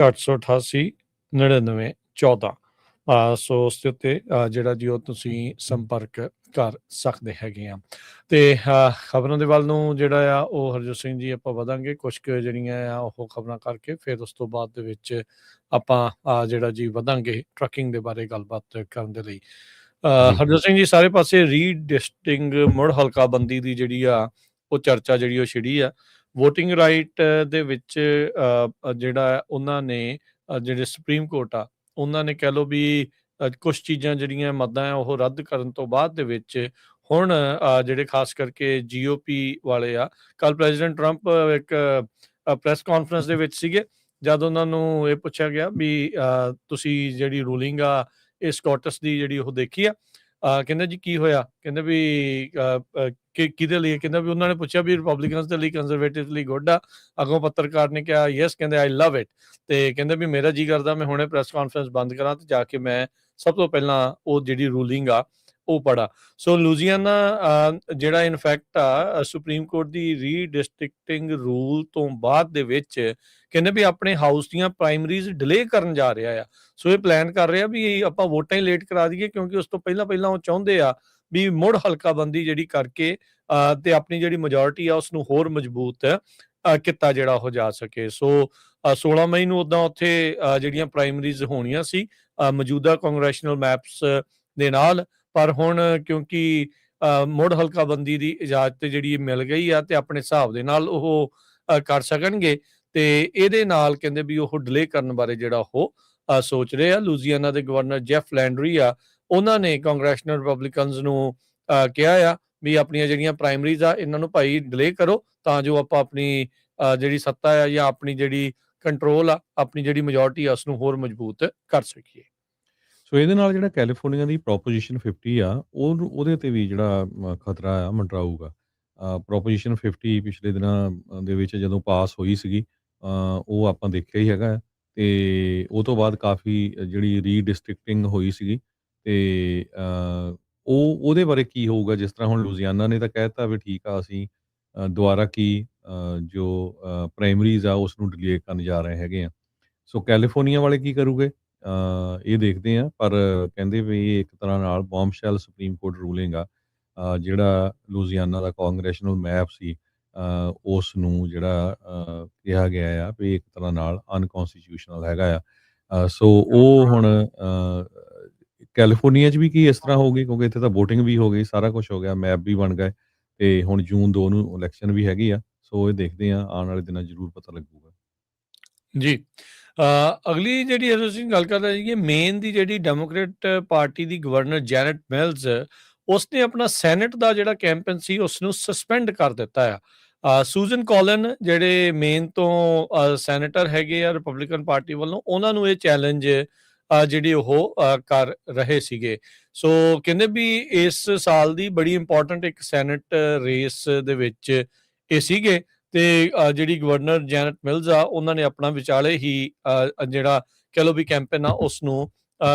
888 99 14 ਸੋ ਉਸ ਦੇ ਉੱਤੇ ਜਿਹੜਾ ਜੀ ਉਹ ਤੁਸੀਂ ਸੰਪਰਕ ਕਰ ਸਕਦੇ ਹੈਗੇ ਆ। ਤੇ ਖਬਰਾਂ ਦੇ ਵੱਲ ਨੂੰ ਜਿਹੜਾ ਆ ਉਹ ਹਰਜੋਤ ਸਿੰਘ ਜੀ ਆਪਾਂ ਵਧਾਂਗੇ ਕੁਛ ਕੁ ਜਿਹੜੀਆਂ ਆ ਉਹ ਖਬਰਾਂ ਕਰਕੇ, ਫਿਰ ਉਸ ਤੋਂ ਬਾਅਦ ਦੇ ਵਿੱਚ ਆਪਾਂ ਜਿਹੜਾ ਜੀ ਵਧਾਂਗੇ ਟਰੱਕਿੰਗ ਦੇ ਬਾਰੇ ਗੱਲਬਾਤ ਕਰਨ ਦੇ ਲਈ। ਜੀ ਹਰਜੋਤ ਸਿੰਘ ਜੀ, ਸਾਰੇ ਪਾਸੇ ਰੀਡਿਸਟਿੰਗ ਮੁੜ ਹਲਕਾਬੰਦੀ ਦੀ ਜਿਹੜੀ ਆ ਉਹ ਚਰਚਾ ਜਿਹੜੀ ਉਹ ਛਿੜੀ ਆ। ਵੋਟਿੰਗ ਰਾਈਟ ਦੇ ਵਿੱਚ ਜਿਹੜਾ ਉਹਨਾਂ ਨੇ ਜਿਹੜੇ ਸੁਪਰੀਮ ਕੋਰਟ ਆ ਉਹਨਾਂ ਨੇ ਕਹਿ ਲਓ ਵੀ ਕੁਛ ਚੀਜ਼ਾਂ ਜਿਹੜੀਆਂ ਮੱਦਾਂ ਆ ਉਹ ਰੱਦ ਕਰਨ ਤੋਂ ਬਾਅਦ ਦੇ ਵਿੱਚ ਹੁਣ ਜਿਹੜੇ ਖਾਸ ਕਰਕੇ GOP ਵਾਲੇ ਆ, ਕੱਲ ਪ੍ਰੈਜ਼ੀਡੈਂਟ ਟਰੰਪ ਇੱਕ ਪ੍ਰੈਸ ਕਾਨਫਰੰਸ ਦੇ ਵਿੱਚ ਸੀਗੇ, ਜਦ ਉਹਨਾਂ ਨੂੰ ਇਹ ਪੁੱਛਿਆ ਗਿਆ ਵੀ ਤੁਸੀਂ ਜਿਹੜੀ ਰੂਲਿੰਗ ਆ ਇਹ ਸਕਾਟਸ ਦੀ ਜਿਹੜੀ ਉਹ ਦੇਖੀ ਆ, ਕਹਿੰਦੇ ਜੀ ਕੀ ਹੋਇਆ, ਕਹਿੰਦੇ ਵੀ ਕਿਹਦੇ ਲਈ, ਕਹਿੰਦਾ ਵੀ ਉਹਨਾਂ ਨੇ ਪੁੱਛਿਆ ਵੀ ਰਿਪਬਲਿਕਨਸ ਦੇ ਲਈ, ਕੰਜ਼ਰਵੇਟਿਵ ਲਈ ਗੁੱਡ ਆ। ਅੱਗੋਂ ਪੱਤਰਕਾਰ ਨੇ ਕਿਹਾ ਯੈਸ, ਕਹਿੰਦੇ ਆਈ ਲਵ ਇਟ, ਤੇ ਕਹਿੰਦੇ ਵੀ ਮੇਰਾ ਜੀ ਕਰਦਾ ਮੈਂ ਹੁਣੇ ਪ੍ਰੈਸ ਕਾਨਫਰੰਸ ਬੰਦ ਕਰਾਂ ਤੇ ਜਾ ਕੇ ਮੈਂ ਸਭ ਤੋਂ ਪਹਿਲਾਂ ਉਹ ਜਿਹੜੀ ਰੂਲਿੰਗ ਆ ਉਹ ਪੜਾ। ਸੋ ਲੂਜ਼ੀਆਨਾ ਜਿਹੜਾ ਇਨਫੈਕਟ ਆ ਸੁਪਰੀਮ ਕੋਰਟ ਦੀ ਰੀਡਿਸਟ੍ਰਿਕਟਿੰਗ ਰੂਲ ਤੋਂ ਬਾਅਦ ਦੇ ਵਿੱਚ ਕਹਿੰਦੇ ਵੀ ਆਪਣੇ ਹਾਊਸ ਦੀਆਂ ਪ੍ਰਾਇਮਰੀਜ਼ ਡਿਲੇ ਕਰਨ ਜਾ ਰਿਹਾ ਆ। ਸੋ ਇਹ ਪਲਾਨ ਕਰ ਰਿਹਾ ਵੀ ਆਪਾਂ ਵੋਟਾਂ ਹੀ ਲੇਟ ਕਰਾ ਦਈਏ, ਕਿਉਂਕਿ ਉਸ ਤੋਂ ਪਹਿਲਾਂ ਉਹ ਚਾਹੁੰਦੇ ਆ ਵੀ ਮੁੜ ਹਲਕਾਬੰਦੀ ਜਿਹੜੀ ਕਰਕੇ ਤੇ ਆਪਣੀ ਜਿਹੜੀ ਮੈਜੋਰਿਟੀ ਆ ਉਸ ਨੂੰ ਹੋਰ ਮਜ਼ਬੂਤ ਕੀਤਾ ਜਿਹੜਾ ਉਹ ਜਾ ਸਕੇ। ਸੋ 16 ਮਈ ਨੂੰ ਉੱਦਾਂ ਉੱਥੇ ਜਿਹੜੀਆਂ ਪ੍ਰਾਇਮਰੀਜ਼ ਹੋਣੀਆਂ ਸੀ ਮੌਜੂਦਾ ਕਾਂਗਰੈਸ਼ਨਲ ਮੈਪਸ ਦੇ ਨਾਲ, ਪਰ ਹੁਣ ਕਿਉਂਕਿ ਮੁੜ ਹਲਕਾਬੰਦੀ ਦੀ ਇਜਾਜ਼ਤ ਜਿਹੜੀ ਮਿਲ ਗਈ ਆ ਤੇ ਆਪਣੇ ਹਿਸਾਬ ਦੇ ਨਾਲ ਉਹ ਕਰ ਸਕਣਗੇ, ਤੇ ਇਹਦੇ ਨਾਲ ਕਹਿੰਦੇ ਵੀ ਉਹ ਡਿਲੇ ਕਰਨ ਬਾਰੇ ਜਿਹੜਾ ਉਹ ਸੋਚ ਰਹੇ ਆ। ਲੂਜ਼ੀਆਨਾ ਦੇ ਗਵਰਨਰ ਜੈਫ ਲੈਂਡਰੀ ਆ, ਉਹਨਾਂ ਨੇ ਕਾਂਗਰੈਸ਼ਨਲ ਰਿਪਬਲਿਕਨਸ ਨੂੰ ਕਿਹਾ ਆ ਵੀ ਆਪਣੀਆਂ ਜਿਹੜੀਆਂ ਪ੍ਰਾਇਮਰੀਜ਼ ਆ ਇਹਨਾਂ ਨੂੰ ਭਾਈ ਡਿਲੇ ਕਰੋ, ਤਾਂ ਜੋ ਆਪਾਂ ਆਪਣੀ ਜਿਹੜੀ ਸੱਤਾ ਆ ਜਾਂ ਆਪਣੀ ਜਿਹੜੀ ਕੰਟਰੋਲ ਆ, ਆਪਣੀ ਜਿਹੜੀ ਮੈਜੋਰਿਟੀ ਆ ਉਸਨੂੰ ਹੋਰ ਮਜ਼ਬੂਤ ਕਰ ਸਕੀਏ। ਸੋ ਇਹਦੇ ਨਾਲ ਜਿਹੜਾ ਕੈਲੀਫੋਰਨੀਆ ਦੀ ਪ੍ਰੋਪੋਜੀਸ਼ਨ 50 ਆ ਉਹਦੇ ਤੇ ਵੀ ਜਿਹੜਾ ਖਤਰਾ ਆ ਮੰਡਰਾਊਗਾ। ਪ੍ਰੋਪੋਜੀਸ਼ਨ 50 ਪਿਛਲੇ ਦਿਨਾਂ ਦੇ ਵਿੱਚ ਜਦੋਂ ਪਾਸ ਹੋਈ ਸੀਗੀ, ਉਹ ਆਪਾਂ ਦੇਖਿਆ ਹੀ ਹੈਗਾ, ਤੇ ਉਹ ਤੋਂ ਬਾਅਦ ਕਾਫੀ ਜਿਹੜੀ ਰੀਡਿਸਟ੍ਰਿਕਟਿੰਗ ਹੋਈ ਸੀਗੀ, ਤੇ ਉਹਦੇ ਬਾਰੇ ਕੀ ਹੋਊਗਾ। ਜਿਸ ਤਰ੍ਹਾਂ ਹੁਣ ਲੁਜ਼ੀਆਨਾ ਨੇ ਤਾਂ ਕਹਿ ਦਿੱਤਾ ਵੀ ਠੀਕ ਆ, ਅਸੀਂ ਦੁਬਾਰਾ ਜੋ ਪ੍ਰਾਇਮਰੀਜ਼ ਆ ਉਸ ਨੂੰ ਡਿਲੇ ਕਰਨ ਜਾ ਰਹੇ ਹੈਗੇ ਆ। ਸੋ ਕੈਲੀਫੋਰਨੀਆ ਵਾਲੇ ਕੀ ਕਰੂਗੇ ਇਹ ਦੇਖਦੇ ਆ, ਪਰ ਕਹਿੰਦੇ ਵੀ ਇਹ ਇੱਕ ਤਰ੍ਹਾਂ ਨਾਲ ਬੌਮਸ਼ੈਲ ਸੁਪਰੀਮ ਕੋਰਟ ਰੂਲਿੰਗ ਆ। ਜਿਹੜਾ ਲੁਜ਼ੀਆਨਾ ਦਾ ਕਾਂਗਰੈਸ਼ਨਲ ਮੈਪ ਸੀ ਉਸ ਨੂੰ ਜਿਹੜਾ ਕਿਹਾ ਗਿਆ ਆ ਵੀ ਇੱਕ ਤਰ੍ਹਾਂ ਨਾਲ ਅਨਕੌਂਸਟੀਟਿਊਸ਼ਨਲ ਹੈਗਾ ਆ। ਸੋ ਉਹ ਹੁਣ ਕੈਲੀਫੋਰਨੀਆ 'ਚ ਵੀ ਕੀ ਇਸ ਤਰ੍ਹਾਂ ਹੋਊਗੀ, ਕਿਉਂਕਿ ਇੱਥੇ ਤਾਂ ਵੋਟਿੰਗ ਵੀ ਹੋ ਗਈ, ਸਾਰਾ ਕੁਛ ਹੋ ਗਿਆ, ਮੈਪ ਵੀ ਬਣ ਗਏ, ਤੇ ਹੁਣ ਜੂਨ 2 ਨੂੰ ਇਲੈਕਸ਼ਨ ਵੀ ਹੈਗੀ ਆ। ਸੋ ਇਹ ਦੇਖਦੇ ਆ, ਆਉਣ ਵਾਲੇ ਦਿਨਾਂ ਜ਼ਰੂਰ ਪਤਾ ਲੱਗੂਗਾ ਜੀ। ਅਗਲੀ ਜਿਹੜੀ ਅਸੀਂ ਗੱਲ ਕਰਦੇ ਸੀਗੇ, ਮੇਨ ਦੀ ਜਿਹੜੀ ਡੈਮੋਕ੍ਰੇਟ ਪਾਰਟੀ ਦੀ ਗਵਰਨਰ ਜੈਨਟ ਮਿਲਜ਼, ਉਸਨੇ ਆਪਣਾ ਸੈਨੇਟ ਦਾ ਜਿਹੜਾ ਕੈਂਪੇਨ ਸੀ ਉਸ ਨੂੰ ਸਸਪੈਂਡ ਕਰ ਦਿੱਤਾ ਆ। ਸੂਜ਼ਨ ਕੋਲਨ ਜਿਹੜੇ ਮੇਨ ਤੋਂ ਸੈਨੇਟਰ ਹੈਗੇ ਆ ਰਿਪਬਲਿਕਨ ਪਾਰਟੀ ਵੱਲੋਂ, ਉਹਨਾਂ ਨੂੰ ਇਹ ਚੈਲੰਜ ਜਿਹੜੀ ਉਹ ਕਰ ਰਹੇ ਸੀਗੇ। ਸੋ ਕਹਿੰਦੇ ਵੀ ਇਸ ਸਾਲ ਦੀ ਬੜੀ ਇੰਪੋਰਟੈਂਟ ਇੱਕ ਸੈਨੇਟ ਰੇਸ ਦੇ ਵਿੱਚ ਇਹ ਸੀਗੇ, ਤੇ ਜਿਹੜੀ ਗਵਰਨਰ ਜੈਨਟ ਮਿਲਜ਼ ਆ ਉਹਨਾਂ ਨੇ ਆਪਣਾ ਵਿਚਾਲੇ ਹੀ ਜਿਹੜਾ ਕਹਿ ਲਓ ਵੀ ਕੈਂਪੇਨ ਆ ਉਸ ਨੂੰ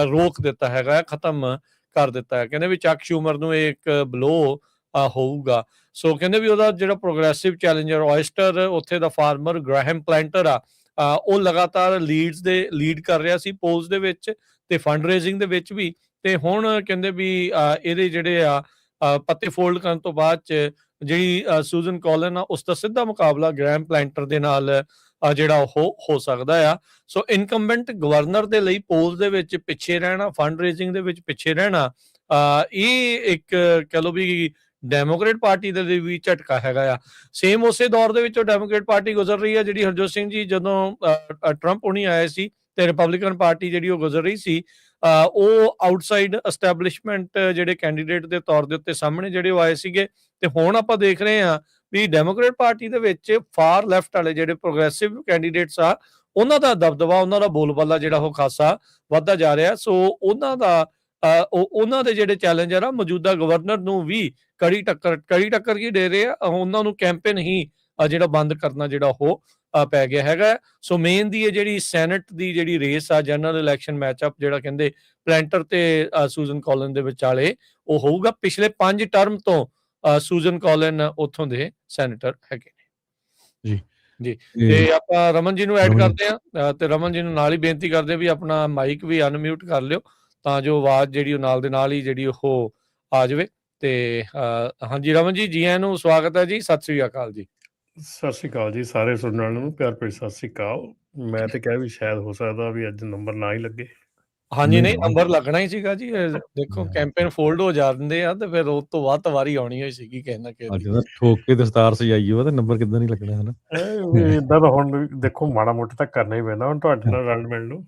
ਰੋਕ ਦਿੱਤਾ ਹੈਗਾ, ਖਤਮ ਕਰ ਦਿੱਤਾ ਹੈ। ਕਹਿੰਦੇ ਵੀ ਚੱਕ ਸ਼ੂਮਰ ਨੂੰ ਇਹ ਇੱਕ ਬਲੋ ਹੋਊਗਾ। ਸੋ ਕਹਿੰਦੇ ਵੀ ਉਹਦਾ ਜਿਹੜਾ ਪ੍ਰੋਗਰੈਸਿਵ ਚੈਲੰਜਰ ਔਇਸਟਰ ਉੱਥੇ ਦਾ ਫਾਰਮਰ ਗ੍ਰਾਹਮ ਪਲੈਂਟਰ ਆ, ਉਹ ਲਗਾਤਾਰ ਲੀਡ ਕਰ ਰਿਹਾ ਸੀ ਪੋਲਸ ਦੇ ਵਿੱਚ ਤੇ ਫੰਡ ਰੇਜ਼ਿੰਗ ਦੇ ਵਿੱਚ ਵੀ, ਤੇ ਹੁਣ ਕਹਿੰਦੇ ਵੀ ਇਹਦੇ ਜਿਹੜੇ ਆ ਪੱਤੇ ਫੋਲਡ ਕਰਨ ਤੋਂ ਬਾਅਦ ਚ ਜਿਹੜੀ ਸੂਜ਼ਨ ਕੋਲਨ ਆ ਉਸ ਦਾ ਸਿੱਧਾ ਮੁਕਾਬਲਾ ਗ੍ਰੈਮ ਪਲੈਂਟਰ ਦੇ ਨਾਲ ਜਿਹੜਾ ਉਹ ਹੋ ਸਕਦਾ ਆ। ਸੋ ਇਨਕੰਬੈਂਟ ਗਵਰਨਰ ਦੇ ਲਈ ਪੋਲਸ ਦੇ ਵਿੱਚ ਪਿੱਛੇ ਰਹਿਣਾ, ਫੰਡ ਰੇਜ਼ਿੰਗ ਦੇ ਵਿੱਚ ਪਿੱਛੇ ਰਹਿਣਾ, ਇਹ ਇੱਕ ਕਹਿ ਲਓ ਵੀ ਡੈਮੋਕ੍ਰੇਟ ਪਾਰਟੀ ਦੇ ਲਈ ਵੀ ਝਟਕਾ ਹੈਗਾ ਆ। ਸੇਮ ਉਸੇ ਦੌਰ ਦੇ ਵਿੱਚੋਂ ਡੈਮੋਕ੍ਰੇਟ ਪਾਰਟੀ ਗੁਜ਼ਰ ਰਹੀ ਆ, ਜਿਹੜੀ ਹਰਜੋਤ ਸਿੰਘ ਜੀ ਜਦੋਂ ਟਰੰਪ ਹੁਣੀ ਆਏ ਸੀ ਤੇ ਰਿਪਬਲਿਕਨ ਪਾਰਟੀ ਜਿਹੜੀ ਉਹ ਗੁਜ਼ਰ ਰਹੀ ਸੀ, ਉਹ ਆਊਟਸਾਈਡ ਐਸਟੈਬਲਿਸ਼ਮੈਂਟ ਜਿਹੜੇ ਕੈਂਡੀਡੇਟ ਦੇ ਤੌਰ ਦੇ ਉੱਤੇ ਸਾਹਮਣੇ ਜਿਹੜੇ ਉਹ ਆਏ ਸੀਗੇ, ਤੇ ਹੁਣ ਆਪਾਂ ਦੇਖ ਰਹੇ ਹਾਂ ਵੀ ਡੈਮੋਕ੍ਰੇਟ ਪਾਰਟੀ ਦੇ ਵਿੱਚ ਫਾਰ ਲੈਫਟ ਵਾਲੇ ਜਿਹੜੇ ਪ੍ਰੋਗਰੈਸਿਵ ਕੈਂਡੀਡੇਟਸ ਆ, ਉਹਨਾਂ ਦਾ ਦਬਦਬਾ, ਉਹਨਾਂ ਦਾ ਬੋਲਬਾਲਾ ਜਿਹੜਾ ਉਹ ਖਾਸਾ ਵੱਧਦਾ ਜਾ ਰਿਹਾ। ਸੋ ਉਹਨਾਂ ਦੇ ਜਿਹੜੇ ਚੈਲੰਜਰ ਆ ਮੌਜੂਦਾ ਗਵਰਨਰ ਨੂੰ ਵੀ ਕੜੀ ਟੱਕਰ ਕੀ ਦੇ ਰਹੇ ਆ, ਉਹਨਾਂ ਨੂੰ ਕੈਂਪੇਨ ਹੀ ਜਿਹੜਾ ਬੰਦ ਕਰਨਾ ਜਿਹੜਾ ਉਹ ਪੈ ਗਿਆ ਹੈਗਾ। ਸੋ ਮੇਨ ਦੀ ਇਹ ਜਿਹੜੀ ਸੈਨੇਟ ਦੀ ਜਿਹੜੀ ਰੇਸ ਆ, ਜਨਰਲ ਇਲੈਕਸ਼ਨ ਮੈਚਅਪ ਜਿਹੜਾ ਕਹਿੰਦੇ ਪਲੈਂਟਰ ਤੇ ਸੂਜ਼ਨ ਕੋਲਨ ਦੇ ਵਿਚਾਲੇ ਉਹ ਹੋਊਗਾ। ਪਿਛਲੇ 5 ਟਰਮ ਤੋਂ ਸੂਜ਼ਨ ਕੋਲਨ ਉੱਥੋਂ ਦੇ ਸੈਨੇਟਰ ਹੈਗੇ ਨੇ। ਜੀ। ਜੀ, ਤੇ ਤੇ ਆਪਾਂ ਰਮਨ ਜੀ ਨੂੰ ਐਡ ਰਮਨ ਜੀ ਕਰਦੇ ਹਾਂ ਤੇ ਰਮਨ ਜੀ ਨੂੰ ਨਾਲ ਹੀ ਬੇਨਤੀ ਕਰਦੇ ਹਾਂ ਵੀ ਆਪਣਾ ਮਾਈਕ ਵੀ ਅਨਮਿਊਟ ਕਰ ਲਿਓ ਤਾਂ ਜੋ ਆਵਾਜ਼ ਜਿਹੜੀ ਉਹ ਨਾਲ ਦੇ ਨਾਲ ਹੀ ਜਿਹੜੀ ਉਹ ਆ ਜਾਵੇ। ਤੇ ਹਾਂਜੀ ਰਮਨ ਜੀ, ਜੀ ਆਇਆਂ ਨੂੰ ਸਵਾਗਤ ਹੈ ਜੀ, ਸਤਿ ਸ੍ਰੀ ਅਕਾਲ ਜੀ। ਸਤਿ ਸ਼੍ਰੀ ਅਕਾਲ ਜੀ, ਸਾਰੇ ਸੁਣਨ ਵਾਲਿਆਂ ਨੂੰ ਪਿਆਰ ਭਰੀ ਸਤਿ ਸ਼੍ਰੀ ਅਕਾਲ। ਮੈਂ ਤੇ ਕਿਹਾ ਵੀ ਸ਼ਾਇਦ ਹੋ ਸਕਦਾ ਵੀ ਅੱਜ ਨੰਬਰ ਨਾ ਹੀ ਲੱਗੇ। ਹਾਂਜੀ, ਨਹੀਂ ਨਹੀਂ ਨੰਬਰ ਲੱਗਣਾ ਹੀ ਸੀਗਾ ਜੀ, ਦੇਖੋ ਕੈਂਪੇਨ ਫੋਲਡ ਹੋ ਜਾਂਦੇ ਆ ਤੇ ਫਿਰ ਉਸ ਤੋਂ ਬਾਅਦ ਤਾਂ ਵਾਰੀ ਆਉਣੀ ਹੋਈ ਸੀਗੀ ਕਿਸੇ ਨਾ ਕਿਸੇ ਅੱਜ ਦੀ। ਤਾਂ ਠੋਕ ਕੇ ਦਸਤਾਰ ਸਜਾਈ ਹੋਆ ਤੇ ਨੰਬਰ ਕਿੱਦਾਂ ਨਹੀਂ ਲੱਗਣਾ ਹਨਾ। ਇਦਾਂ ਤਾਂ ਹੁਣ ਦੇਖੋ ਮਾੜਾ ਮੋਟਾ ਤਾਂ ਕਰਨਾ ਹੀ ਪੈਂਦਾ ਹੁਣ ਤੁਹਾਡੇ ਨਾਲ ਰਲ ਮਿਲ ਨੂੰ।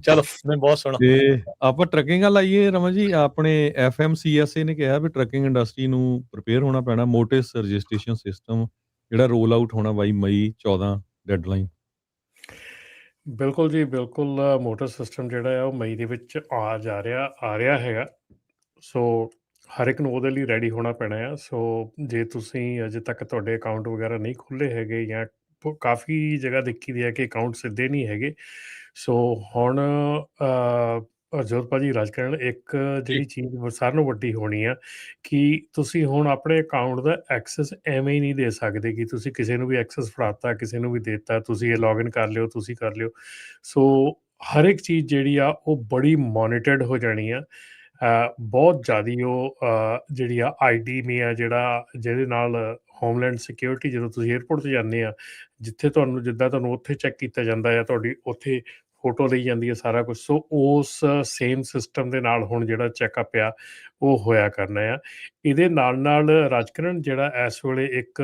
ਚਲੋ ਮੈਂ ਬਹੁਤ ਸੋਹਣਾ। ਤੇ ਆਪਾਂ ਟਰੱਕਿੰਗ ਵੱਲ ਆਈਏ ਰਮਨ ਜੀ, ਆਪਣੇ FMCSA ਨੇ ਕਿਹਾ ਵੀ ਟਰੱਕਿੰਗ ਇੰਡਸਟਰੀ ਨੂੰ ਪ੍ਰਿਪੇਅਰ ਹੋਣਾ ਪੈਣਾ, ਮੋਟਿਸ ਰਜਿਸਟ੍ਰੇਸ਼ਨ ਸਿਸਟਮ ਜਿਹੜਾ ਰੋਲ ਆਊਟ ਹੋਣਾ ਬਾਈ ਮਈ 14 ਡੈਡਲਾਈਨ। ਬਿਲਕੁਲ ਜੀ ਬਿਲਕੁਲ, ਮੋਟਰ ਸਿਸਟਮ ਜਿਹੜਾ ਆ ਉਹ ਮਈ ਦੇ ਵਿੱਚ ਆ ਰਿਹਾ ਹੈਗਾ। ਸੋ ਹਰ ਇੱਕ ਨੂੰ ਉਹਦੇ ਲਈ ਰੈਡੀ ਹੋਣਾ ਪੈਣਾ ਆ। ਸੋ ਜੇ ਤੁਸੀਂ ਅਜੇ ਤੱਕ ਤੁਹਾਡੇ ਅਕਾਊਂਟ ਵਗੈਰਾ ਨਹੀਂ ਖੁੱਲ੍ਹੇ ਹੈਗੇ ਜਾਂ ਕਾਫੀ ਜਗ੍ਹਾ ਦੇਖੀ ਦੀ ਹੈ ਕਿ ਅਕਾਊਂਟ ਸਿੱਧੇ ਨਹੀਂ ਹੈਗੇ, ਸੋ ਹੁਣ ਜੋਤ ਭਾਜੀ ਰਾਜਕਰਨ ਇੱਕ ਜੀ ਜਿਹੜੀ ਚੀਜ਼ ਸਾਰਿਆਂ ਨੂੰ ਵੱਡੀ ਹੋਣੀ ਆ ਕਿ ਤੁਸੀਂ ਹੁਣ ਆਪਣੇ ਅਕਾਊਂਟ ਦਾ ਐਕਸੈਸ ਐਵੇਂ ਹੀ ਨਹੀਂ ਦੇ ਸਕਦੇ ਕਿ ਤੁਸੀਂ ਕਿਸੇ ਨੂੰ ਵੀ ਐਕਸੈਸ ਫੜਾਤਾ, ਕਿਸੇ ਨੂੰ ਵੀ ਦੇਤਾ, ਤੁਸੀਂ ਇਹ ਲੌਗਇਨ ਕਰ ਲਿਓ, ਤੁਸੀਂ ਕਰ ਲਿਓ। ਸੋ ਹਰ ਇੱਕ ਚੀਜ਼ ਜਿਹੜੀ ਆ ਉਹ ਬੜੀ ਮੋਨੀਟਰਡ ਹੋ ਜਾਣੀ ਆ। ਬਹੁਤ ਜ਼ਿਆਦਾ ਉਹ ਜਿਹੜੀ ਆ ਆਈਡੀ ਆ ਜਿਹਦੇ ਨਾਲ ਹੋਮਲੈਂਡ ਸਿਕਿਉਰਿਟੀ, ਜਦੋਂ ਤੁਸੀਂ ਏਅਰਪੋਰਟ 'ਤੇ ਜਾਂਦੇ ਆ, ਜਿੱਥੇ ਤੁਹਾਨੂੰ ਜਿੱਦਾਂ ਤੁਹਾਨੂੰ ਉੱਥੇ ਚੈੱਕ ਕੀਤਾ ਜਾਂਦਾ ਆ, ਤੁਹਾਡੀ ਉੱਥੇ ਫੋਟੋ ਲਈ ਜਾਂਦੀ ਹੈ ਸਾਰਾ ਕੁਛ। ਸੋ ਉਸ ਸੇਮ ਸਿਸਟਮ ਦੇ ਨਾਲ ਹੁਣ ਜਿਹੜਾ ਚੈੱਕਅਪ ਆ ਉਹ ਹੋਇਆ ਕਰਨਾ ਆ। ਇਹਦੇ ਨਾਲ ਨਾਲ ਰਾਜਕਰਨ ਜਿਹੜਾ ਇਸ ਵੇਲੇ ਇੱਕ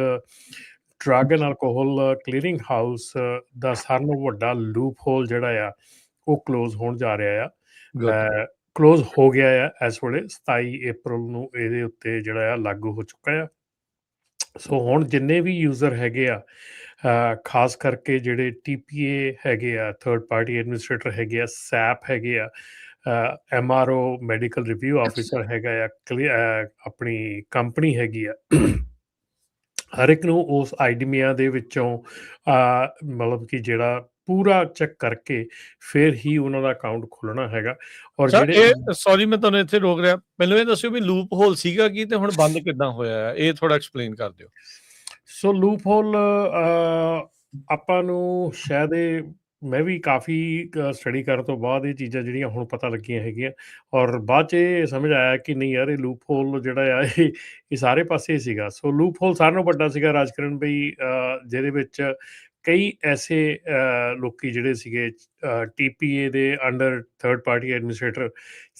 drug and alcohol clearing house ਦਾ ਸਾਰਿਆਂ ਨਾਲੋਂ ਵੱਡਾ ਲੂਪ ਹੋਲ ਜਿਹੜਾ ਆ ਉਹ ਕਲੋਜ਼ ਹੋਣ ਜਾ ਰਿਹਾ ਗੁੱਡ। ਆ। ਕਲੋਜ਼ ਹੋ ਗਿਆ ਆ ਇਸ ਵੇਲੇ 27 ਅਪ੍ਰੈਲ ਨੂੰ ਇਹਦੇ ਉੱਤੇ ਜਿਹੜਾ ਆ ਲਾਗੂ ਹੋ ਚੁੱਕਾ ਆ। ਸੋ ਹੁਣ ਜਿੰਨੇ ਵੀ ਯੂਜ਼ਰ ਹੈਗੇ ਆ, ਖਾਸ ਕਰਕੇ ਜਿਹੜੇ TPA ਹੈਗੇ ਆ, ਥਰਡ ਪਾਰਟੀ ਐਡਮਿਨਿਸਟ੍ਰੇਟਰ ਹੈਗੇ ਆ, SAP ਹੈਗੇ ਆ, MRO ਮੈਡੀਕਲ ਰਿਵਿਊ ਆਫਿਸਰ ਹੈਗਾ ਆ, ਆਪਣੀ ਕੰਪਨੀ ਹੈਗੀ ਆ, ਹਰ ਇੱਕ ਨੂੰ ਉਸ ਆਈਡੀਮੀਆ ਦੇ ਵਿੱਚੋਂ ਮਤਲਬ ਕਿ ਜਿਹੜਾ ਪੂਰਾ ਚੈੱਕ ਕਰਕੇ ਫਿਰ ਹੀ ਉਹਨਾਂ ਦਾ ਅਕਾਊਂਟ ਖੁੱਲ੍ਹਣਾ ਹੈਗਾ। ਔਰ ਸਰ ਜਿਹੜੇ ਇਹ ਸੌਰੀ ਮੈਂ ਤੁਹਾਨੂੰ ਇੱਥੇ ਰੋਕ ਰਿਹਾ, ਮੈਨੂੰ ਇਹ ਦੱਸਿਓ ਵੀ ਲੂਪ ਹੋਲ ਸੀਗਾ ਕੀ ਤੇ ਹੁਣ ਬੰਦ ਕਿੱਦਾਂ ਹੋਇਆ ਹੈ, ਇਹ ਥੋੜਾ ਐਕਸਪਲੇਨ ਕਰ ਦਿਓ। ਸੋ ਲੂਪ ਹੋਲ ਆਪਾਂ ਨੂੰ ਸ਼ਾਇਦ ਮੈਂ ਵੀ ਕਾਫੀ ਸਟੱਡੀ ਕਰਨ ਤੋਂ ਬਾਅਦ ਇਹ ਚੀਜ਼ਾਂ ਜਿਹੜੀਆਂ ਹੁਣ ਪਤਾ ਲੱਗੀਆਂ ਹੈਗੀਆਂ, ਔਰ ਬਾਅਦ 'ਚ ਇਹ ਸਮਝ ਆਇਆ ਕਿ ਨਹੀਂ ਯਾਰ, ਇਹ ਲੂਪ ਹੋਲ ਜਿਹੜਾ ਆ ਇਹ ਸਾਰੇ ਪਾਸੇ ਸੀਗਾ। ਸੋ ਲੂਪ ਹੋਲ ਸਾਰਿਆਂ ਨਾਲੋਂ ਵੱਡਾ ਸੀਗਾ ਰਾਜਕਰਨ ਬਈ, ਜਿਹਦੇ ਵਿੱਚ ਕਈ ਐਸੇ ਲੋਕੀ ਜਿਹੜੇ ਸੀਗੇ TPA ਦੇ under, third party administrator,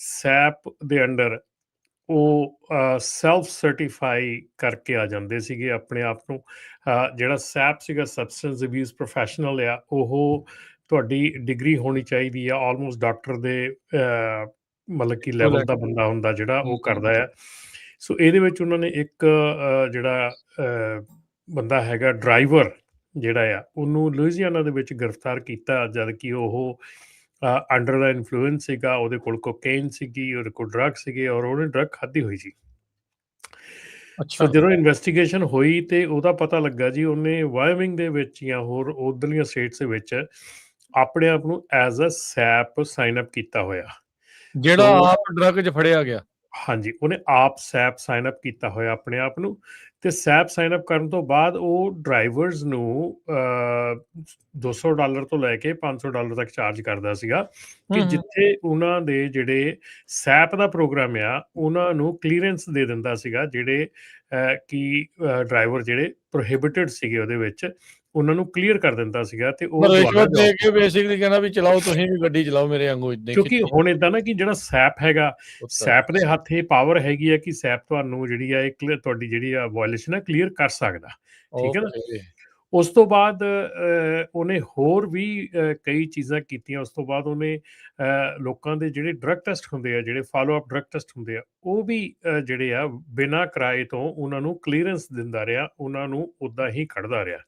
SAP ਦੇ ਅੰਡਰ, ਉਹ ਸੈਲਫ ਸਰਟੀਫਾਈ ਕਰਕੇ ਆ ਜਾਂਦੇ ਸੀਗੇ ਆਪਣੇ ਆਪ ਨੂੰ। ਜਿਹੜਾ SAP ਸੀਗਾ, ਸਬਸਟੈਂਸ ਅਬਿਊਜ਼ ਪ੍ਰੋਫੈਸ਼ਨਲ ਆ, ਉਹ ਤੁਹਾਡੀ ਡਿਗਰੀ ਹੋਣੀ ਚਾਹੀਦੀ ਆ ਆਲਮੋਸਟ ਡਾਕਟਰ ਦੇ ਮਤਲਬ ਕਿ ਲੈਵਲ ਦਾ ਬੰਦਾ ਹੁੰਦਾ ਜਿਹੜਾ ਉਹ ਕਰਦਾ ਆ। ਸੋ ਇਹਦੇ ਵਿੱਚ ਉਹਨਾਂ ਨੇ ਇੱਕ ਜਿਹੜਾ ਬੰਦਾ ਹੈਗਾ ਡਰਾਈਵਰ ਜਿਹੜਾ ਆ, ਉਹਨੂੰ ਲੁਈਜ਼ੀਆਨਾ ਦੇ ਵਿੱਚ ਗ੍ਰਿਫਤਾਰ ਕੀਤਾ ਜਦ ਕਿ ਉਹ ਅੰਡਰ ਦਾ ਇਨਫਲੂਐਂਸ ਸੀਗਾ। ਉਹਦੇ ਕੋਲ ਕੋਕੇਨ ਸੀਗੀ, ਉਹਦੇ ਕੋਲ ਡਰੱਗ ਸੀਗੇ, ਔਰ ਉਹਨੇ ਡਰੱਗ ਖਾਧੀ ਹੋਈ ਸੀ। ਸੋ ਜਦੋਂ ਇਨਵੈਸਟੀਗੇਸ਼ਨ ਹੋਈ ਤੇ ਉਹਦਾ ਪਤਾ ਲੱਗਾ ਜੀ, ਉਹਨੇ ਵਾਇਓਮਿੰਗ ਦੇ ਵਿੱਚ ਜਾਂ ਹੋਰ ਉਧਰਲੀਆਂ ਸਟੇਟਸ ਦੇ ਵਿੱਚ ਆਪਣੇ ਆਪ ਨੂੰ as a SAP sign up ਕੀਤਾ ਹੋਇਆ, ਜਿਹੜਾ ਆਪ ਡਰੱਗ 'ਚ ਫੜਿਆ ਗਿਆ। ਹਾਂਜੀ, ਉਹਨੇ ਆਪ SAP ਸਾਈਨ ਅਪ ਕੀਤਾ ਹੋਇਆ ਆਪਣੇ ਆਪ ਨੂੰ। ਤੇ SAP ਸਾਈਨ ਅਪ ਕਰਨ ਤੋਂ ਬਾਅਦ ਉਹ ਡਰਾਈਵਰਸ ਨੂੰ $200 ਤੋਂ ਲੈ ਕੇ $500 ਤੱਕ ਚਾਰਜ ਕਰਦਾ ਸੀਗਾ ਕਿ ਜਿੱਥੇ ਉਹਨਾਂ ਦੇ ਜਿਹੜੇ SAP ਦਾ ਪ੍ਰੋਗਰਾਮ ਆ, ਉਹਨਾਂ ਨੂੰ ਕਲੀਅਰੈਂਸ ਦੇ ਦਿੰਦਾ ਸੀਗਾ, ਜਿਹੜੇ ਕਿ ਡਰਾਈਵਰ ਜਿਹੜੇ ਪ੍ਰੋਹਿਬਿਟਡ ਸੀਗੇ ਉਹਦੇ ਵਿੱਚ, ਉਹਨਾਂ ਨੂੰ ਕਲੀਅਰ ਕਰ ਦਿੰਦਾ ਸੀਗਾ। ਤੇ ਉਹ ਰਿਸ਼ਵਤ ਦੇ ਕੇ ਬੇਸਿਕਲੀ ਕਹਿੰਦਾ ਵੀ ਚਲਾਓ, ਤੁਸੀਂ ਵੀ ਗੱਡੀ ਚਲਾਓ ਮੇਰੇ ਵਾਂਗੂ। ਕਿਉਂਕਿ ਹੁਣ ਇਦਾਂ ਨਾ ਕਿ ਜਿਹੜਾ SAP ਹੈਗਾ, SAP ਦੇ ਹੱਥ ਇਹ ਪਾਵਰ ਹੈਗੀ ਆ ਕਿ SAP ਤੁਹਾਨੂੰ ਜਿਹੜੀ ਆ ਤੁਹਾਡੀ ਜਿਹੜੀ ਆ ਵਾਇਲੇਸ਼ਨ ਆ ਕਲੀਅਰ ਕਰ ਸਕਦਾ, ਠੀਕ ਹੈ ਨਾ। ਉਸ ਤੋਂ ਬਾਅਦ ਉਹਨੇ ਹੋਰ ਵੀ ਕਈ ਚੀਜ਼ਾਂ ਕੀਤੀਆਂ। ਉਸ ਤੋਂ ਬਾਅਦ ਉਹਨੇ ਲੋਕਾਂ ਦੇ ਜਿਹੜੇ ਡਰੱਗ ਟੈਸਟ ਹੁੰਦੇ ਆ, ਜਿਹੜੇ ਫਾਲੋ ਅਪ ਡਰੱਗ ਟੈਸਟ ਹੁੰਦੇ ਆ, ਉਹ ਵੀ ਜਿਹੜੇ ਆ ਬਿਨਾਂ ਕਿਰਾਏ ਤੋਂ ਉਹਨਾਂ ਨੂੰ ਕਲੀਅਰੈਂਸ ਦਿੰਦਾ ਰਿਹਾ, ਉਹਨਾਂ ਨੂੰ ਉੱਦਾਂ ਹੀ ਕੱਢਦਾ ਰਿਹਾ।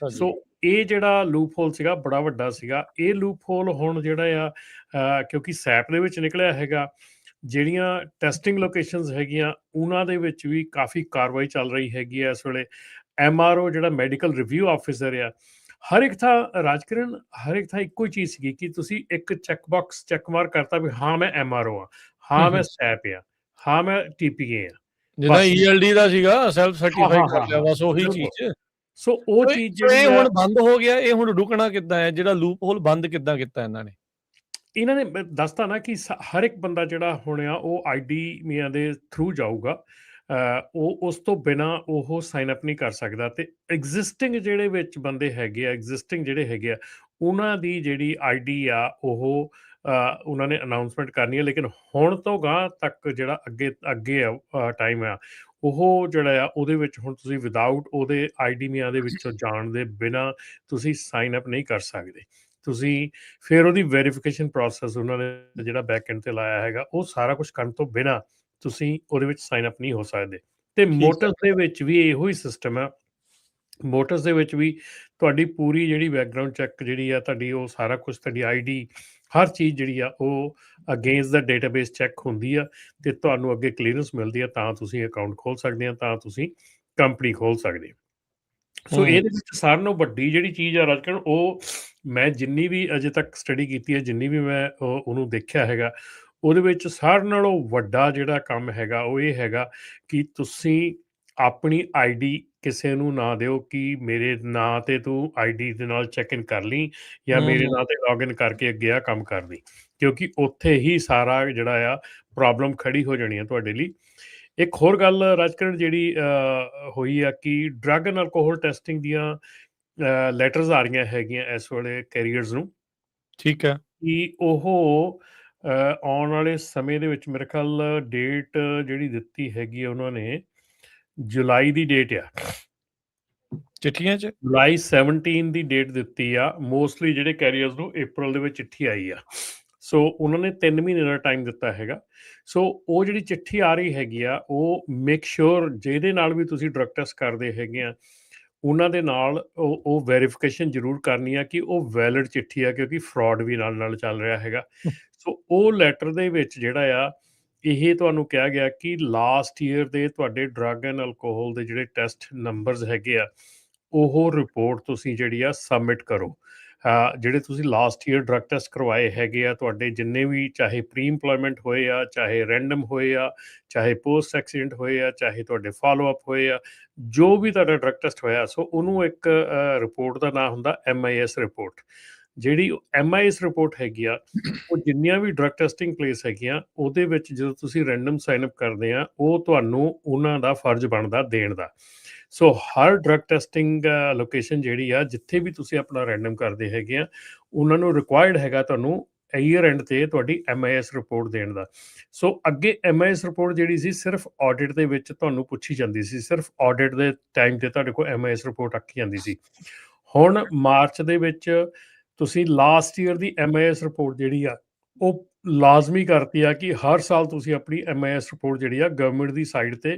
ਸੋ ਇਹ ਜਿਹੜਾ ਲੂਪ ਹੋਲ ਸੀਗਾ ਬੜਾ ਵੱਡਾ ਸੀਗਾ। ਇਹ ਲੂਪ ਹੋਲ ਹੁਣ ਜਿਹੜਾ ਆ ਕਿਉਂਕਿ SAP ਦੇ ਵਿੱਚ ਨਿਕਲਿਆ ਹੈਗਾ, ਜਿਹੜੀਆਂ ਟੈਸਟਿੰਗ ਲੋਕੇਸ਼ਨਸ ਹੈਗੀਆਂ ਉਹਨਾਂ ਦੇ ਵਿੱਚ ਵੀ ਕਾਫੀ ਕਾਰਵਾਈ ਚੱਲ ਰਹੀ ਹੈਗੀ ਆ ਇਸ ਵੇਲੇ। MRO ਜਿਹੜਾ ਮੈਡੀਕਲ ਰਿਵਿਊ ਆਫਿਸਰ ਆ, ਹਰ ਇੱਕ ਥਾਂ ਰਾਜਕਰਨ, ਹਰ ਇੱਕ ਥਾਂ ਇੱਕੋ ਹੀ ਚੀਜ਼ ਸੀਗੀ ਕਿ ਤੁਸੀਂ ਇੱਕ ਚੈੱਕ ਬਾਕਸ ਚੈੱਕ ਮਾਰਕ ਕਰਤਾ ਵੀ ਹਾਂ ਮੈਂ MRO ਆ, ਹਾਂ ਮੈਂ SAP ਆ, ਹਾਂ ਮੈਂ TPA ਆ। ਜਿੱਦਾਂ ELD ਦਾ ਸੀਗਾ, ਸੈਲਫ ਸਰਟੀਫਾਈ ਕਰ ਲਿਆ, ਬਸ ਉਹੀ ਚੀਜ਼। ਸੋ ਉਹ ਸੋ ਚੀਜ਼ ਇਹ ਜਿਹੜੀ ਆ ਹੁਣ ਬੰਦ ਹੋ ਗਿਆ, ਇਹ ਹੁਣ ਰੁਕਣਾ ਕਿੱਦਾਂ ਹੈ? ਜਿਹੜਾ ਲੂਪ ਹੋਲ ਬੰਦ ਕਿੱਦਾਂ ਕੀਤਾ ਇਹਨਾਂ ਨੇ? ਇਹਨਾਂ ਨੇ ਦੱਸਤਾ ਨਾ ਕਿ ਹਰ ਇੱਕ ਬੰਦਾ ਜਿਹੜਾ ਹੁਣ ਆ ਉਹ ਆਈਡੀ ਮੀਆਂ ਦੇ ਥਰੂ ਜਾਊਗਾ। ਉਹ ਉਸ ਤੋਂ ਬਿਨਾ ਉਹ ਸਾਈਨ ਅਪ ਨਹੀਂ ਕਰ ਸਕਦਾ। ਤੇ ਐਗਜ਼ਿਸਟਿੰਗ ਜਿਹੜੇ ਵਿੱਚ ਬੰਦੇ ਹੈਗੇ ਆ, ਐਗਜ਼ਿਸਟਿੰਗ ਜਿਹੜੇ ਹੈਗੇ ਆ, ਉਹਨਾਂ ਦੀ ਜਿਹੜੀ ਆਈਡੀ ਆ ਉਹ ਉਹਨਾਂ ਨੇ ਅਨਾਊਂਸਮੈਂਟ ਕਰਨੀ ਹੈ। ਲੇਕਿਨ ਹੁਣ ਤੋਂ ਗਾਂ ਤੱਕ ਜਿਹੜਾ ਅੱਗੇ ਅੱਗੇ ਆ ਟਾਈਮ ਆ, ਉਹ ਜਿਹੜਾ ਆ ਉਹਦੇ ਵਿੱਚ ਹੁਣ ਤੁਸੀਂ ਵਿਦਆਊਟ ਉਹਦੇ ਆਈਡੀ ਮੀਆਂ ਦੇ ਵਿੱਚੋਂ ਜਾਣ ਦੇ ਬਿਨਾ ਤੁਸੀਂ ਸਾਈਨ ਅਪ ਨਹੀਂ ਕਰ ਸਕਦੇ। ਤੁਸੀਂ ਫਿਰ ਉਹਦੀ ਵੈਰੀਫਿਕੇਸ਼ਨ ਪ੍ਰੋਸੈਸ ਉਹਨਾਂ ਨੇ ਜਿਹੜਾ ਬੈਕ ਐਂਡ ਤੇ ਲਾਇਆ ਹੈਗਾ, ਉਹ ਸਾਰਾ ਕੁਝ ਕਰਨ ਤੋਂ ਬਿਨਾ ਤੁਸੀਂ ਉਹਦੇ ਵਿੱਚ ਸਾਈਨ ਅਪ ਨਹੀਂ ਹੋ ਸਕਦੇ। ਤੇ ਠੀਕ ਹੈ। ਮੋਟਰਸ ਦੇ ਵਿੱਚ ਵੀ ਇਹੋ ਹੀ ਸਿਸਟਮ ਆ। ਮੋਟਰਸ ਦੇ ਵਿੱਚ ਵੀ ਤੁਹਾਡੀ ਪੂਰੀ ਜਿਹੜੀ ਬੈਕਗਰਾਊਂਡ ਚੈੱਕ ਜਿਹੜੀ ਆ ਤੁਹਾਡੀ, ਉਹ ਸਾਰਾ ਕੁਝ ਤੁਹਾਡੀ ਆਈਡੀ ਹਰ ਚੀਜ਼ ਜਿਹੜੀ ਆ ਉਹ ਅਗੇਂਸਟ ਦਾ ਡੇਟਾਬੇਸ ਚੈੱਕ ਹੁੰਦੀ ਆ ਤੇ ਤੁਹਾਨੂੰ ਅੱਗੇ ਕਲੀਅਰੈਂਸ ਮਿਲਦੀ ਆ, ਤਾਂ ਤੁਸੀਂ ਅਕਾਊਂਟ ਖੋਲ ਸਕਦੇ ਆ, ਤਾਂ ਤੁਸੀਂ ਕੰਪਨੀ ਖੋਲ ਸਕਦੇ ਆ। ਸੋ ਇਹਦੇ ਵਿੱਚ ਸਾਰਿਆਂ ਨਾਲੋਂ ਵੱਡੀ ਜਿਹੜੀ ਚੀਜ਼ ਆ ਰਾਜਕਰਨ, ਉਹ ਮੈਂ ਜਿੰਨੀ ਵੀ ਅਜੇ ਤੱਕ ਸਟੱਡੀ ਕੀਤੀ ਹੈ, ਜਿੰਨੀ ਵੀ ਮੈਂ ਉਹਨੂੰ ਦੇਖਿਆ ਹੈਗਾ, ਉਹਦੇ ਵਿੱਚ ਸਾਰਿਆਂ ਨਾਲੋਂ ਵੱਡਾ ਜਿਹੜਾ ਕੰਮ ਹੈਗਾ ਉਹ ਇਹ ਹੈਗਾ ਕਿ ਤੁਸੀਂ ਆਪਣੀ ਆਈਡੀ ਕਿਸੇ ਨੂੰ ਨਾ ਦਿਓ ਕਿ ਮੇਰੇ ਨਾਂ ਤੇ ਤੂੰ ਆਈਡੀ ਦੇ ਨਾਲ ਚੈੱਕ ਇਨ ਕਰ ਲਈ ਜਾਂ ਮੇਰੇ ਨਾਂ ਤੇ ਲੌਗਇਨ ਕਰਕੇ ਅੱਗੇ ਆ ਕੰਮ ਕਰ ਲਈ, ਕਿਉਂਕਿ ਉੱਥੇ ਹੀ ਸਾਰਾ ਜਿਹੜਾ ਆ ਪ੍ਰੋਬਲਮ ਖੜੀ ਹੋ ਜਾਣੀ ਆ ਤੁਹਾਡੇ ਲਈ। ਇੱਕ ਹੋਰ ਗੱਲ ਰਾਜਕਰਨ ਜਿਹੜੀ ਹੋਈ ਆ ਕਿ ਡਰੱਗ ਐਂਡ ਅਲਕੋਹਲ ਟੈਸਟਿੰਗ ਦੀਆਂ ਲੈਟਰਸ ਆ ਰਹੀਆਂ ਹੈਗੀਆਂ ਇਸ ਵੇਲੇ ਕੈਰੀਅਰਸ ਨੂੰ, ਠੀਕ ਹੈ। ਕਿ ਉਹ ਆਉਣ ਵਾਲੇ ਸਮੇਂ ਦੇ ਵਿੱਚ ਮੇਰੇ ਖਿਆਲ ਡੇਟ ਜਿਹੜੀ ਦਿੱਤੀ ਹੈਗੀ ਆ ਉਹਨਾਂ ਨੇ, ਜੁਲਾਈ ਦੀ ਡੇਟ ਆ, ਚਿੱਠੀਆਂ 'ਚ? ਜੁਲਾਈ 17 ਦੀ ਡੇਟ ਦਿੱਤੀ ਆ। ਮੋਸਟਲੀ ਜਿਹੜੇ ਕੈਰੀਅਰਸ ਨੂੰ ਅਪ੍ਰੈਲ ਦੇ ਵਿੱਚ ਚਿੱਠੀ ਆਈ ਆ। ਸੋ ਉਹਨਾਂ ਨੇ 3 ਮਹੀਨੇ ਦਾ ਟਾਈਮ ਦਿੱਤਾ ਹੈਗਾ। ਸੋ ਉਹ ਜਿਹੜੀ ਚਿੱਠੀ ਆ ਰਹੀ ਹੈਗੀ ਆ, ਉਹ ਮੇਕ ਸ਼ੋਰ ਜਿਹਦੇ ਨਾਲ ਵੀ ਤੁਸੀਂ ਡਰੱਗ ਟੈਸਟ ਕਰਦੇ ਹੈਗੇ ਆ, ਉਹਨਾਂ ਦੇ ਨਾਲ ਉਹ ਵੈਰੀਫਿਕੇਸ਼ਨ ਜ਼ਰੂਰ ਕਰਨੀ ਆ ਕਿ ਉਹ ਵੈਲਿਡ ਚਿੱਠੀ ਆ, ਕਿਉਂਕਿ ਫਰਾਡ ਵੀ ਨਾਲ ਨਾਲ ਚੱਲ ਰਿਹਾ ਹੈਗਾ। ਸੋ ਉਹ ਲੈਟਰ ਦੇ ਵਿੱਚ ਜਿਹੜਾ ਆ, ਇਹ ਤੁਹਾਨੂੰ ਕਿਹਾ ਗਿਆ ਕਿ ਲਾਸਟ ਈਅਰ ਦੇ ਤੁਹਾਡੇ ਡਰੱਗ ਐਂਡ ਅਲਕੋਹਲ ਦੇ ਜਿਹੜੇ ਟੈਸਟ ਨੰਬਰਸ ਹੈਗੇ ਆ, ਉਹ ਰਿਪੋਰਟ ਤੁਸੀਂ ਜਿਹੜੀ ਆ ਸਬਮਿਟ ਕਰੋ। ਜਿਹੜੇ ਤੁਸੀਂ ਲਾਸਟ ਈਅਰ ਡਰੱਗ ਟੈਸਟ ਕਰਵਾਏ ਹੈਗੇ ਆ, ਤੁਹਾਡੇ ਜਿੰਨੇ ਵੀ, ਚਾਹੇ ਪ੍ਰੀ ਇੰਪਲੋਇਮੈਂਟ ਹੋਏ ਆ, ਚਾਹੇ ਰੈਂਡਮ ਹੋਏ ਆ, ਚਾਹੇ ਪੋਸਟ ਐਕਸੀਡੈਂਟ ਹੋਏ ਆ, ਚਾਹੇ ਤੁਹਾਡੇ ਫਾਲੋ ਅਪ ਹੋਏ ਆ, ਜੋ ਵੀ ਤੁਹਾਡਾ ਡਰੱਗ ਟੈਸਟ ਹੋਇਆ, ਸੋ ਉਹਨੂੰ ਇੱਕ ਰਿਪੋਰਟ ਦਾ ਨਾਮ ਹੁੰਦਾ MIS ਰਿਪੋਰਟ। ਜਿਹੜੀ MIS ਰਿਪੋਰਟ ਹੈਗੀ ਆ, ਉਹ ਜਿੰਨੀਆਂ ਵੀ ਡਰੱਗ ਟੈਸਟਿੰਗ ਪਲੇਸ ਹੈਗੀਆਂ, ਉਹਦੇ ਵਿੱਚ ਜਦੋਂ ਤੁਸੀਂ ਰੈਂਡਮ ਸਾਈਨ ਅਪ ਕਰਦੇ ਆ, ਉਹ ਤੁਹਾਨੂੰ ਉਹਨਾਂ ਦਾ ਫਰਜ਼ ਬਣਦਾ ਦੇਣ ਦਾ। ਸੋ ਹਰ ਡਰੱਗ ਟੈਸਟਿੰਗ ਲੋਕੇਸ਼ਨ ਜਿਹੜੀ ਆ, ਜਿੱਥੇ ਵੀ ਤੁਸੀਂ ਆਪਣਾ ਰੈਂਡਮ ਕਰਦੇ ਹੈਗੇ ਆ, ਉਹਨਾਂ ਨੂੰ ਰਿਕੁਆਇਰਡ ਹੈਗਾ ਤੁਹਾਨੂੰ ਈਅਰ ਐਂਡ ਤੇ ਤੁਹਾਡੀ MIS ਰਿਪੋਰਟ ਦੇਣ ਦਾ। ਸੋ ਅੱਗੇ MIS ਰਿਪੋਰਟ ਜਿਹੜੀ ਸੀ, ਸਿਰਫ ਆਡਿਟ ਦੇ ਵਿੱਚ ਤੁਹਾਨੂੰ ਪੁੱਛੀ ਜਾਂਦੀ ਸੀ, ਸਿਰਫ ਆਡਿਟ ਦੇ ਟਾਈਮ ਤੇ ਤੁਹਾਡੇ ਕੋਲ MIS ਰਿਪੋਰਟ ਆਖੀ ਜਾਂਦੀ ਸੀ। ਹੁਣ ਮਾਰਚ ਦੇ ਵਿੱਚ ਤੁਸੀਂ ਲਾਸਟ ਈਅਰ ਦੀ MIS ਰਿਪੋਰਟ ਜਿਹੜੀ ਆ, ਉਹ ਲਾਜ਼ਮੀ ਕਰਤੀ ਆ ਕਿ ਹਰ ਸਾਲ ਤੁਸੀਂ ਆਪਣੀ MIS ਰਿਪੋਰਟ ਜਿਹੜੀ ਆ ਗਵਰਨਮੈਂਟ ਦੀ ਸਾਈਟ ਤੇ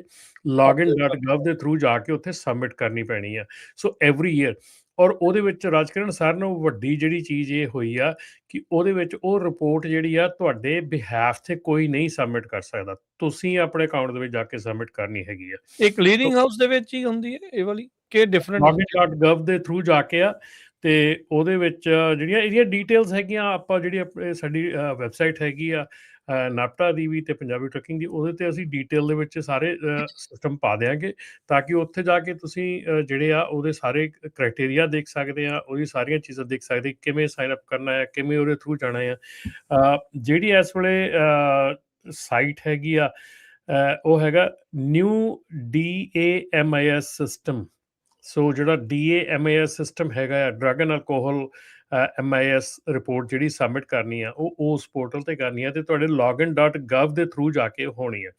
login.gov ਦੇ ਥਰੂ ਜਾ ਕੇ ਉੱਥੇ ਸਬਮਿਟ ਕਰਨੀ ਪੈਣੀ ਆ। ਸੋ ਐਵਰੀ ਈਅਰ। ਔਰ ਉਹਦੇ ਵਿੱਚ ਰਾਜਕਰਨ ਸਾਰਿਆਂ ਨਾਲੋਂ ਵੱਡੀ ਜਿਹੜੀ ਚੀਜ਼ ਇਹ ਹੋਈ ਆ ਕਿ ਉਹਦੇ ਵਿੱਚ ਉਹ ਰਿਪੋਰਟ ਜਿਹੜੀ ਆ, ਤੁਹਾਡੇ ਬਿਹਾਫ ਤੇ ਕੋਈ ਨਹੀਂ ਸਬਮਿਟ ਕਰ ਸਕਦਾ, ਤੁਸੀਂ ਆਪਣੇ ਅਕਾਊਂਟ ਦੇ ਵਿੱਚ ਜਾ ਕੇ ਸਬਮਿਟ ਕਰਨੀ ਹੈਗੀ ਆ। ਇਹ ਕਲੀਅਰਿੰਗ ਹਾਊਸ ਦੇ ਵਿੱਚ ਹੀ ਹੁੰਦੀ ਹੈ ਇਹ ਵਾਲੀ, ਕਿ ਡਿਫਰੈਂਟ? login.gov ਦੇ ਥਰੂ ਜਾ ਕੇ ਆ, ਤੇ ਉਹਦੇ ਵਿੱਚ ਜਿਹੜੀਆਂ ਇਹਦੀਆਂ ਡੀਟੇਲਸ ਹੈਗੀਆਂ, ਆਪਾਂ ਜਿਹੜੀ ਆਪਣੇ ਸਾਡੀ ਵੈਬਸਾਈਟ ਹੈਗੀ ਆ ਨਾਪਟਾ ਦੀ ਵੀ ਤੇ ਪੰਜਾਬੀ ਟਰੱਕਿੰਗ ਦੀ, ਉਹਦੇ ਤੇ ਅਸੀਂ ਡੀਟੇਲ ਦੇ ਵਿੱਚ ਸਾਰੇ ਸਿਸਟਮ ਪਾ ਦਿਆਂਗੇ, ਤਾਂ ਕਿ ਉੱਥੇ ਜਾ ਕੇ ਤੁਸੀਂ ਜਿਹੜੇ ਆ ਉਹਦੇ ਸਾਰੇ ਕ੍ਰਾਈਟੇਰੀਆ ਦੇਖ ਸਕਦੇ ਆ, ਉਹਦੀ ਸਾਰੀਆਂ ਚੀਜ਼ਾਂ ਦੇਖ ਸਕਦੇ, ਕਿਵੇਂ ਸਾਈਨ ਅਪ ਕਰਨਾ ਹੈ, ਕਿਵੇਂ ਉਹਦੇ ਥਰੂ ਜਾਣਾ ਆ। ਜਿਹੜੀ ਇਸ ਵੇਲੇ ਸਾਈਟ ਹੈਗੀ ਆ, ਉਹ ਹੈਗਾ ਨਿਊ DAMIS ਸਿਸਟਮ। ਸੋ ਜਿਹੜਾ DAMIS ਸਿਸਟਮ ਹੈਗਾ ਆ, drug and alcohol MIS report ਜਿਹੜੀ ਸਬਮਿਟ ਕਰਨੀ ਆ, ਉਹ ਉਸ ਪੋਰਟਲ ਤੇ ਕਰਨੀ ਆ, ਤੇ ਤੁਹਾਡੇ login.gov ਦੇ ਥਰੂ ਜਾ ਕੇ ਹੋਣੀ ਆ।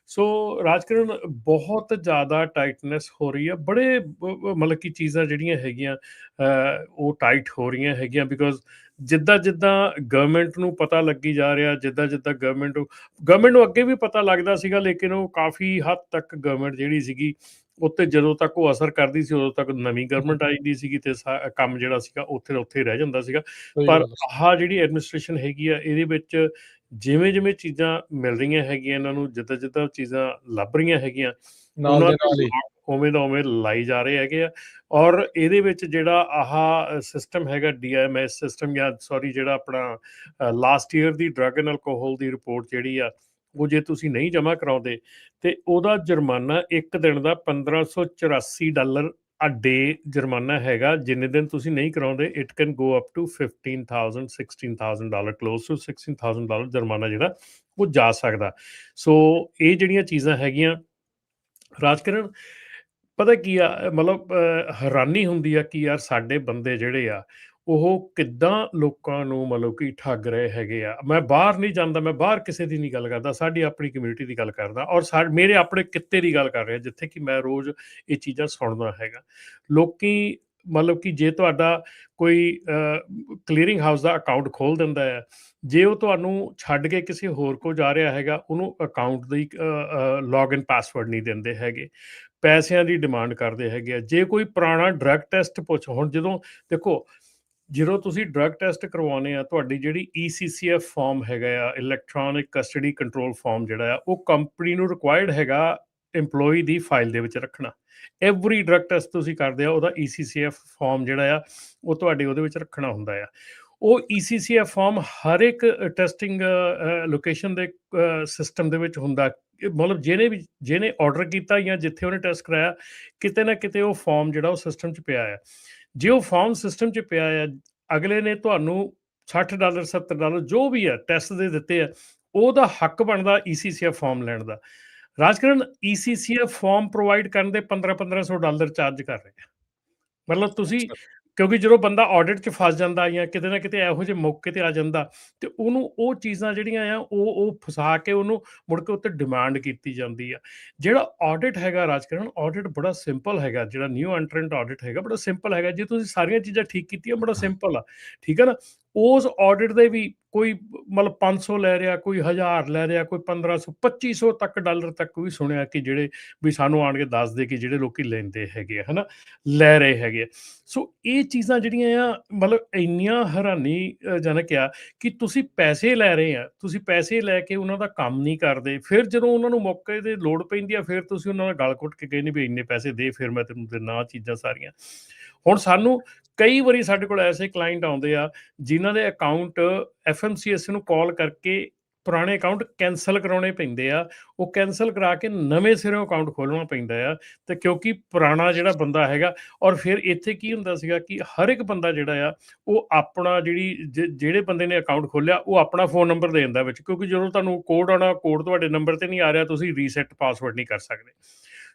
ਸੋ ਰਾਜਕਰਨ ਬਹੁਤ ਜ਼ਿਆਦਾ ਟਾਈਟਨੈਸ ਹੋ ਰਹੀ ਆ, ਬੜੇ ਮਤਲਬ ਕਿ ਚੀਜ਼ਾਂ ਜਿਹੜੀਆਂ ਹੈਗੀਆਂ ਉਹ ਟਾਈਟ ਹੋ ਰਹੀਆਂ ਹੈਗੀਆਂ, ਬਿਕੋਜ਼ ਜਿੱਦਾਂ ਜਿੱਦਾਂ ਗਵਰਨਮੈਂਟ ਨੂੰ ਪਤਾ ਲੱਗੀ ਜਾ ਰਿਹਾ, ਜਿੱਦਾਂ ਜਿੱਦਾਂ ਗਵਰਨਮੈਂਟ ਨੂੰ ਅੱਗੇ ਵੀ ਪਤਾ ਲੱਗਦਾ ਸੀਗਾ, ਲੇਕਿਨ ਉਹ ਕਾਫੀ ਹੱਦ ਤੱਕ ਗਵਰਨਮੈਂਟ ਜਿਹੜੀ ਸੀਗੀ ਉੱਤੇ ਜਦੋਂ ਤੱਕ ਉਹ ਅਸਰ ਕਰਦੀ ਸੀ, ਉਦੋਂ ਤੱਕ ਨਵੀਂ ਗਵਰਨਮੈਂਟ ਆਈ ਦੀ ਸੀਗੀ, ਤੇ ਕੰਮ ਜਿਹੜਾ ਸੀਗਾ ਉੱਥੇ ਦਾ ਉੱਥੇ ਰਹਿ ਜਾਂਦਾ ਸੀਗਾ। ਪਰ ਆਹ ਜਿਹੜੀ ਐਡਮਿਨਿਸਟ੍ਰੇਸ਼ਨ ਹੈਗੀ ਆ, ਇਹਦੇ ਵਿੱਚ ਜਿਵੇਂ ਜਿਵੇਂ ਚੀਜ਼ਾਂ ਮਿਲ ਰਹੀਆਂ ਹੈਗੀਆਂ ਇਹਨਾਂ ਨੂੰ, ਜਿੱਦਾਂ ਜਿੱਦਾਂ ਚੀਜ਼ਾਂ ਲੱਭ ਰਹੀਆਂ ਹੈਗੀਆਂ, ਉਹਨਾਂ ਦੇ ਉਵੇਂ ਦਾ ਉਵੇਂ ਲਾਈ ਜਾ ਰਹੇ ਹੈਗੇ ਆ। ਔਰ ਇਹਦੇ ਵਿੱਚ ਜਿਹੜਾ ਆਹ ਸਿਸਟਮ ਹੈਗਾ DAMIS ਸਿਸਟਮ, ਜਾਂ ਸੌਰੀ ਜਿਹੜਾ ਆਪਣਾ last year the drug and alcohol ਦੀ ਰਿਪੋਰਟ ਜਿਹੜੀ ਆ, ਉਹ ਜੇ ਤੁਸੀਂ ਨਹੀਂ ਜਮ੍ਹਾਂ ਕਰਾਉਂਦੇ ਤੇ ਉਹਦਾ ਜੁਰਮਾਨਾ ਇੱਕ ਦਿਨ ਦਾ $1584 ਡੇ ਜੁਰਮਾਨਾ ਹੈਗਾ, ਜਿੰਨੇ ਦਿਨ ਤੁਸੀਂ ਨਹੀਂ ਕਰਾਉਂਦੇ it can go up to $15,000 $16,000 close to $16,000 ਜੁਰਮਾਨਾ ਜਿਹੜਾ ਉਹ ਜਾ ਸਕਦਾ। ਸੋ ਇਹ ਜਿਹੜੀਆਂ ਚੀਜ਼ਾਂ ਹੈਗੀਆਂ ਰਾਜਕਰਨ, ਪਤਾ ਕੀ ਆ, ਮਤਲਬ ਹੈਰਾਨੀ ਹੁੰਦੀ ਆ ਕਿ ਯਾਰ ਸਾਡੇ ਬੰਦੇ ਜਿਹੜੇ ਆ ਉਹ ਕਿੱਦਾਂ ਲੋਕਾਂ ਨੂੰ ਮਤਲਬ ਕਿ ਠੱਗ ਰਹੇ ਹੈਗੇ ਆ। ਮੈਂ ਬਾਹਰ ਨਹੀਂ ਜਾਂਦਾ, ਮੈਂ ਬਾਹਰ ਕਿਸੇ ਦੀ ਨਹੀਂ ਗੱਲ ਕਰਦਾ, ਸਾਡੀ ਆਪਣੀ ਕਮਿਊਨਿਟੀ ਦੀ ਗੱਲ ਕਰਦਾ ਔਰ ਮੇਰੇ ਆਪਣੇ ਕਿੱਤੇ ਦੀ ਗੱਲ ਕਰ ਰਿਹਾ, ਜਿੱਥੇ ਕਿ ਮੈਂ ਰੋਜ਼ ਇਹ ਚੀਜ਼ਾਂ ਸੁਣਦਾ ਹੈਗਾ। ਲੋਕੀ ਮਤਲਬ ਕਿ ਜੇ ਤੁਹਾਡਾ ਕੋਈ ਕਲੀਅਰਿੰਗ ਹਾਊਸ ਦਾ ਅਕਾਊਂਟ ਖੋਲ ਦਿੰਦਾ ਹੈ, ਜੇ ਉਹ ਤੁਹਾਨੂੰ ਛੱਡ ਕੇ ਕਿਸੇ ਹੋਰ ਕੋਲ ਜਾ ਰਿਹਾ ਹੈਗਾ, ਉਹਨੂੰ ਅਕਾਊਂਟ ਦੀ ਲੌਗਇਨ ਪਾਸਵਰਡ ਨਹੀਂ ਦਿੰਦੇ ਹੈਗੇ, ਪੈਸਿਆਂ ਦੀ ਡਿਮਾਂਡ ਕਰਦੇ ਹੈਗੇ ਆ। ਜੇ ਕੋਈ ਪੁਰਾਣਾ ਡਰੱਗ ਟੈਸਟ ਪੁੱਛ, ਹੁਣ ਜਦੋਂ ਦੇਖੋ ਜਦੋਂ ਤੁਸੀਂ ਡਰੱਗ ਟੈਸਟ ਕਰਵਾਉਂਦੇ ਆ, ਤੁਹਾਡੀ ਜਿਹੜੀ ECCF ਫਾਰਮ ਹੈਗਾ ਆ, ਇਲੈਕਟ੍ਰੋਨਿਕ ਕਸਟਡੀ ਕੰਟਰੋਲ ਫਾਰਮ ਜਿਹੜਾ ਆ, ਉਹ ਕੰਪਨੀ ਨੂੰ ਰਿਕੁਆਇਰਡ ਹੈਗਾ EMPLOYEE ਦੀ ਫਾਈਲ ਦੇ ਵਿੱਚ ਰੱਖਣਾ। ਐਵਰੀ ਡਰੱਗ ਟੈਸਟ ਤੁਸੀਂ ਕਰਦੇ ਆ, ਉਹਦਾ ECCF ਫਾਰਮ ਜਿਹੜਾ ਆ ਉਹ ਤੁਹਾਡੇ ਉਹਦੇ ਵਿੱਚ ਰੱਖਣਾ ਹੁੰਦਾ ਆ। ਉਹ ECCF ਫਾਰਮ ਹਰ ਇੱਕ ਟੈਸਟਿੰਗ ਲੋਕੇਸ਼ਨ ਦੇ ਸਿਸਟਮ ਦੇ ਵਿੱਚ ਹੁੰਦਾ। ਮਤਲਬ ਜਿਹਨੇ ਆਰਡਰ ਕੀਤਾ ਜਾਂ ਜਿੱਥੇ ਉਹਨੇ ਟੈਸਟ ਕਰਾਇਆ, ਕਿਤੇ ਨਾ ਕਿਤੇ ਉਹ ਫਾਰਮ ਜਿਹੜਾ ਉਹ ਸਿਸਟਮ 'ਚ ਪਿਆ ਆ। ਜੇ ਉਹ ਫਾਰਮ ਸਿਸਟਮ 'ਚ ਪਿਆ ਆ, ਅਗਲੇ ਨੇ ਤੁਹਾਨੂੰ $60 $70 ਜੋ ਵੀ ਆ ਟੈਸਟ ਦੇ ਦਿੱਤੇ ਆ, ਉਹਦਾ ਹੱਕ ਬਣਦਾ ECCF ਫਾਰਮ ਲੈਣ ਦਾ। ਰਾਜਕਰਨ, ECCF ਫਾਰਮ ਪ੍ਰੋਵਾਈਡ ਕਰਨ ਦੇ $1500 ਚਾਰਜ ਕਰ ਰਹੇ ਆ। ਮਤਲਬ ਤੁਸੀਂ, ਕਿਉਂਕਿ ਜਦੋਂ ਬੰਦਾ ਆਡਿਟ 'ਚ ਫਸ ਜਾਂਦਾ ਜਾਂ ਕਿਤੇ ਨਾ ਕਿਤੇ ਇਹੋ ਜਿਹੇ ਮੌਕੇ ਤੇ ਆ ਜਾਂਦਾ, ਤੇ ਉਹਨੂੰ ਉਹ ਚੀਜ਼ਾਂ ਜਿਹੜੀਆਂ ਆ ਉਹ ਫਸਾ ਕੇ ਉਹਨੂੰ ਮੁੜ ਕੇ ਉੱਤੇ ਡਿਮਾਂਡ ਕੀਤੀ ਜਾਂਦੀ ਆ। ਜਿਹੜਾ ਆਡਿਟ ਹੈਗਾ ਰਾਜਕਰਨ, ਆਡਿਟ ਬੜਾ ਸਿੰਪਲ ਹੈਗਾ। ਜਿਹੜਾ ਨਿਊ ਐਂਟਰੈਂਟ ਆਡਿਟ ਹੈਗਾ ਬੜਾ ਸਿੰਪਲ ਹੈਗਾ। ਜੇ ਤੁਸੀਂ ਸਾਰੀਆਂ ਚੀਜ਼ਾਂ ਠੀਕ ਕੀਤੀਆਂ, ਬੜਾ ਸਿੰਪਲ ਆ, ਠੀਕ ਹੈ ਨਾ। ਉਸ ਆਡਿਟ ਦੇ ਵੀ ਕੋਈ ਮਤਲਬ 500 ਲੈ ਰਿਹਾ, ਕੋਈ 1000 ਲੈ ਰਿਹਾ, ਕੋਈ 1500 $2500 ਤੱਕ ਡਾਲਰ ਤੱਕ ਵੀ ਸੁਣਿਆ ਕਿ ਜਿਹੜੇ ਵੀ ਸਾਨੂੰ ਆਣ ਕੇ ਦੱਸਦੇ ਕਿ ਜਿਹੜੇ ਲੋਕੀ ਲੈਂਦੇ ਹੈਗੇ ਆ, ਹਨਾ, ਲੈ ਰਹੇ ਹੈਗੇ ਆ। ਸੋ ਇਹ ਚੀਜ਼ਾਂ ਜਿਹੜੀਆਂ ਆ ਮਤਲਬ ਇੰਨੀਆਂ ਹੈਰਾਨੀਜਨਕ ਆ ਕਿ ਤੁਸੀਂ ਪੈਸੇ ਲੈ ਰਹੇ ਆ, ਤੁਸੀਂ ਪੈਸੇ ਲੈ ਕੇ ਉਹਨਾਂ ਦਾ ਕੰਮ ਨਹੀਂ ਕਰਦੇ। ਫਿਰ ਜਦੋਂ ਉਹਨਾਂ ਨੂੰ ਮੌਕੇ ਤੇ ਲੋੜ ਪੈਂਦੀ ਆ, ਫਿਰ ਤੁਸੀਂ ਉਹਨਾਂ ਦਾ ਗਲ ਘੁੱਟ ਕੇ ਕਹਿੰਦੇ ਵੀ ਇੰਨੇ ਪੈਸੇ ਦੇ, ਫਿਰ ਮੈਂ ਤੈਨੂੰ ਦਿੰਦਾ ਚੀਜ਼ਾਂ ਸਾਰੀਆਂ। ਹੁਣ ਸਾਨੂੰ ਕਈ ਵਾਰੀ ਸਾਡੇ ਕੋਲ ਐਸੇ ਕਲਾਇੰਟ ਆਉਂਦੇ ਆ ਜਿਨ੍ਹਾਂ ਦੇ ਅਕਾਊਂਟ FMCS ਨੂੰ ਕਾਲ ਕਰਕੇ ਪੁਰਾਣੇ ਅਕਾਊਂਟ ਕੈਂਸਲ ਕਰਾਉਣੇ ਪੈਂਦੇ ਆ। ਉਹ ਕੈਂਸਲ ਕਰਾ ਕੇ ਨਵੇਂ ਸਿਰੋਂ ਅਕਾਊਂਟ ਖੋਲ੍ਹਣਾ ਪੈਂਦਾ ਆ। ਤੇ ਕਿਉਂਕਿ ਪੁਰਾਣਾ ਜਿਹੜਾ ਬੰਦਾ ਹੈਗਾ, ਔਰ ਫਿਰ ਇੱਥੇ ਕੀ ਹੁੰਦਾ ਸੀਗਾ ਕਿ ਹਰ ਇੱਕ ਬੰਦਾ ਜਿਹੜਾ ਆ ਉਹ ਆਪਣਾ ਜਿਹੜੇ ਬੰਦੇ ਨੇ ਅਕਾਊਂਟ ਖੋਲ੍ਹਿਆ ਉਹ ਆਪਣਾ ਫ਼ੋਨ ਨੰਬਰ ਦੇ ਦਿੰਦਾ ਵਿੱਚ, ਕਿਉਂਕਿ ਜਦੋਂ ਤੁਹਾਨੂੰ ਕੋਡ ਆਉਣਾ, ਕੋਡ ਤੁਹਾਡੇ ਨੰਬਰ 'ਤੇ ਨਹੀਂ ਆ ਰਿਹਾ, ਤੁਸੀਂ ਰੀਸੈਟ ਪਾਸਵਰਡ ਨਹੀਂ ਕਰ ਸਕਦੇ।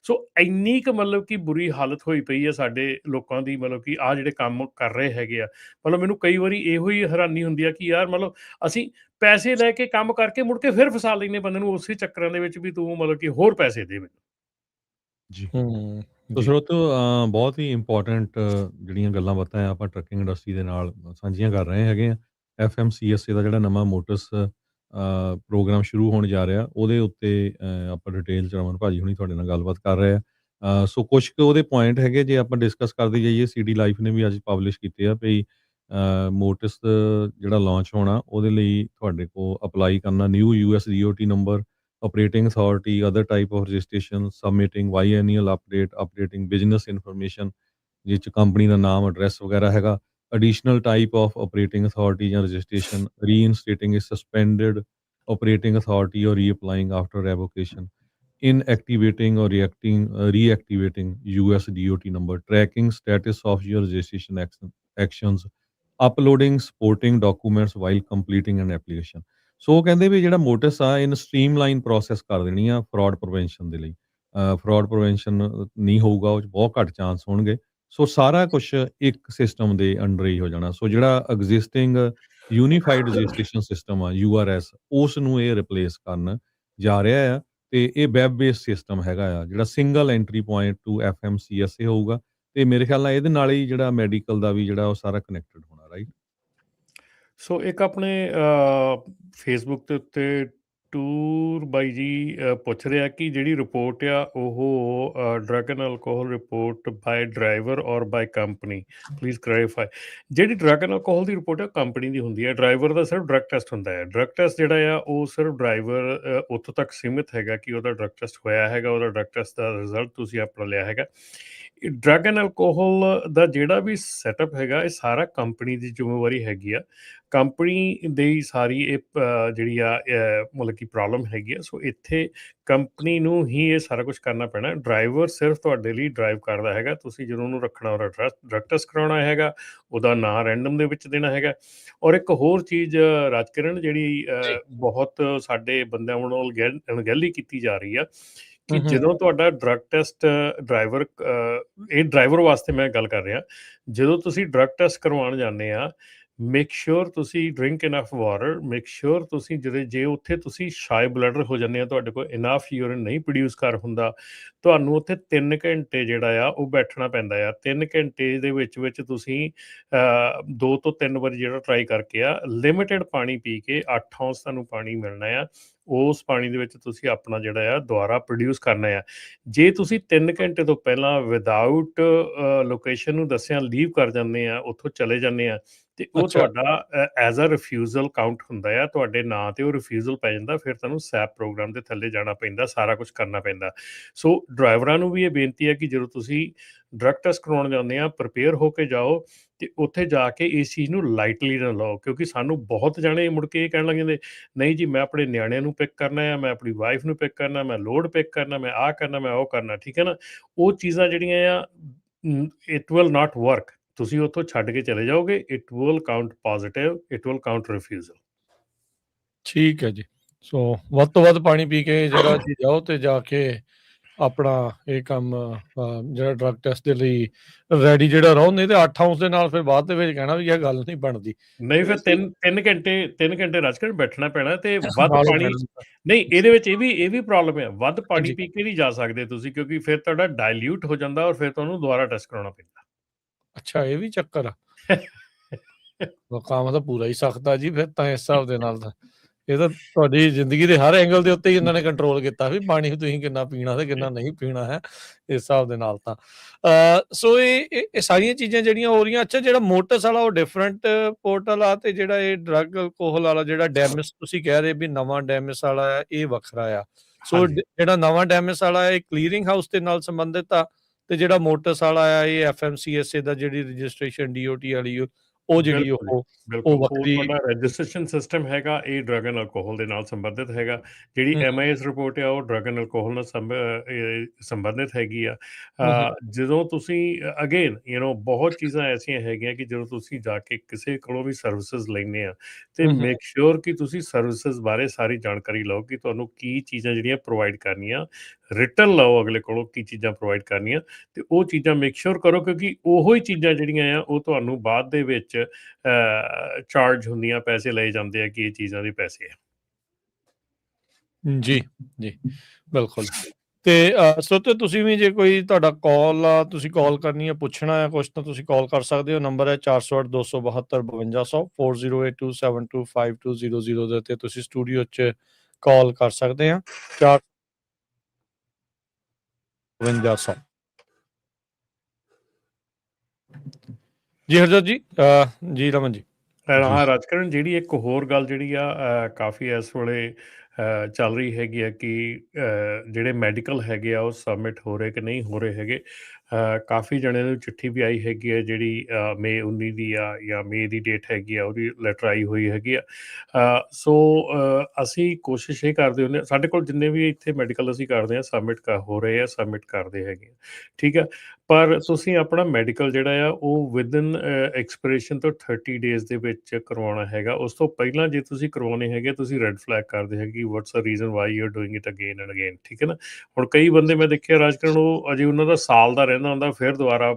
ਸੋ ਇੰਨੀ ਕੁ ਮਤਲਬ ਕਿ ਬੁਰੀ ਹਾਲਤ ਹੋਈ ਪਈ ਹੈ ਸਾਡੇ ਲੋਕਾਂ ਦੀ, ਮਤਲਬ ਕਿ ਆਹ ਜਿਹੜੇ ਕੰਮ ਕਰ ਰਹੇ ਹੈਗੇ ਆ। ਮਤਲਬ ਮੈਨੂੰ ਕਈ ਵਾਰੀ ਇਹੋ ਹੀ ਹੈਰਾਨੀ ਹੁੰਦੀ ਆ ਕਿ ਯਾਰ ਮਤਲਬ ਅਸੀਂ ਪੈਸੇ ਲੈ ਕੇ ਕੰਮ ਕਰਕੇ ਮੁੜ ਕੇ ਫਿਰ ਫਸਾ ਲੈਂਦੇ ਬੰਦੇ ਨੂੰ ਉਸੇ ਚੱਕਰਾਂ ਦੇ ਵਿੱਚ ਵੀ ਤੂੰ ਮਤਲਬ ਕਿ ਹੋਰ ਪੈਸੇ ਦੇ ਮੈਨੂੰ। ਜੀ। ਸੋ ਜੀ। ਸਰੋਤਿਓ, ਬਹੁਤ ਹੀ ਇੰਪੋਰਟੈਂਟ ਜਿਹੜੀਆਂ ਗੱਲਾਂ ਬਾਤਾਂ ਆ ਆਪਾਂ ਟਰੱਕਿੰਗ ਇੰਡਸਟਰੀ ਦੇ ਨਾਲ ਸਾਂਝੀਆਂ ਕਰ ਰਹੇ ਹੈਗੇ ਆ। FMCSA ਦਾ ਜਿਹੜਾ ਨਵਾਂ ਮੋਟਰਸ ਪ੍ਰੋਗਰਾਮ ਸ਼ੁਰੂ ਹੋਣ ਜਾ ਰਿਹਾ, ਉਹਦੇ ਉੱਤੇ ਆਪਾਂ ਡਿਟੇਲ 'ਚ ਰਮਨ ਭਾਜੀ ਹੁਣੀ ਤੁਹਾਡੇ ਨਾਲ ਗੱਲਬਾਤ ਕਰ ਰਹੇ ਆ। ਸੋ ਕੁਛ ਕੁ ਉਹਦੇ ਪੁਆਇੰਟ ਹੈਗੇ, ਜੇ ਆਪਾਂ ਡਿਸਕਸ ਕਰਦੇ ਜਾਈਏ, CD ਲਾਈਫ ਨੇ ਵੀ ਅੱਜ ਪਬਲਿਸ਼ ਕੀਤੇ ਆ ਵੀ ਮੋਟਰਸ ਜਿਹੜਾ ਲਾਂਚ ਹੋਣਾ, ਉਹਦੇ ਲਈ ਤੁਹਾਡੇ ਕੋਲ ਅਪਲਾਈ ਕਰਨਾ new US DOT number, operating authority, other type of registration, submitting biennial update, updating business information ਜਿਹ 'ਚ ਕੰਪਨੀ ਦਾ ਨਾਮ, ਐਡਰੈਸ ਵਗੈਰਾ ਹੈਗਾ, additional type of operating authority ਜਾਂ registration, reinstating a suspended operating authority or reapplying after revocation, inactivating or reactivating US DOT number, tracking status of your registration actions, uploading supporting documents while completing an application। ਸੋ ਉਹ ਕਹਿੰਦੇ ਵੀ ਜਿਹੜਾ ਮੋਟਿਸ ਆ, ਇਹਨੂੰ streamline process ਕਰ ਦੇਣੀ ਆ fraud prevention ਦੇ ਲਈ। ਫਰਾਡ ਪ੍ਰੀਵੈਂਸ਼ਨ ਨਹੀਂ ਹੋਊਗਾ, ਉਹ 'ਚ ਬਹੁਤ ਘੱਟ ਚਾਂਸ ਹੋਣਗੇ। ਸੋ ਸਾਰਾ ਕੁਛ ਇੱਕ ਸਿਸਟਮ ਦੇ ਅੰਡਰ ਹੀ ਹੋ ਜਾਣਾ। ਸੋ ਜਿਹੜਾ ਐਗਜ਼ਿਸਟਿੰਗ ਯੂਨੀਫਾਈਡ ਰਜਿਸਟ੍ਰੇਸ਼ਨ ਸਿਸਟਮ ਆ URS, ਉਸ ਨੂੰ ਇਹ ਰਿਪਲੇਸ ਕਰਨ ਜਾ ਰਿਹਾ ਆ, ਤੇ ਇਹ ਵੈਬ ਬੇਸਡ ਸਿਸਟਮ ਹੈਗਾ ਆ, ਜਿਹੜਾ single entry point to FMCSA ਹੋਊਗਾ। ਤੇ ਮੇਰੇ ਖਿਆਲ ਨਾਲ ਇਹਦੇ ਨਾਲ ਹੀ ਜਿਹੜਾ ਮੈਡੀਕਲ ਦਾ ਵੀ ਜਿਹੜਾ ਉਹ ਸਾਰਾ ਕਨੈਕਟਡ ਹੋਣਾ, ਰਾਈਟ? ਸੋ ਇੱਕ ਆਪਣੇ ਫੇਸਬੁੱਕ ਦੇ ਉੱਤੇ ਟੂਰ ਬਾਈ ਜੀ ਪੁੱਛ ਰਿਹਾ ਕਿ ਜਿਹੜੀ ਰਿਪੋਰਟ ਆ ਉਹ drug and alcohol report by driver or by company, please clarify. ਜਿਹੜੀ ਡਰੱਗ ਐਂਡ ਅਲਕੋਹਲ ਦੀ ਰਿਪੋਰਟ ਹੈ ਕੰਪਨੀ ਦੀ ਹੁੰਦੀ ਹੈ, ਡਰਾਈਵਰ ਦਾ ਸਿਰਫ ਡਰੱਗ ਟੈਸਟ ਹੁੰਦਾ ਹੈ। ਡਰੱਗ ਟੈਸਟ ਜਿਹੜਾ ਆ ਉਹ ਸਿਰਫ ਡਰਾਈਵਰ ਉੱਥੋਂ ਤੱਕ ਸੀਮਿਤ ਹੈਗਾ ਕਿ ਉਹਦਾ ਡਰੱਗ ਟੈਸਟ ਹੋਇਆ ਹੈਗਾ, ਉਹਦਾ ਡਰੱਗ ਟੈਸਟ ਦਾ ਰਿਜ਼ਲਟ ਤੁਸੀਂ ਆਪਣਾ ਲਿਆ ਹੈਗਾ। ਡਰੱਗ ਐਂਡ ਅਲਕੋਹਲ ਦਾ ਜਿਹੜਾ ਵੀ ਸੈਟਅਪ ਹੈਗਾ, ਇਹ ਸਾਰਾ ਕੰਪਨੀ ਦੀ ਜ਼ਿੰਮੇਵਾਰੀ ਹੈਗੀ ਆ। ਕੰਪਨੀ ਦੀ ਸਾਰੀ ਇਹ ਜਿਹੜੀ ਆ ਮਤਲਬ ਕਿ ਪ੍ਰੋਬਲਮ ਹੈਗੀ ਆ। ਸੋ ਇੱਥੇ ਕੰਪਨੀ ਨੂੰ ਹੀ ਇਹ ਸਾਰਾ ਕੁਝ ਕਰਨਾ ਪੈਣਾ। ਡਰਾਈਵਰ ਸਿਰਫ ਤੁਹਾਡੇ ਲਈ ਡਰਾਈਵ ਕਰਦਾ ਹੈਗਾ। ਤੁਸੀਂ ਜਦੋਂ ਉਹਨੂੰ ਰੱਖਣਾ, ਉਹਦਾ ਡਰੱਗ ਟੈਸਟ ਕਰਾਉਣਾ ਹੈਗਾ, ਉਹਦਾ ਨਾਂ ਰੈਂਡਮ ਦੇ ਵਿੱਚ ਦੇਣਾ ਹੈਗਾ। ਔਰ ਇੱਕ ਹੋਰ ਚੀਜ਼ ਰਾਜਕਿਰਨ, ਜਿਹੜੀ ਜੀ। ਬਹੁਤ ਸਾਡੇ ਬੰਦਿਆਂ ਵੱਲੋਂ ਅਣਗਹਿਲੀ ਕੀਤੀ ਜਾ ਰਹੀ ਆ, ਕਿ ਹੂੰ, ਜਦੋਂ ਤੁਹਾਡਾ ਡਰੱਗ ਟੈਸਟ ਡਰਾਈਵਰ, ਇਹ ਡਰਾਈਵਰ ਵਾਸਤੇ ਮੈਂ ਗੱਲ ਕਰ ਰਿਹਾ, ਜਦੋਂ ਤੁਸੀਂ ਡਰੱਗ ਟੈਸਟ ਕਰਵਾਉਣ ਜਾਂਦੇ ਆ, ਮੇਕ ਸ਼ੋਰ ਤੁਸੀਂ drink enough water. Make sure ਤੁਸੀਂ ਜੇ ਉੱਥੇ ਤੁਸੀਂ ਸ਼ਾਈ ਬਲੈਡਰ ਹੋ ਜਾਂਦੇ ਆ, ਤੁਹਾਡੇ ਕੋਲ ਇਨਫ ਯੂਰਿਨ ਨਹੀਂ ਪ੍ਰੋਡਿਊਸ ਕਰ ਹੁੰਦਾ, ਤੁਹਾਨੂੰ ਉੱਥੇ 3 ਘੰਟੇ ਜਿਹੜਾ ਆ ਉਹ ਬੈਠਣਾ ਪੈਂਦਾ ਆ। 3 ਘੰਟੇ ਦੇ ਵਿੱਚ ਤੁਸੀਂ 2 ਤੋਂ 3 ਵਾਰੀ ਜਿਹੜਾ ਟਰਾਈ ਕਰਕੇ ਆ, ਲਿਮਿਟਿਡ ਪਾਣੀ ਪੀ ਕੇ 8 ਔਂਸ ਤੁਹਾਨੂੰ ਪਾਣੀ ਮਿਲਣਾ ਆ। ਉਸ ਪਾਣੀ ਦੇ ਵਿੱਚ ਤੁਸੀਂ ਆਪਣਾ ਜਿਹੜਾ ਆ ਦੁਬਾਰਾ ਪ੍ਰੋਡਿਊਸ ਕਰਨਾ ਆ। ਜੇ ਤੁਸੀਂ 3 ਘੰਟੇ ਤੋਂ ਪਹਿਲਾਂ ਵਿਦਆਊਟ ਲੋਕੇਸ਼ਨ ਨੂੰ ਦੱਸਿਆ ਲੀਵ ਕਰ ਜਾਂਦੇ ਆ, ਉੱਥੋਂ ਚਲੇ ਜਾਂਦੇ ਆ, ਤੇ ਉਹ ਅੱਛਾ। ਤੁਹਾਡਾ ਐਜ਼ ਅ ਰਿਫਿਊਜ਼ਲ ਕਾਊਂਟ ਹੁੰਦਾ ਆ। ਤੁਹਾਡੇ ਨਾਂ ਤੇ ਉਹ ਰਿਫਿਊਜ਼ਲ ਪੈ ਜਾਂਦਾ। ਫਿਰ ਤੁਹਾਨੂੰ ਸੈਪ ਪ੍ਰੋਗਰਾਮ ਦੇ ਥੱਲੇ ਜਾਣਾ ਪੈਂਦਾ, ਸਾਰਾ ਕੁਝ ਕਰਨਾ ਪੈਂਦਾ। ਸੋ ਡਰਾਈਵਰਾਂ ਨੂੰ ਵੀ ਇਹ ਬੇਨਤੀ ਹੈ ਕਿ ਜਦੋਂ ਤੁਸੀਂ ਡਰੱਗ ਟੈਸਟ ਕਰਵਾਉਣ ਜਾਂਦੇ ਆ, ਪ੍ਰਿਪੇਅਰ ਹੋ ਕੇ ਜਾਓ, ਤੇ ਉੱਥੇ ਜਾ ਕੇ ਇਸ ਚੀਜ਼ ਨੂੰ ਲਾਈਟਲੀ ਨਾ ਲਓ। ਕਿਉਂਕਿ ਸਾਨੂੰ ਬਹੁਤ ਜਾਣੇ ਮੁੜ ਕੇ ਇਹ ਕਹਿਣ ਲੱਗ ਜਾਂਦੇ, ਨਹੀਂ ਜੀ ਮੈਂ ਆਪਣੇ ਨਿਆਣਿਆਂ ਨੂੰ ਪਿਕ ਕਰਨਾ ਆ, ਮੈਂ ਆਪਣੀ ਵਾਈਫ ਨੂੰ ਪਿਕ ਕਰਨਾ, ਮੈਂ ਲੋਡ ਪਿਕ ਕਰਨਾ, ਮੈਂ ਆਹ ਕਰਨਾ, ਮੈਂ ਉਹ ਕਰਨਾ, ਠੀਕ ਹੈ ਨਾ। ਉਹ ਚੀਜ਼ਾਂ ਜਿਹੜੀਆਂ ਆ, ਇਟ ਵਿਲ ਨਾਟ ਵਰਕ। ਤੁਸੀਂ ਉੱਥੋਂ ਛੱਡ ਕੇ ਚਲੇ ਜਾਓਗੇ, it will count positive, it will count refusal. ਠੀਕ ਹੈ ਜੀ। ਸੋ ਵੱਧ ਤੋਂ ਵੱਧ ਪਾਣੀ ਪੀ ਕੇ ਜਿਹੜਾ ਜੀ ਜਾਓ, ਤੇ ਜਾ ਕੇ ਆਪਣਾ ਇਹ ਕੰਮ ਜਿਹੜਾ ਡਰੱਗ ਟੈਸਟ ਦੇ ਲਈ ਰੈਡੀ ਜਿਹੜਾ ਰਹੋ। ਨਹੀਂ ਤੇ 8 ਆਉਂਸ ਦੇ ਨਾਲ ਫਿਰ ਬਾਅਦ ਦੇ ਵਿੱਚ ਕਹਿਣਾ ਵੀ ਇਹ ਗੱਲ ਨਹੀਂ ਬਣਦੀ। ਨਹੀਂ, ਫਿਰ 3 ਘੰਟੇ ਰੱਜ ਕੇ ਬੈਠਣਾ ਪੈਣਾ, ਤੇ ਵੱਧ ਨਾਲੋਂ ਪਾਣੀ ਮੈਡਮ ਨਹੀਂ, ਇਹਦੇ ਵਿੱਚ ਇਹ ਵੀ ਪ੍ਰੋਬਲਮ ਹੈ। ਵੱਧ ਪਾਣੀ ਹਾਂਜੀ। ਪੀ ਕੇ ਨਹੀਂ ਜਾ ਸਕਦੇ ਤੁਸੀਂ, ਕਿਉਂਕਿ ਫਿਰ ਤੁਹਾਡਾ ਡਾਇਲਿਊਟ ਹੋ ਜਾਂਦਾ, ਔਰ ਫਿਰ ਤੁਹਾਨੂੰ ਦੁਬਾਰਾ ਟੈਸਟ ਕਰਾਉਣਾ ਪੈਂਦਾ। ਅੱਛਾ, ਇਹ ਵੀ ਚੱਕਰ ਆ। ਕੰਮ ਤਾਂ ਪੂਰਾ ਹੀ ਸਖਤ ਆ ਜੀ ਫਿਰ ਤਾਂ ਇਸ ਹਿਸਾਬ ਦੇ ਨਾਲ ਤਾਂ। ਇਹ ਤਾਂ ਤੁਹਾਡੀ ਜ਼ਿੰਦਗੀ ਦੇ ਹਰ ਐਂਗਲ ਦੇ ਉੱਤੇ ਹੀ ਇਹਨਾਂ ਨੇ ਕੰਟਰੋਲ ਕੀਤਾ ਵੀ ਪਾਣੀ ਤੁਸੀਂ ਕਿੰਨਾ ਪੀਣਾ ਤੇ ਕਿੰਨਾ ਨਹੀਂ ਪੀਣਾ ਹੈ, ਇਸ ਹਿਸਾਬ ਦੇ ਨਾਲ ਤਾਂ। ਸੋ ਇਹ ਸਾਰੀਆਂ ਚੀਜ਼ਾਂ ਜਿਹੜੀਆਂ ਹੋ ਰਹੀਆਂ। ਅੱਛਾ, ਜਿਹੜਾ ਮੋਟਸ ਵਾਲਾ ਉਹ ਡਿਫਰੈਂਟ ਪੋਰਟਲ ਆ, ਤੇ ਜਿਹੜਾ ਇਹ ਡਰੱਗ ਅਲਕੋਹਲ ਵਾਲਾ ਜਿਹੜਾ ਡੈਮਿਸ ਤੁਸੀਂ ਕਹਿ ਰਹੇ ਵੀ ਨਵਾਂ ਡੈਮਿਸ ਵਾਲਾ ਆ, ਇਹ ਵੱਖਰਾ ਆ। ਸੋ ਹਾਂਜੀ। ਜਿਹੜਾ ਨਵਾਂ ਡੈਮਿਸ ਵਾਲਾ ਇਹ ਕਲੀਅਰਿੰਗ ਹਾਊਸ ਦੇ ਨਾਲ ਸੰਬੰਧਿਤ ਆ, ਤੇ ਜਿਹੜਾ ਮੋਟਸ ਵਾਲਾ ਆ ਇਹ FMCSA ਦਾ ਜਿਹੜੀ ਰਜਿਸਟ੍ਰੇਸ਼ਨ DOT ਵਾਲੀ ਉਹ ਜਿਹੜੀ ਬਿਲਕੁਲ, ਉਹ ਬਿਲਕੁਲ। ਉਹ ਵੱਖਰੀ। ਤੁਹਾਡਾ ਰਜਿਸਟ੍ਰੇਸ਼ਨ ਸਿਸਟਮ ਹੈਗਾ, ਇਹ ਡਰੱਗ ਐਂਡ ਅਲਕੋਹਲ ਦੇ ਨਾਲ ਸੰਬੰਧਿਤ ਹੈਗਾ। ਜਿਹੜੀ ਹੂੰ, MIS ਰਿਪੋਰਟ ਆ, ਉਹ ਡਰੱਗ ਐਂਡ ਅਲਕੋਹਲ ਨਾਲ ਸੰਬੰਧਿਤ ਹੈਗੀ ਆ। ਹੂੰ, ਜਦੋਂ ਤੁਸੀਂ ਅਗੇਨ ਬਹੁਤ ਚੀਜ਼ਾਂ ਐਸੀਆਂ ਹੈਗੀਆਂ ਕਿ ਜਦੋਂ ਤੁਸੀਂ ਜਾ ਕੇ ਕਿਸੇ ਕੋਲੋਂ ਵੀ ਸਰਵਿਸਿਜ਼ ਲੈਂਦੇ ਆ, ਤੇ ਹੂੰ, ਮੇਕ ਸ਼ੋਰ ਕਿ ਤੁਸੀਂ ਸਰਵਿਸਿਜ਼ ਬਾਰੇ ਸਾਰੀ ਜਾਣਕਾਰੀ ਲਓ, ਕਿ ਤੁਹਾਨੂੰ ਕੀ ਚੀਜ਼ਾਂ ਜਿਹੜੀਆਂ ਪ੍ਰੋਵਾਈਡ ਕਰਨੀਆਂ, ਰਿਟਨ ਲਓ ਅਗਲੇ ਕੋਲੋਂ ਕੀ ਚੀਜ਼ਾਂ ਪ੍ਰੋਵਾਈਡ ਕਰਨੀਆਂ, ਤੇ ਉਹ ਚੀਜ਼ਾਂ ਮੇਕ ਸ਼ੋਰ ਕਰੋ, ਕਿਉਂਕਿ ਉਹੋ ਹੀ ਚੀਜ਼ਾਂ ਜਿਹੜੀਆਂ ਆ ਉਹ ਤੁਹਾਨੂੰ ਬਾਅਦ ਦੇ ਵਿੱਚ ਚਾਰਜ ਹੁੰਦੀਆਂ, ਪੈਸੇ ਲਏ ਜਾਂਦੇ ਆ ਕਿ ਇਹ ਚੀਜ਼ਾਂ ਦੇ ਪੈਸੇ ਆ। ਜੀ, ਜੀ, ਬਿਲਕੁਲ। ਤੇ ਸਰੋਤਿਓ, ਤੁਸੀਂ ਵੀ ਜੇ ਕੋਈ ਤੁਹਾਡਾ ਕਾਲ ਆ, ਤੁਸੀਂ ਕਾਲ ਕਰਨੀ ਹੈ, ਪੁੱਛਣਾ ਹੈ ਕੁਛ, ਤਾਂ ਤੁਸੀਂ ਕਾਲ ਕਰ ਸਕਦੇ ਹੋ। ਨੰਬਰ ਹੈ 408-272-5200 4082725200 ਦੇ ਉੱਤੇ ਤੁਸੀਂ ਸਟੂਡੀਓ 'ਚ ਕਾਲ ਕਰ ਸਕਦੇ ਆ। 45200। ਜੀ ਹਰਜੋਤ ਜੀ, ਜੀ ਰਮਨ ਜੀ। ਹਾਂ ਰਾਜਕਰਨ, ਜਿਹੜੀ ਇੱਕ ਹੋਰ ਗੱਲ ਜਿਹੜੀ ਆ ਕਾਫੀ ਇਸ ਵੇਲੇ ਚੱਲ ਰਹੀ ਹੈਗੀ ਆ, ਕਿ ਜਿਹੜੇ ਮੈਡੀਕਲ ਹੈਗੇ ਆ ਉਹ ਸਬਮਿਟ ਹੋ ਰਹੇ ਕਿ ਨਹੀਂ ਹੋ ਰਹੇ ਹੈਗੇ। ਕਾਫੀ ਜਣਿਆਂ ਨੂੰ ਚਿੱਠੀ ਵੀ ਆਈ ਹੈਗੀ ਆ, ਜਿਹੜੀ ਮਈ 19 ਦੀ ਆ, ਜਾਂ ਮਈ ਦੀ ਡੇਟ ਹੈਗੀ ਆ, ਉਹਦੀ ਲੈਟਰ ਆਈ ਹੋਈ ਹੈਗੀ ਆ। ਸੋ ਅਸੀਂ ਕੋਸ਼ਿਸ਼ ਇਹ ਕਰਦੇ ਹੁੰਦੇ, ਸਾਡੇ ਕੋਲ ਜਿੰਨੇ ਵੀ ਇੱਥੇ ਮੈਡੀਕਲ ਅਸੀਂ ਕਰਦੇ ਹਾਂ ਸਬਮਿਟ ਹੋ ਰਹੇ ਆ, ਸਬਮਿਟ ਕਰਦੇ ਹੈਗੇ ਆ, ਠੀਕ ਆ। ਪਰ ਤੁਸੀਂ ਆਪਣਾ ਮੈਡੀਕਲ ਜਿਹੜਾ ਆ ਉਹ ਵਿਦਨ ਐਕਸਪੀਰੇਸ਼ਨ ਤੋਂ 30 ਡੇਜ਼ ਦੇ ਵਿੱਚ ਕਰਵਾਉਣਾ ਹੈਗਾ। ਉਸ ਤੋਂ ਪਹਿਲਾਂ ਜੇ ਤੁਸੀਂ ਕਰਵਾਉਣੇ ਹੈਗੇ, ਤੁਸੀਂ ਰੈੱਡ ਫਲੈਗ ਕਰਦੇ ਹੈਗੇ, what's a reason why you are doing it again and again, ਠੀਕ ਹੈ ਨਾ। ਹੁਣ ਕਈ ਬੰਦੇ ਮੈਂ ਦੇਖਿਆ ਰਾਜਕਰਨ, ਉਹ ਅਜੇ ਉਹਨਾਂ ਦਾ ਸਾਲ ਦਾ ਰਹਿੰਦਾ ਹੁੰਦਾ, ਫਿਰ ਦੁਬਾਰਾ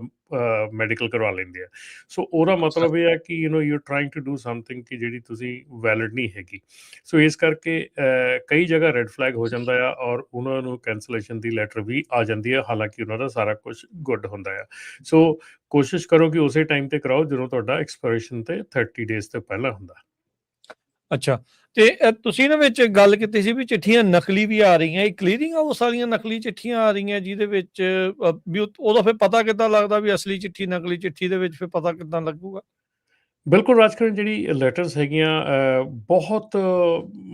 ਮੈਡੀਕਲ ਕਰਵਾ ਲੈਂਦੇ ਆ। ਸੋ ਉਹਦਾ ਮਤਲਬ ਇਹ ਹੈ ਕਿ you trying to do something ਕਿ ਜਿਹੜੀ ਤੁਸੀਂ ਵੈਲਿਡ ਨਹੀਂ ਹੈਗੀ। ਸੋ ਇਸ ਕਰਕੇ ਕਈ ਜਗ੍ਹਾ ਰੈੱਡ ਫਲੈਗ ਹੋ ਜਾਂਦਾ ਆ, ਔਰ ਉਹਨਾਂ ਨੂੰ ਕੈਂਸਲੇਸ਼ਨ ਦੀ ਲੈਟਰ ਵੀ ਆ ਜਾਂਦੀ ਆ, ਹਾਲਾਂਕਿ ਉਹਨਾਂ ਦਾ ਸਾਰਾ ਕੁਝ ਗੁੱਡ ਹੁੰਦਾ ਆ। ਸੋ ਕੋਸ਼ਿਸ਼ ਕਰੋ ਕਿ ਉਸੇ ਟਾਈਮ ਤੇ ਕਰਾਓ ਜਦੋਂ ਤੁਹਾਡਾ ਐਕਸਪਾਇਰੇਸ਼ਨ ਤੇ 30 ਡੇਜ਼ ਤੋਂ ਪਹਿਲਾਂ ਹੁੰਦਾ। ਅੱਛਾ, ਤੇ ਤੁਸੀਂ ਇਹਨਾਂ ਵਿੱਚ ਗੱਲ ਕੀਤੀ ਸੀ ਵੀ ਚਿੱਠੀਆਂ ਨਕਲੀ ਵੀ ਆ ਰਹੀਆਂ, ਇਹ ਕਲੀਅਰਿੰਗ ਹਾਊਸ ਵਾਲੀਆਂ ਨਕਲੀ ਚਿੱਠੀਆਂ ਆ ਰਹੀਆਂ, ਜਿਹਦੇ ਵਿੱਚ ਵੀ ਉਹਦਾ ਫਿਰ ਪਤਾ ਕਿੱਦਾਂ ਲੱਗਦਾ ਵੀ ਅਸਲੀ ਚਿੱਠੀ ਨਕਲੀ ਚਿੱਠੀ ਦੇ ਵਿੱਚ ਫਿਰ ਪਤਾ ਕਿੱਦਾਂ ਲੱਗੂਗਾ? ਬਿਲਕੁਲ ਰਾਜਕਰਨ, ਜਿਹੜੀ ਲੈਟਰਸ ਹੈਗੀਆਂ ਬਹੁਤ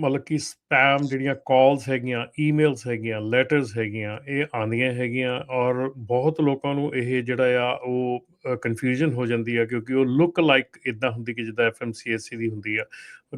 ਮਤਲਬ ਕਿ ਸਪੈਮ ਜਿਹੜੀਆਂ ਕਾਲਸ ਹੈਗੀਆਂ, ਈਮੇਲਸ ਹੈਗੀਆਂ, ਲੈਟਰਸ ਹੈਗੀਆਂ, ਇਹ ਆਉਂਦੀਆਂ ਹੈਗੀਆਂ ਔਰ ਬਹੁਤ ਲੋਕਾਂ ਨੂੰ ਇਹ ਜਿਹੜਾ ਆ ਉਹ ਕਨਫਿਊਜ਼ਨ ਹੋ ਜਾਂਦੀ ਆ ਕਿਉਂਕਿ ਉਹ ਲੁੱਕ ਲਾਈਕ ਇੱਦਾਂ ਹੁੰਦੀ ਕਿ ਜਿੱਦਾਂ FMCSA ਦੀ ਹੁੰਦੀ ਆ।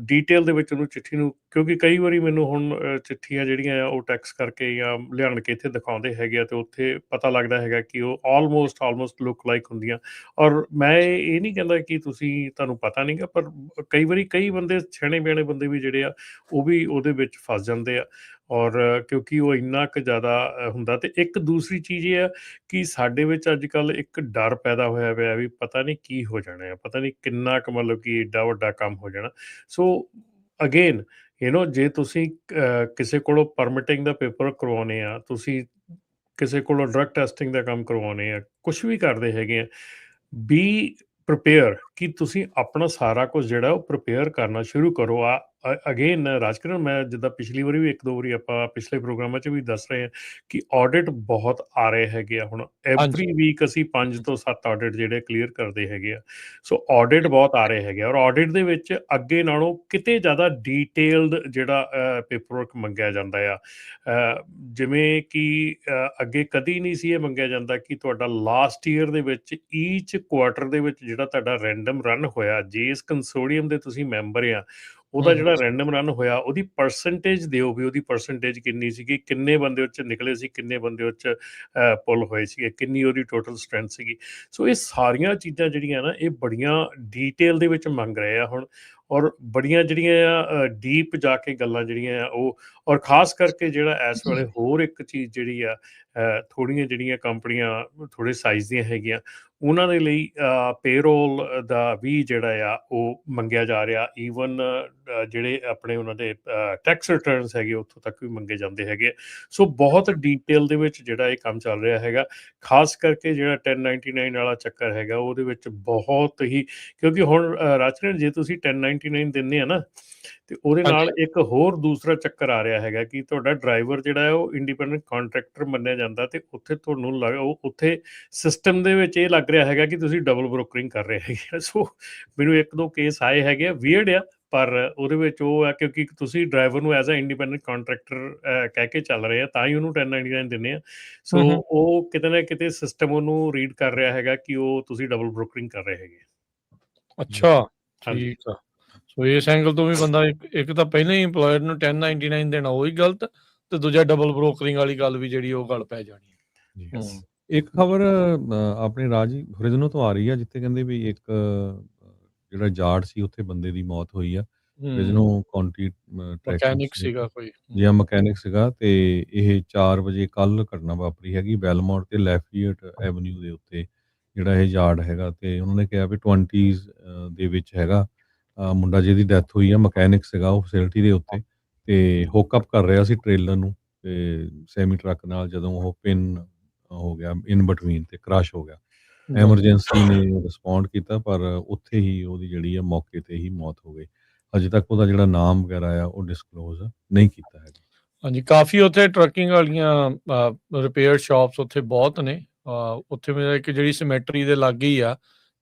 ਡੀਟੇਲ ਦੇ ਵਿੱਚ ਉਹਨੂੰ ਚਿੱਠੀ ਨੂੰ ਕਿਉਂਕਿ ਕਈ ਵਾਰੀ ਮੈਨੂੰ ਹੁਣ ਚਿੱਠੀਆਂ ਜਿਹੜੀਆਂ ਆ ਉਹ ਟੈਕਸਟ ਕਰਕੇ ਜਾਂ ਲਿਆਣ ਕੇ ਇੱਥੇ ਦਿਖਾਉਂਦੇ ਹੈਗੇ ਆ ਅਤੇ ਉੱਥੇ ਪਤਾ ਲੱਗਦਾ ਹੈਗਾ ਕਿ ਉਹ ਆਲਮੋਸਟ ਲੁੱਕ ਲਾਈਕ ਹੁੰਦੀਆਂ। ਔਰ ਮੈਂ ਇਹ ਨਹੀਂ ਕਹਿੰਦਾ ਕਿ ਤੁਹਾਨੂੰ ਪਤਾ ਨਹੀਂ ਗਾ, ਪਰ ਕਈ ਵਾਰੀ ਕਈ ਬੰਦੇ ਸਿਆਣੇ ਬਿਆਣੇ ਬੰਦੇ ਵੀ ਜਿਹੜੇ ਆ ਉਹ ਵੀ ਉਹਦੇ ਵਿੱਚ ਫਸ ਜਾਂਦੇ ਆ। ਔਰ ਕਿਉਂਕਿ ਉਹ ਇੰਨਾ ਕੁ ਜ਼ਿਆਦਾ ਹੁੰਦਾ। ਅਤੇ ਇੱਕ ਦੂਸਰੀ ਚੀਜ਼ ਇਹ ਆ ਕਿ ਸਾਡੇ ਵਿੱਚ ਅੱਜ ਕੱਲ੍ਹ ਇੱਕ ਡਰ ਪੈਦਾ ਹੋਇਆ ਪਿਆ ਵੀ ਪਤਾ ਨਹੀਂ ਕੀ ਹੋ ਜਾਣਾ ਆ, ਪਤਾ ਨਹੀਂ ਕਿੰਨਾ ਕੁ ਮਤਲਬ ਕਿ ਏਡਾ ਵੱਡਾ ਕੰਮ ਹੋ ਜਾਣਾ। ਸੋ ਅਗੇਨ ਜੇ ਤੁਸੀਂ ਕਿਸੇ ਕੋਲੋਂ ਪਰਮਿਟਿੰਗ ਦਾ ਪੇਪਰ ਕਰਵਾਉਣੇ ਆ, ਤੁਸੀਂ ਕਿਸੇ ਕੋਲੋਂ ਡਰੱਗ ਟੈਸਟਿੰਗ ਦਾ ਕੰਮ ਕਰਵਾਉਣੇ ਆ, ਕੁਛ ਵੀ ਕਰਦੇ ਹੈਗੇ ਆ, ਬੀ ਪ੍ਰੀਪੇਅਰ ਕਿ ਤੁਸੀਂ ਆਪਣਾ ਸਾਰਾ ਕੁਝ ਜਿਹੜਾ ਉਹ ਪ੍ਰੀਪੇਅਰ ਕਰਨਾ ਸ਼ੁਰੂ ਕਰੋ। ਅਗੇਨ ਰਾਜਕਰਨ, ਮੈਂ ਜਿੱਦਾਂ ਪਿਛਲੀ ਵਾਰੀ ਵੀ 1-2 ਵਾਰੀ ਆਪਾਂ ਪਿਛਲੇ ਪ੍ਰੋਗਰਾਮਾਂ 'ਚ ਵੀ ਦੱਸ ਰਹੇ ਹਾਂ ਕਿ ਆਡਿਟ ਬਹੁਤ ਆ ਰਹੇ ਹੈਗੇ ਆ। ਹੁਣ ਹਾਂਜੀ। ਐਵਰੀ ਵੀਕ ਅਸੀਂ 5 ਤੋਂ 7 ਆਡਿਟ ਜਿਹੜੇ ਕਲੀਅਰ ਕਰਦੇ ਹੈਗੇ ਆ। ਸੋ ਆਡਿਟ ਬਹੁਤ ਆ ਰਹੇ ਹੈਗੇ ਆ ਔਰ ਆਡਿਟ ਦੇ ਵਿੱਚ ਅੱਗੇ ਨਾਲੋਂ ਕਿਤੇ ਜ਼ਿਆਦਾ ਡੀਟੇਲਡ ਜਿਹੜਾ ਪੇਪਰ ਵਰਕ ਮੰਗਿਆ ਜਾਂਦਾ ਆ। ਜਿਵੇਂ ਕਿ ਅੱਗੇ ਕਦੀ ਨਹੀਂ ਸੀ ਇਹ ਮੰਗਿਆ ਜਾਂਦਾ ਕਿ ਤੁਹਾਡਾ ਲਾਸਟ ਈਅਰ ਦੇ ਵਿੱਚ ਈਚ ਕੁਆਟਰ ਦੇ ਵਿੱਚ ਜਿਹੜਾ ਤੁਹਾਡਾ ਰੈਂਡਮ ਰਨ ਹੋਇਆ, ਜਿਸ ਕੰਸੋਰਟੀਅਮ ਦੇ ਤੁਸੀਂ ਮੈਂਬਰ ਆ, ਉਹਦਾ ਜਿਹੜਾ ਰੈਂਡਮ ਰਨ ਹੋਇਆ ਉਹਦੀ ਪਰਸੈਂਟੇਜ ਦਿਓ ਵੀ ਉਹਦੀ ਪਰਸੈਂਟੇਜ ਕਿੰਨੀ ਸੀਗੀ, ਕਿੰਨੇ ਬੰਦੇ ਉਹ 'ਚ ਨਿਕਲੇ ਸੀ, ਕਿੰਨੇ ਬੰਦੇ ਉਹ 'ਚ ਪੁੱਲ ਹੋਏ ਸੀਗੇ, ਕਿੰਨੀ ਉਹਦੀ ਟੋਟਲ ਸਟਰੈਂਥ ਸੀਗੀ। ਸੋ ਇਹ ਸਾਰੀਆਂ ਚੀਜ਼ਾਂ ਜਿਹੜੀਆਂ ਨਾ ਇਹ ਬੜੀਆਂ ਡੀਟੇਲ ਦੇ ਵਿੱਚ ਮੰਗ ਰਹੇ ਆ ਹੁਣ, ਔਰ ਬੜੀਆਂ ਜਿਹੜੀਆਂ ਆ ਡੀਪ ਜਾ ਕੇ ਗੱਲਾਂ ਜਿਹੜੀਆਂ ਆ ਉਹ, ਔਰ ਖਾਸ ਕਰਕੇ ਜਿਹੜਾ ਇਸ ਵੇਲੇ ਹੋਰ ਇੱਕ ਚੀਜ਼ ਜਿਹੜੀ ਆ ਥੋੜ੍ਹੀਆਂ ਜਿਹੜੀਆਂ ਕੰਪਨੀਆਂ ਥੋੜ੍ਹੇ ਸਾਈਜ਼ ਦੀਆਂ ਹੈਗੀਆਂ ਉਹਨਾਂ ਦੇ ਲਈ ਪੇਰੋਲ ਦਾ ਵੀ ਜਿਹੜਾ ਆ ਉਹ ਮੰਗਿਆ ਜਾ ਰਿਹਾ। ਈਵਨ ਜਿਹੜੇ ਆਪਣੇ ਉਹਨਾਂ ਦੇ ਟੈਕਸ ਰਿਟਰਨਸ ਹੈਗੇ ਉੱਥੋਂ ਤੱਕ ਵੀ ਮੰਗੇ ਜਾਂਦੇ ਹੈਗੇ। ਸੋ ਬਹੁਤ ਡੀਟੇਲ ਦੇ ਵਿੱਚ ਜਿਹੜਾ ਇਹ ਕੰਮ ਚੱਲ ਰਿਹਾ ਹੈਗਾ। ਖਾਸ ਕਰਕੇ ਜਿਹੜਾ 1099 ਵਾਲਾ ਚੱਕਰ ਹੈਗਾ ਉਹਦੇ ਵਿੱਚ ਬਹੁਤ ਹੀ, ਕਿਉਂਕਿ ਹੁਣ ਰਾਜਕਰਨ ਜੇ ਤੁਸੀਂ 1099 ਦਿੰਦੇ ਆ ਨਾ ਤੇ ਉਹਦੇ ਨਾਲ ਇੱਕ ਹੋਰ ਦੂਸਰਾ ਚੱਕਰ ਆ ਰਿਹਾ ਹੈਗਾ ਕਿ ਤੁਹਾਡਾ ਡਰਾਈਵਰ ਜਿਹੜਾ ਹੈ ਉਹ ਇੰਡੀਪੈਂਡੈਂਟ ਕੰਟਰੈਕਟਰ ਮੰਨਿਆ ਜਾਂਦਾ ਤੇ ਉੱਥੇ ਤੁਹਾਨੂੰ ਉੱਥੇ ਸਿਸਟਮ ਦੇ ਵਿੱਚ ਇਹ ਲੱਗ ਰਿਹਾ ਹੈਗਾ ਕਿ ਤੁਸੀਂ ਡਬਲ ਬ੍ਰੋਕਰਿੰਗ ਕਰ ਰਹੇ ਹੈਗੇ। ਸੋ ਮੈਨੂੰ 1-2 ਕੇਸ ਆਏ ਹੈਗੇ ਆ, ਵੀਅਰਡ ਆ, ਪਰ ਉਹਦੇ ਵਿੱਚ ਉਹ ਆ ਕਿਉਂਕਿ ਤੁਸੀਂ ਡਰਾਈਵਰ ਨੂੰ ਐਜ਼ ਅ ਇੰਡੀਪੈਂਡੈਂਟ ਕੰਟਰੈਕਟਰ ਕਹਿ ਕੇ ਚੱਲ ਰਹੇ ਆ ਤਾਂ ਹੀ ਉਹਨੂੰ 1099 ਦਿੰਦੇ ਆ। ਸੋ ਉਹ ਕਿਤੇ ਨਾ ਕਿਤੇ ਸਿਸਟਮ ਉਹਨੂੰ ਰੀਡ ਕਰ ਰਿਹਾ ਹੈਗਾ ਕਿ ਉਹ ਤੁਸੀਂ ਡਬਲ ਬ੍ਰੋਕਰਿੰਗ ਕਰ ਰਹੇ ਹੈਗੇ। ਅੱਛਾ, ਹਾਂਜੀ। ਠੀਕ ਆ। ਸੋ ਇਸ ਐਂਗਲ ਤੋਂ ਵੀ ਬੰਦਾ ਇੱਕ ਤਾਂ ਪਹਿਲਾਂ ਹੀ EMPLOYER ਨੂੰ 1099 ਦੇਣਾ ਉਹੀ ਗਲਤ, ਤੇ ਦੂਜਾ ਡਬਲ ਬ੍ਰੋਕਰਿੰਗ ਵਾਲੀ ਗੱਲ ਵੀ ਜਿਹੜੀ ਉਹ ਗੱਲ ਪੈ ਜਾਣੀ ਹੈ। ਇੱਕ ਖਬਰ ਆਪਣੇ ਰਾਜੀ ਫਰਿਜ਼ਨੋ ਤੋਂ ਆ ਰਹੀ ਆ ਜਿੱਥੇ ਕਹਿੰਦੇ ਵੀ ਇੱਕ ਜਿਹੜਾ ਜਾਟ ਸੀ ਉੱਥੇ ਬੰਦੇ ਦੀ ਮੌਤ ਹੋਈ ਆ। ਫਰਿਜ਼ਨੋ ਕਾਉਂਟੀ ਟ੍ਰੈਕਿੰਗ ਮਕੈਨਿਕ ਸੀਗਾ ਕੋਈ। ਜਾਂ ਮਕੈਨਿਕ ਸੀਗਾ ਤੇ ਇਹ 4 ਵਜੇ ਕੱਲ ਘਟਨਾ ਵਾਪਰੀ ਹੈਗੀ ਬੈਲਮੌਂਟ ਤੇ ਲੈਫੀਅਟ ਐਵਨਿਊ ਦੇ ਉੱਤੇ ਜਿਹੜਾ ਇਹ ਯਾਰਡ ਹੈਗਾ ਤੇ ਉਹਨਾਂ ਨੇ ਕਿਹਾ ਵੀ 20s ਦੇ ਵਿੱਚ ਹੈਗਾ ਮੁੰਡਾ ਜਿਹਦੀ ਡੈਥ ਹੋਈ ਆ ਮਕੈਨਿਕ ਸੀਗਾ ਉਹ ਫੈਸਿਲਿਟੀ ਦੇ ਉੱਤੇ ਤੇ ਹੁੱਕ ਅਪ ਕਰ ਰਿਹਾ ਸੀ ਟ੍ਰੇਲਰ ਨੂੰ ਤੇ ਸੈਮੀ ਟਰੱਕ ਨਾਲ ਜਦੋਂ ਉਹ ਪਿੰਨ ਹੋ ਗਿਆ ਇਨ ਬਿਟਵੀਨ ਤੇ ਕ੍ਰਸ਼ ਹੋ ਗਿਆ। ਐਮਰਜੈਂਸੀ ਨੇ ਰਿਸਪੌਂਡ ਕੀਤਾ ਪਰ ਉੱਥੇ ਹੀ ਉਹਦੀ ਜਿਹੜੀ ਆ ਮੌਕੇ ਤੇ ਹੀ ਮੌਤ ਹੋ ਗਈ। ਅਜੇ ਤੱਕ ਉਹਦਾ ਜਿਹੜਾ ਨਾਮ ਵਗੈਰਾ ਆ ਉਹ ਡਿਸਕਲੋਜ਼ ਨਹੀਂ ਕੀਤਾ ਹੈਗਾ। ਹਾਂਜੀ, ਕਾਫੀ ਉੱਥੇ ਟਰੱਕਿੰਗ ਵਾਲੀਆਂ ਰਿਪੇਅਰ ਸ਼ਾਪਸ ਉੱਥੇ ਬਹੁਤ ਨੇ। ਉੱਥੇ ਮੇਰਾ ਇੱਕ ਜਿਹੜੀ ਸਿਮੈਟਰੀ ਦੇ ਲਾਗੇ ਹੀ ਆ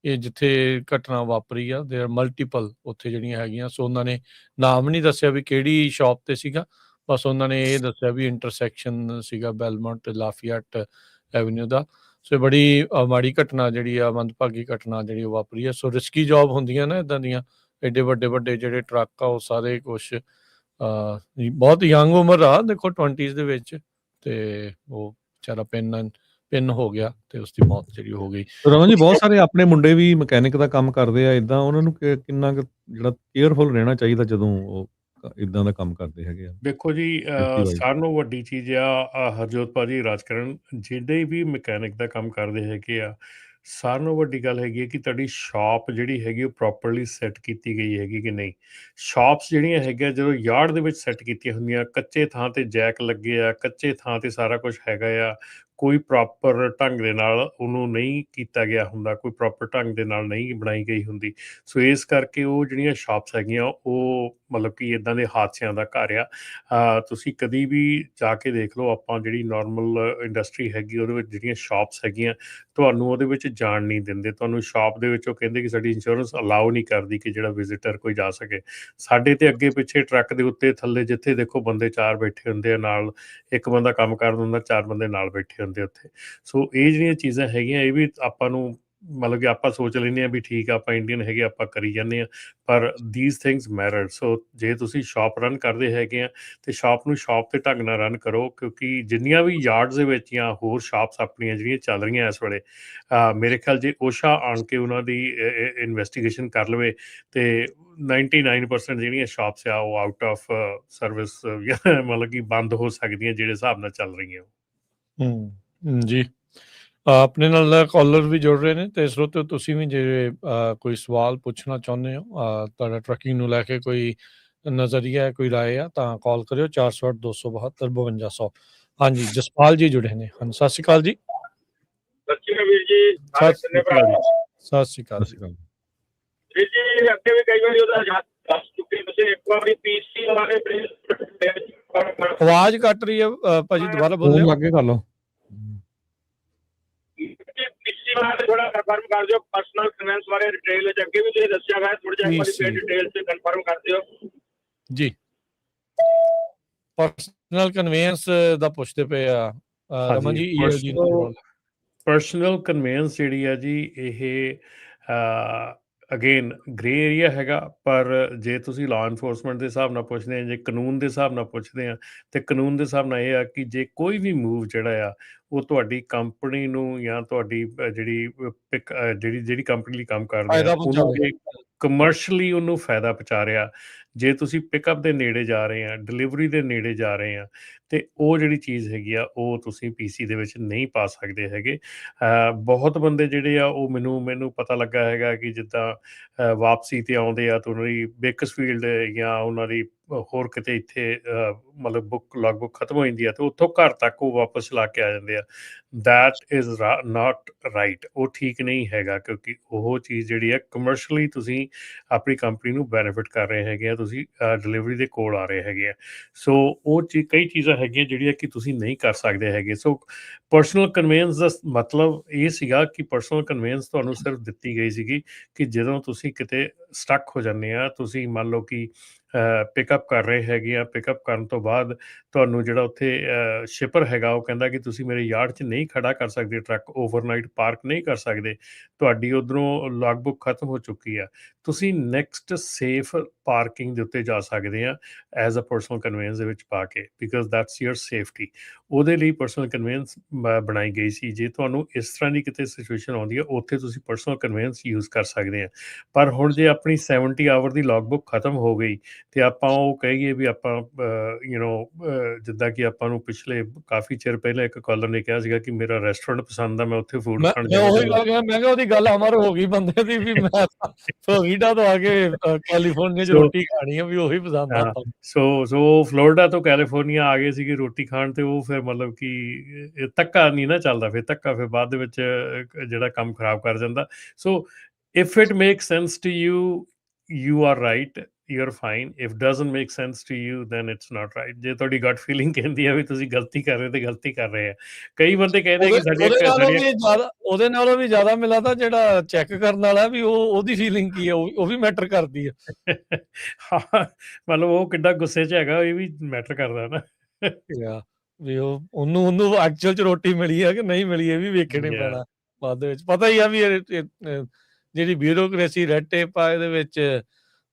ਇਹ ਜਿੱਥੇ ਘਟਨਾ ਵਾਪਰੀ ਆ, ਦੇਰ ਮਲਟੀਪਲ ਉੱਥੇ ਜਿਹੜੀਆਂ ਹੈਗੀਆਂ। ਸੋ ਉਹਨਾਂ ਨੇ ਨਾਮ ਨਹੀਂ ਦੱਸਿਆ ਵੀ ਕਿਹੜੀ ਸ਼ਾਪ ਤੇ ਸੀਗਾ, ਬਸ ਉਹਨਾਂ ਨੇ ਇਹ ਦੱਸਿਆ ਵੀ ਇੰਟਰਸੈਕਸ਼ਨ ਸੀਗਾ ਬੈਲਮੌਂਟ ਤੇ ਲਾਫੀਅਟ ਐਵਨਿਊ ਦਾ। ਸੋ ਇਹ ਬੜੀ ਮਾੜੀ ਘਟਨਾ ਜਿਹੜੀ ਆ, ਮੰਦਭਾਗੀ ਘਟਨਾ ਜਿਹੜੀ ਉਹ ਵਾਪਰੀ ਆ। ਸੋ ਰਿਸਕੀ ਜੌਬ ਹੁੰਦੀਆਂ ਨਾ ਇੱਦਾਂ ਦੀਆਂ, ਐਡੇ ਵੱਡੇ ਜਿਹੜੇ ਟਰੱਕ ਆ ਉਹ ਸਾਰੇ ਕੁਛ ਬਹੁਤ ਯੰਗ ਉਮਰ ਆ, ਦੇਖੋ 20s ਦੇ ਵਿੱਚ, ਤੇ ਉਹ ਵਿਚਾਰਾ ਪਿੰਨ ਹੋ ਗਿਆ ਤੇ ਉਸਦੀ ਮੌਤ ਜਿਹੜੀ ਹੋ ਗਈ। ਰਮਨ ਜੀ ਬਹੁਤ ਸਾਰੇ ਆਪਣੇ ਮੁੰਡੇ ਵੀ ਮਕੈਨਿਕ ਦਾ ਕੰਮ ਕਰਦੇ ਆ ਇਦਾਂ ਉਹਨਾਂ ਨੂੰ ਕਿੰਨਾ ਕੁ ਜਿਹੜਾ ਕੇਅਰਫੁਲ ਰਹਿਣਾ ਚਾਹੀਦਾ ਜਦੋਂ ਉਹ ਇਦਾਂ ਦਾ ਕੰਮ ਕਰਦੇ ਹੈਗੇ ਆ। ਦੇਖੋ ਜੀ, ਸਾਰਿਆਂ ਨਾਲੋਂ ਵੱਡੀ ਚੀਜ਼ ਆ ਹਰਜੋਤ ਭਾਜੀ, ਰਾਜਕਰਨ, ਜਿਹੜੇ ਵੀ ਮਕੈਨਿਕ ਦਾ ਕੰਮ ਕਰਦੇ ਹੈਗੇ ਆ, ਸਾਰਿਆਂ ਨਾਲੋਂ ਵੱਡੀ ਗੱਲ ਹੈਗੀ ਹੈ ਕਿ ਤੁਹਾਡੀ ਸ਼ਾਪ ਜਿਹੜੀ ਹੈਗੀ ਉਹ ਪ੍ਰੋਪਰਲੀ ਸੈੱਟ ਕੀਤੀ ਗਈ ਹੈਗੀ ਕਿ ਨਹੀਂ। ਸ਼ਾਪਸ ਜਿਹੜੀਆਂ ਹੈਗੀਆਂ ਜਦੋਂ ਯਾਰਡ ਦੇ ਵਿੱਚ ਸੈੱਟ ਕੀਤੀਆਂ ਹੁੰਦੀਆਂ, ਕੱਚੇ ਥਾਂ ਤੇ ਜੈਕ ਲੱਗੇ ਆ, ਕੱਚੇ ਥਾਂ ਤੇ ਸਾਰਾ ਕੁਝ ਹੈਗਾ ਆ, ਕੋਈ ਪ੍ਰੋਪਰ ਢੰਗ ਦੇ ਨਾਲ ਉਹਨੂੰ ਨਹੀਂ ਕੀਤਾ ਗਿਆ ਹੁੰਦਾ, ਕੋਈ ਪ੍ਰੋਪਰ ਢੰਗ ਦੇ ਨਾਲ ਨਹੀਂ ਬਣਾਈ ਗਈ ਹੁੰਦੀ। ਸੋ ਇਸ ਕਰਕੇ ਉਹ ਜਿਹੜੀਆਂ ਸ਼ਾਪਸ ਹੈਗੀਆਂ ਉਹ ਮਤਲਬ ਕਿ ਇੱਦਾਂ ਦੇ ਹਾਦਸਿਆਂ ਦਾ ਘਰ ਆ। ਤੁਸੀਂ ਕਦੀ ਵੀ ਜਾ ਕੇ ਦੇਖ ਲਓ, ਆਪਾਂ ਜਿਹੜੀ ਨਾਰਮਲ ਇੰਡਸਟਰੀ ਹੈਗੀ ਉਹਦੇ ਵਿੱਚ ਜਿਹੜੀਆਂ ਸ਼ਾਪਸ ਹੈਗੀਆਂ, ਤੁਹਾਨੂੰ ਉਹਦੇ ਵਿੱਚ ਜਾਣ ਨਹੀਂ ਦਿੰਦੇ। ਤੁਹਾਨੂੰ ਸ਼ਾਪ ਦੇ ਵਿੱਚ ਉਹ ਕਹਿੰਦੇ ਕਿ ਸਾਡੀ ਇੰਸ਼ੋਰੈਂਸ ਅਲਾਉ ਨਹੀਂ ਕਰਦੀ ਕਿ ਜਿਹੜਾ ਵਿਜ਼ਿਟਰ ਕੋਈ ਜਾ ਸਕੇ। ਸਾਡੇ ਤੇ ਅੱਗੇ ਪਿੱਛੇ ਟਰੱਕ ਦੇ ਉੱਤੇ ਥੱਲੇ ਜਿੱਥੇ ਦੇਖੋ ਬੰਦੇ 4 ਬੈਠੇ ਹੁੰਦੇ ਆ, ਨਾਲ ਇੱਕ ਬੰਦਾ ਕੰਮ ਕਰਦਾ ਹੁੰਦਾ, 4 ਬੰਦੇ ਨਾਲ ਬੈਠੇ ਹੁੰਦੇ ਉੱਥੇ। ਸੋ ਇਹ ਜਿਹੜੀਆਂ ਚੀਜ਼ਾਂ ਹੈਗੀਆਂ, ਇਹ ਵੀ ਆਪਾਂ ਨੂੰ ਮਤਲਬ ਕਿ ਆਪਾਂ ਸੋਚ ਲੈਂਦੇ ਹਾਂ ਵੀ ਠੀਕ ਆ, ਆਪਾਂ ਇੰਡੀਅਨ ਹੈਗੇ, ਆਪਾਂ ਕਰੀ ਜਾਂਦੇ ਹਾਂ, ਪਰ ਦੀਜ਼ ਥਿੰਗਸ ਮੈਟਰ। ਸੋ ਜੇ ਤੁਸੀਂ ਸ਼ਾਪ ਰਨ ਕਰਦੇ ਹੈਗੇ ਆ ਤੇ ਸ਼ਾਪ ਨੂੰ ਸ਼ਾਪ ਦੇ ਢੰਗ ਨਾਲ ਰਨ ਕਰੋ, ਕਿਉਂਕਿ ਜਿੰਨੀਆਂ ਵੀ ਯਾਰਡਸ ਦੇ ਵਿੱਚ ਜਾਂ ਹੋਰ ਸ਼ਾਪਸ ਆਪਣੀਆਂ ਜਿਹੜੀਆਂ ਚੱਲ ਰਹੀਆਂ ਇਸ ਵੇਲੇ, ਮੇਰੇ ਖਿਆਲ ਜੇ ਓਸ਼ਾ ਆਣ ਕੇ ਉਹਨਾਂ ਦੀ ਇਨਵੈਸਟੀਗੇਸ਼ਨ ਕਰ ਲਵੇ ਤੇ 99% ਜਿਹੜੀਆਂ ਸ਼ਾਪਸ ਆ ਉਹ ਆਊਟ ਆਫ ਸਰਵਿਸ ਮਤਲਬ ਕਿ ਬੰਦ ਹੋ ਸਕਦੀਆਂ ਜਿਹੜੇ ਹਿਸਾਬ ਨਾਲ ਚੱਲ ਰਹੀਆਂ। ਜੀ, ਆਪਣੇ ਨਾਲ ਕਾਲਰ ਵੀ ਜੁੜ ਰਹੇ ਨੇ ਤੇ ਸਰੋਤਿਓ ਤੁਸੀਂ ਵੀ ਜੇ ਕੋਈ ਸਵਾਲ ਪੁੱਛਣਾ ਚਾਹੁੰਦੇ ਹੋ, ਤੁਹਾਡਾ ਟਰੱਕਿੰਗ ਨੂੰ ਲੈ ਕੇ ਕੋਈ ਨਜ਼ਰੀਆ ਹੈ, ਕੋਈ ਰਾਏ ਆ, ਤਾਂ ਕਾਲ ਕਰਿਓ 408 272 5200। ਹਾਂਜੀ, ਜਸਪਾਲ ਜੀ ਜੁੜੇ ਨੇ। ਹਾਂਜੀ, ਸਤਿ ਸ਼੍ਰੀ ਅਕਾਲ ਜੀ। ਸਤਿ ਸ਼੍ਰੀ ਅਕਾਲ ਵੀਰ ਜੀ। ਸਤਿ ਸ਼੍ਰੀ ਅਕਾਲ ਜੀ। ਸਤਿ ਸ਼੍ਰੀ ਅਕਾਲ ਜੀ। ਵੀਰ ਜੀ ਅੱਗੇ ਵੀ ਕਈ ਵਾਰੀ ਉਹਦਾ ਦੱਸ ਚੁੱਕੇ ਤੁਸੀਂ, ਇੱਕ ਵਾਰੀ ਪੀਸੀ ਵਾਲੇ ਆਵਾਜ਼ ਕੱਟ ਰਹੀ ਹੈ ਭਾਜੀ, ਦੁਬਾਰਾ ਬੋਲਿਓ। ਲੱਗੇ ਕਰ ਲਓ। ਪੀਸੀ ਵਾਲੇ ਥੋੜਾ ਕਨਫਰਮ ਕਰ ਦਿਓ, ਪਰਸਨਲ ਫਾਈਨੈਂਸ ਬਾਰੇ ਡਿਟੇਲ ਵਿੱਚ ਅੱਗੇ ਵੀ ਤੁਸੀਂ ਦੱਸਿਆ ਹੈ, ਥੋੜਾ ਜਿਹਾ ਇੱਕ ਵਾਰੀ ਫੇਰ ਡਿਟੇਲ ਤੇ ਕਨਫਰਮ ਕਰ ਦਿਓ ਜੀ। ਪਰਸਨਲ ਕਨਵੇਂਸ ਦਾ ਪੁੱਛਦੇ ਪਏ ਆ ਰਮਨ ਜੀ। ਪਰਸਨਲ ਕਨਵੇਂਸ ਜਿਹੜੀ ਆ ਜੀ, ਇਹ ਅਗੇਨ ਗ੍ਰੇ ਏਰੀਆ ਹੈਗਾ, ਪਰ ਜੇ ਤੁਸੀਂ ਲਾਅ ਇਨਫੋਰਸਮੈਂਟ ਦੇ ਹਿਸਾਬ ਨਾਲ ਪੁੱਛਦੇ ਆ, ਜੇ ਕਾਨੂੰਨ ਦੇ ਹਿਸਾਬ ਨਾਲ ਪੁੱਛਦੇ ਆ, ਤੇ ਕਾਨੂੰਨ ਦੇ ਹਿਸਾਬ ਨਾਲ ਇਹ ਆ ਕਿ ਜੇ ਕੋਈ ਵੀ ਮੂਵ ਜਿਹੜਾ ਆ ਉਹ ਤੁਹਾਡੀ ਕੰਪਨੀ ਨੂੰ ਜਾਂ ਤੁਹਾਡੀ ਜਿਹੜੀ ਕੰਪਨੀ ਲਈ ਕੰਮ ਕਰਦੇ ਆ ਉਹਨੂੰ ਕਮਰਸ਼ਲੀ ਉਹਨੂੰ ਫਾਇਦਾ ਪਹੁੰਚਾ ਰਿਹਾ, ਜੇ ਤੁਸੀਂ ਪਿਕਅਪ ਦੇ ਨੇੜੇ ਜਾ ਰਹੇ ਆ, ਡਿਲੀਵਰੀ ਦੇ ਨੇੜੇ ਜਾ ਰਹੇ ਆ, ਤੇ ਉਹ ਜਿਹੜੀ ਚੀਜ਼ ਹੈਗੀ ਆ ਉਹ ਤੁਸੀਂ ਪੀਸੀ ਦੇ ਵਿੱਚ ਨਹੀਂ ਪਾ ਸਕਦੇ ਹੈਗੇ। ਬਹੁਤ ਬੰਦੇ ਜਿਹੜੇ ਆ ਉਹ ਮੈਨੂੰ ਪਤਾ ਲੱਗਾ ਹੈਗਾ ਕਿ ਜਿੱਦਾਂ ਵਾਪਸੀ ਤੇ ਆਉਂਦੇ ਆ ਤਾਂ ਉਹਨਾਂ ਦੀ ਬੇਕਸਫੀਲਡ ਜਾਂ ਉਹਨਾਂ ਦੀ ਹੋਰ ਕਿਤੇ ਇੱਥੇ ਮਤਲਬ ਲੌਗਬੁੱਕ ਖਤਮ ਹੋ ਜਾਂਦੀ ਆ ਤੇ ਉੱਥੋਂ ਘਰ ਤੱਕ ਉਹ ਵਾਪਸ ਚਲਾ ਕੇ ਆ ਜਾਂਦੇ ਆ। That is not right. ਉਹ ਠੀਕ ਨਹੀਂ ਹੈਗਾ, ਕਿਉਂਕਿ ਉਹ ਚੀਜ਼ ਜਿਹੜੀ ਹੈ ਕਮਰਸ਼ਲੀ ਤੁਸੀਂ ਆਪਣੀ ਕੰਪਨੀ ਨੂੰ ਬੈਨੀਫਿਟ ਕਰ ਰਹੇ ਹੈਗੇ ਆ, ਤੁਸੀਂ ਡਿਲੀਵਰੀ ਦੇ ਕੋਲ ਆ ਰਹੇ ਹੈਗੇ ਆ। ਸੋ ਉਹ ਕਈ ਚੀਜ਼ਾਂ ਹੈਗੀਆਂ ਜਿਹੜੀਆਂ ਕਿ ਤੁਸੀਂ ਨਹੀਂ ਕਰ ਸਕਦੇ ਹੈਗੇ। ਸੋ ਪਰਸਨਲ ਕਨਵੇਂਸ ਦਾ ਮਤਲਬ ਇਹ ਸੀਗਾ ਕਿ ਪਰਸਨਲ ਕਨਵੇਂਸ ਤੁਹਾਨੂੰ ਸਿਰਫ ਦਿੱਤੀ ਗਈ ਸੀਗੀ ਕਿ ਜਦੋਂ ਤੁਸੀਂ ਕਿਤੇ ਸਟਕ ਹੋ ਜਾਂਦੇ ਆ, ਤੁਸੀਂ ਮੰਨ ਲਓ ਕਿ ਪਿਕਅਪ ਕਰ ਰਹੇ ਹੈਗੇ ਆ, ਪਿਕਅਪ ਕਰਨ ਤੋਂ ਬਾਅਦ ਤੁਹਾਨੂੰ ਜਿਹੜਾ ਉੱਥੇ ਸ਼ਿਪਰ ਹੈਗਾ ਉਹ ਕਹਿੰਦਾ ਕਿ ਤੁਸੀਂ ਮੇਰੇ ਯਾਰਡ 'ਚ ਨਹੀਂ ਖੜਾ ਕਰ ਸਕਦੇ ਟਰੱਕ, ਓਵਰਨਾਈਟ ਪਾਰਕ ਨਹੀਂ ਕਰ ਸਕਦੇ, ਤੁਹਾਡੀ ਉੱਧਰੋਂ ਲੌਗਬੁੱਕ ਖਤਮ ਹੋ ਚੁੱਕੀ ਆ, ਤੁਸੀਂ ਨੈਕਸਟ ਸੇਫ ਪਾਰਕਿੰਗ ਦੇ ਉੱਤੇ ਜਾ ਸਕਦੇ ਆ ਐਜ਼ ਅ ਪਰਸਨਲ ਕਨਵੇਂਸ ਦੇ ਵਿੱਚ ਪਾ ਕੇ, ਬਿਕਾਜ਼ ਦੈਟਸ ਯੂਅਰ ਸੇਫਟੀ। ਉਹਦੇ ਲਈ ਪਰਸਨਲ ਕਨਵੇਂਸ ਬਣਾਈ ਗਈ ਸੀ। ਜੇ ਤੁਹਾਨੂੰ ਇਸ ਤਰ੍ਹਾਂ ਦੀ ਕਿਤੇ ਸਿਚੁਏਸ਼ਨ ਆਉਂਦੀ ਹੈ, ਉੱਥੇ ਤੁਸੀਂ ਪਰਸਨਲ ਕਨਵੇਂਸ ਯੂਜ਼ ਕਰ ਸਕਦੇ ਆ। ਪਰ ਹੁਣ ਜੇ ਆਪਣੀ 70 ਆਵਰ ਦੀ ਲੌਗਬੁੱਕ ਖਤਮ ਹੋ ਗਈ ਤੇ ਆਪਾਂ ਉਹ ਕਹੀਏ ਵੀ ਆਪਾਂ ਜਿੱਦਾਂ ਕਿ ਆਪਾਂ ਨੂੰ ਪਿਛਲੇ ਕਾਫੀ ਚਿਰ ਪਹਿਲਾਂ ਇੱਕ ਕਾਲਰ ਨੇ ਕਿਹਾ ਸੀਗਾ ਕਿ ਮੇਰਾ ਰੈਸਟੋਰੈਂਟ ਪਸੰਦ ਆ, ਮੈਂ ਉੱਥੇ ਫੂਡ ਖਾਣ ਜਾਣਾ। ਮੈਂ ਕਿਹਾ ਉਹਦੀ ਗੱਲ ਅਮਰ ਹੋ ਗਈ ਬੰਦੇ ਦੀ ਵੀ ਮੈਂ ਫਲੋਰੀਡਾ ਤੋਂ ਆ ਕੇ ਕੈਲੀਫੋਰਨੀਆ 'ਚ ਰੋਟੀ ਖਾਣੀ ਆ, ਵੀ ਉਹੀ ਪਸੰਦ ਆ। ਸੋ ਫਲੋਰੀਡਾ ਤੋਂ ਕੈਲੀਫੋਰਨੀਆ ਆ ਗਏ ਸੀਗੇ ਰੋਟੀ ਖਾਣ, ਤੇ ਉਹ ਫਿਰ ਮਤਲਬ ਕਿ ਧੱਕਾ ਨਹੀਂ ਨਾ ਚੱਲਦਾ, ਫਿਰ ਧੱਕਾ ਫਿਰ ਬਾਅਦ ਦੇ ਵਿੱਚ ਜਿਹੜਾ ਕੰਮ ਖਰਾਬ ਕਰ ਜਾਂਦਾ। ਸੋ if it makes sense to you, you are right, you're fine. If doesn't make sense to you, then it's not right. ਜੇ ਤੁਹਾਡੀ gut feeling ਕਹਿੰਦੀ ਆ ਵੀ ਤੁਸੀਂ ਗਲਤੀ ਕਰ ਰਹੇ ਤੇ ਗਲਤੀ ਕਰ ਰਹੇ ਆ। ਕਈ ਬੰਦੇ ਕਹਿੰਦੇ ਕਿ ਉਹਦੇ ਨਾਲੋਂ ਵੀ ਜ਼ਿਆਦਾ ਮਿਲਾ ਤਾਂ ਜਿਹੜਾ ਚੈੱਕ ਕਰਨ ਵਾਲਾ ਵੀ ਉਹਦੀ ਫੀਲਿੰਗ ਕੀ ਆ, ਉਹ ਵੀ ਮੈਟਰ ਕਰਦੀ ਆ। ਹਾਂ, ਮਤਲਬ ਉਹ ਕਿੱਡਾ ਗੁੱਸੇ 'ਚ ਹੈਗਾ ਇਹ ਵੀ ਮੈਟਰ ਕਰਦਾ ਨਾ ਵੀ ਉਹਨੂੰ ਐਕਚੁਅਲ 'ਚ ਰੋਟੀ ਮਿਲੀ ਆ ਕਿ ਨਹੀਂ ਮਿਲੀ, ਇਹ ਵੀ ਵੇਖਣੇ ਪੈਣਾ ਬਾਅਦ ਦੇ ਵਿੱਚ। ਪਤਾ ਹੀ ਆ ਵੀ ਜਿਹੜੀ ਬਿਊਰੋਕ੍ਰੇਸੀ ਰੈਡ ਟੇਪ ਆ ਇਹਦੇ ਵਿੱਚ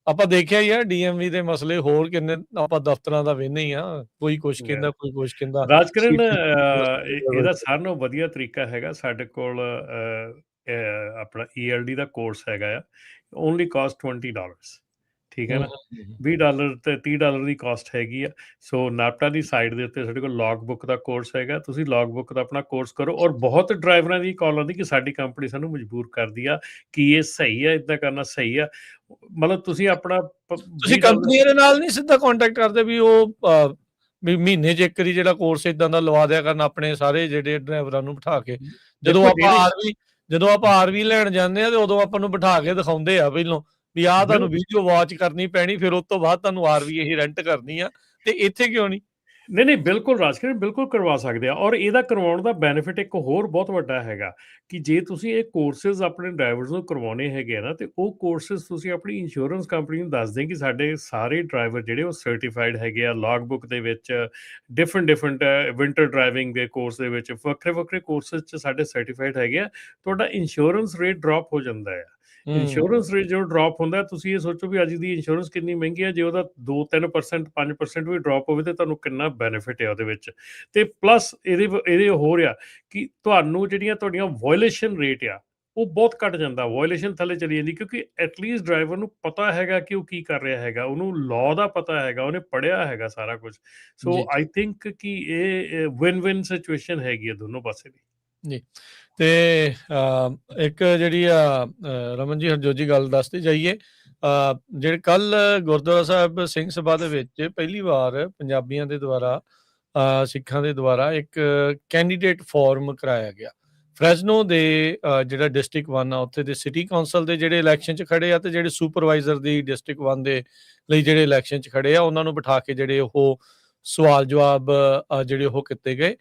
ਆਪਾਂ ਦੇਖਿਆ ਹੀ ਆ, ਡੀਐਮਵੀ ਦੇ ਮਸਲੇ ਹੋਰ ਕਿੰਨੇ ਆਪਾਂ ਦਫ਼ਤਰਾਂ ਦਾ ਵੇਖਦੇ ਹੀ ਆ, ਕੋਈ ਕੁਛ ਕਹਿੰਦਾ ਕੋਈ ਕੁਛ ਕਹਿੰਦਾ। ਰਾਜਕਰਨ ਇਹਦਾ ਸਾਰਿਆਂ ਨਾਲੋਂ ਵਧੀਆ ਤਰੀਕਾ ਹੈਗਾ, ਸਾਡੇ ਕੋਲ ਆਪਣਾ ELD ਦਾ ਕੋਰਸ ਹੈਗਾ ਆ, ਓਨਲੀ ਕਾਸਟ $20, ਠੀਕ ਹੈ ਨਾ। $20 ਤੇ $30 ਦੀ ਕਾਸਟ ਹੈਗੀ ਆ। ਸੋ ਨਾਪਟਾ ਦੀ ਸਾਈਡ ਦੇ ਉੱਤੇ ਸਾਡੇ ਕੋਲ ਲੌਗ ਬੁੱਕ ਦਾ ਕੋਰਸ ਹੈਗਾ, ਤੁਸੀਂ ਲੌਗ ਬੁੱਕ ਦਾ ਆਪਣਾ ਕੋਰਸ ਕਰੋ। ਔਰ ਬਹੁਤ ਡਰਾਈਵਰਾਂ ਦੀ ਕਾਲ ਆਉਂਦੀ ਕਿ ਸਾਡੀ ਕੰਪਨੀ ਸਾਨੂੰ ਮਜਬੂਰ ਕਰਦੀ ਆ ਕਿ ਇਹ ਸਹੀ ਆ, ਇੱਦਾਂ ਕਰਨਾ ਸਹੀ ਆ। ਮਤਲਬ ਤੁਸੀਂ ਆਪਣਾ ਤੁਸੀਂ ਕੰਪਨੀ ਦੇ ਨਾਲ ਨਹੀਂ ਸਿੱਧਾ ਕੰਟੈਕਟ ਕਰਦੇ ਵੀ ਉਹ ਮਹੀਨੇ 'ਚ ਇੱਕ ਵਾਰੀ ਜਿਹੜਾ ਕੋਰਸ ਇਦਾਂ ਦਾ ਲਵਾ ਦਿਆ ਕਰਨ ਆਪਣੇ ਸਾਰੇ ਜਿਹੜੇ ਡਰਾਈਵਰਾਂ ਨੂੰ ਬਿਠਾ ਕੇ। ਜਦੋਂ ਆਪਾਂ ਆਰਵੀ ਲੈਣ ਜਾਂਦੇ ਆ ਤੇ ਉਦੋਂ ਆਪਾਂ ਨੂੰ ਬਿਠਾ ਕੇ ਦਿਖਾਉਂਦੇ ਆ ਪਹਿਲੋਂ ਵੀ ਆਹ ਤੁਹਾਨੂੰ ਵੀਡੀਓ ਵਾਚ ਕਰਨੀ ਪੈਣੀ, ਫਿਰ ਉਸ ਤੋਂ ਬਾਅਦ ਤੁਹਾਨੂੰ ਆਰਵੀ ਇਹ ਰੈਂਟ ਕਰਨੀ ਆ, ਤੇ ਇੱਥੇ ਕਿਉਂ ਨਹੀਂ? ਨਹੀਂ ਬਿਲਕੁਲ ਰਾਜਕਿਰਨ, ਬਿਲਕੁਲ ਕਰਵਾ ਸਕਦੇ ਆ। ਔਰ ਇਹਦਾ ਕਰਵਾਉਣ ਦਾ ਬੈਨੀਫਿਟ ਇੱਕ ਹੋਰ ਬਹੁਤ ਵੱਡਾ ਹੈਗਾ ਕਿ ਜੇ ਤੁਸੀਂ ਇਹ ਕੋਰਸਿਸ ਆਪਣੇ ਡਰਾਈਵਰਸ ਨੂੰ ਕਰਵਾਉਣੇ ਹੈਗੇ ਆ ਨਾ, ਤੇ ਉਹ ਕੋਰਸਿਸ ਤੁਸੀਂ ਆਪਣੀ ਇੰਸ਼ੋਰੈਂਸ ਕੰਪਨੀ ਨੂੰ ਦੱਸ ਦੇ ਕਿ ਸਾਡੇ ਸਾਰੇ ਡਰਾਈਵਰ ਜਿਹੜੇ ਉਹ ਸਰਟੀਫਾਈਡ ਹੈਗੇ ਆ, ਲੌਗ ਬੁੱਕ ਦੇ ਵਿੱਚ ਡਿਫਰੈਂਟ ਵਿੰਟਰ ਡਰਾਈਵਿੰਗ ਦੇ ਕੋਰਸ ਦੇ ਵਿੱਚ ਵੱਖਰੇ ਕੋਰਸਿਸ 'ਚ ਸਾਡੇ ਸਰਟੀਫਾਈਡ ਹੈਗੇ ਆ, ਤੁਹਾਡਾ ਇੰਸ਼ੋਰੈਂਸ ਰੇਟ ਡ੍ਰੌਪ ਹੋ ਜਾਂਦਾ ਆ। ਇੰਸ਼ੋਰੈਂਸ ਰੇਟ ਜਦੋਂ ਡ੍ਰੌਪ ਹੁੰਦਾ, ਤੁਸੀਂ ਇਹ ਸੋਚੋ ਵੀ ਅੱਜ ਦੀ ਇੰਸ਼ੋਰੈਂਸ ਕਿੰਨੀ ਮਹਿੰਗੀ ਹੈ, ਜੇ ਉਹਦਾ 2-3% 5% ਵੀ ਡ੍ਰੌਪ ਹੋਵੇ ਤੇ ਤੁਹਾਨੂੰ ਕਿੰਨਾ ਬੈਨੀਫਿਟ ਹੈ ਉਹਦੇ ਵਿੱਚ। ਤੇ ਪਲੱਸ ਇਹਦੇ ਹੋਰ ਆ ਕਿ ਤੁਹਾਨੂੰ ਜਿਹੜੀਆਂ ਤੁਹਾਡੀਆਂ ਵਾਇਲੇਸ਼ਨ ਰੇਟ ਆ ਉਹ ਬਹੁਤ ਘੱਟ ਜਾਂਦਾ, ਵਾਇਲੇਸ਼ਨ ਥੱਲੇ ਚਲੀ ਜਾਂਦੀ, ਕਿਉਂਕਿ ਐਟਲੀਸਟ ਡਰਾਈਵਰ ਨੂੰ ਪਤਾ ਹੈਗਾ ਕਿ ਉਹ ਕੀ ਕਰ ਰਿਹਾ ਹੈਗਾ, ਉਹਨੂੰ ਲਾਅ ਦਾ ਪਤਾ ਹੈਗਾ, ਉਹਨੇ ਪੜ੍ਹਿਆ ਹੈਗਾ ਸਾਰਾ ਕੁਝ। ਸੋ ਆਈ ਥਿੰਕ ਕਿ ਇਹ ਵਿਨ ਸਿਚੁਏਸ਼ਨ ਹੈਗੀ ਹੈ ਦੋਨੋਂ ਪਾਸੇ ਦੀ। ਜੀ, ਤੇ ਇੱਕ ਜਿਹੜੀ ਆ ਰਮਨ ਜੀ ਹਰਜੋਤ ਜੀ ਗੱਲ ਦੱਸਦੇ ਜਾਈਏ, ਜਿਹੜੇ ਕੱਲ ਗੁਰਦੁਆਰਾ ਸਾਹਿਬ ਸਿੰਘ ਸਭਾ ਦੇ ਵਿੱਚ ਪਹਿਲੀ ਵਾਰ ਪੰਜਾਬੀਆਂ ਦੇ ਦੁਆਰਾ ਸਿੱਖਾਂ ਦੇ ਦੁਆਰਾ ਇੱਕ ਕੈਂਡੀਡੇਟ ਫੋਰਮ ਕਰਾਇਆ ਗਿਆ ਫਰੈਜ਼ਨੋ ਦੇ, ਜਿਹੜਾ ਡਿਸਟ੍ਰਿਕਟ 1 ਆ ਉੱਥੇ ਦੇ ਸਿਟੀ ਕਾਉਂਸਲ ਦੇ ਜਿਹੜੇ ਇਲੈਕਸ਼ਨ 'ਚ ਖੜੇ ਆ, ਤੇ ਜਿਹੜੇ ਸੁਪਰਵਾਈਜ਼ਰ ਦੀ ਡਿਸਟ੍ਰਿਕਟ 1 ਦੇ ਲਈ ਜਿਹੜੇ ਇਲੈਕਸ਼ਨ 'ਚ ਖੜੇ ਆ, ਉਹਨਾਂ ਨੂੰ ਬਿਠਾ ਕੇ ਜਿਹੜੇ ਉਹ ਸਵਾਲ ਜਵਾਬ ਜਿਹੜੇ ਉਹ ਕੀਤੇ ਗਏ।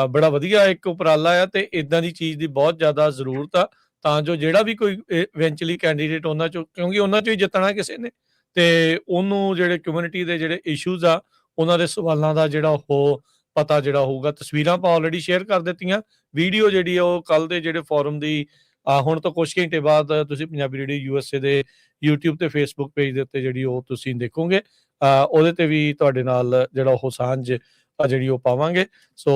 ਬੜਾ ਵਧੀਆ ਇੱਕ ਉਪਰਾਲਾ ਆ, ਤੇ ਇਦਾਂ ਦੀ ਚੀਜ਼ ਦੀ ਬਹੁਤ ਜ਼ਿਆਦਾ ਜ਼ਰੂਰਤ ਆ, ਤਾਂ ਜੋ ਜਿਹੜਾ ਵੀ ਕੋਈ ਇਵੈਂਚੁਅਲੀ ਕੈਂਡੀਡੇਟ ਉਹਨਾਂ 'ਚੋਂ, ਕਿਉਂਕਿ ਉਹਨਾਂ 'ਚੋਂ ਹੀ ਜਿੱਤਣਾ ਕਿਸੇ ਨੇ, ਤੇ ਉਹਨੂੰ ਜਿਹੜੇ ਕਮਿਊਨਿਟੀ ਦੇ ਜਿਹੜੇ ਇਸ਼ੂਜ਼ ਆ ਉਹਨਾਂ ਦੇ ਸਵਾਲਾਂ ਦਾ ਜਿਹੜਾ ਉਹ ਪਤਾ ਜਿਹੜਾ ਹੋਊਗਾ। ਤਸਵੀਰਾਂ ਆਪਾਂ ਆਲਰੇਡੀ ਸ਼ੇਅਰ ਕਰ ਦਿੱਤੀਆਂ, ਵੀਡੀਓ ਜਿਹੜੀ ਆ ਉਹ ਕੱਲ ਦੇ ਜਿਹੜੇ ਫੋਰਮ ਦੀ ਹੁਣ ਤੋਂ ਕੁਝ ਘੰਟੇ ਬਾਅਦ ਤੁਸੀਂ ਪੰਜਾਬੀ ਰੇਡੀਓ USA ਦੇ YouTube ਤੇ Facebook ਪੇਜ ਦੇ ਉੱਤੇ ਜਿਹੜੀ ਉਹ ਤੁਸੀਂ ਦੇਖੋਗੇ, ਉਹਦੇ ਤੇ ਵੀ ਤੁਹਾਡੇ ਨਾਲ ਜਿਹੜਾ ਉਹ ਸਾਂਝ ਜਿਹੜੀ ਉਹ ਪਾਵਾਂਗੇ। ਸੋ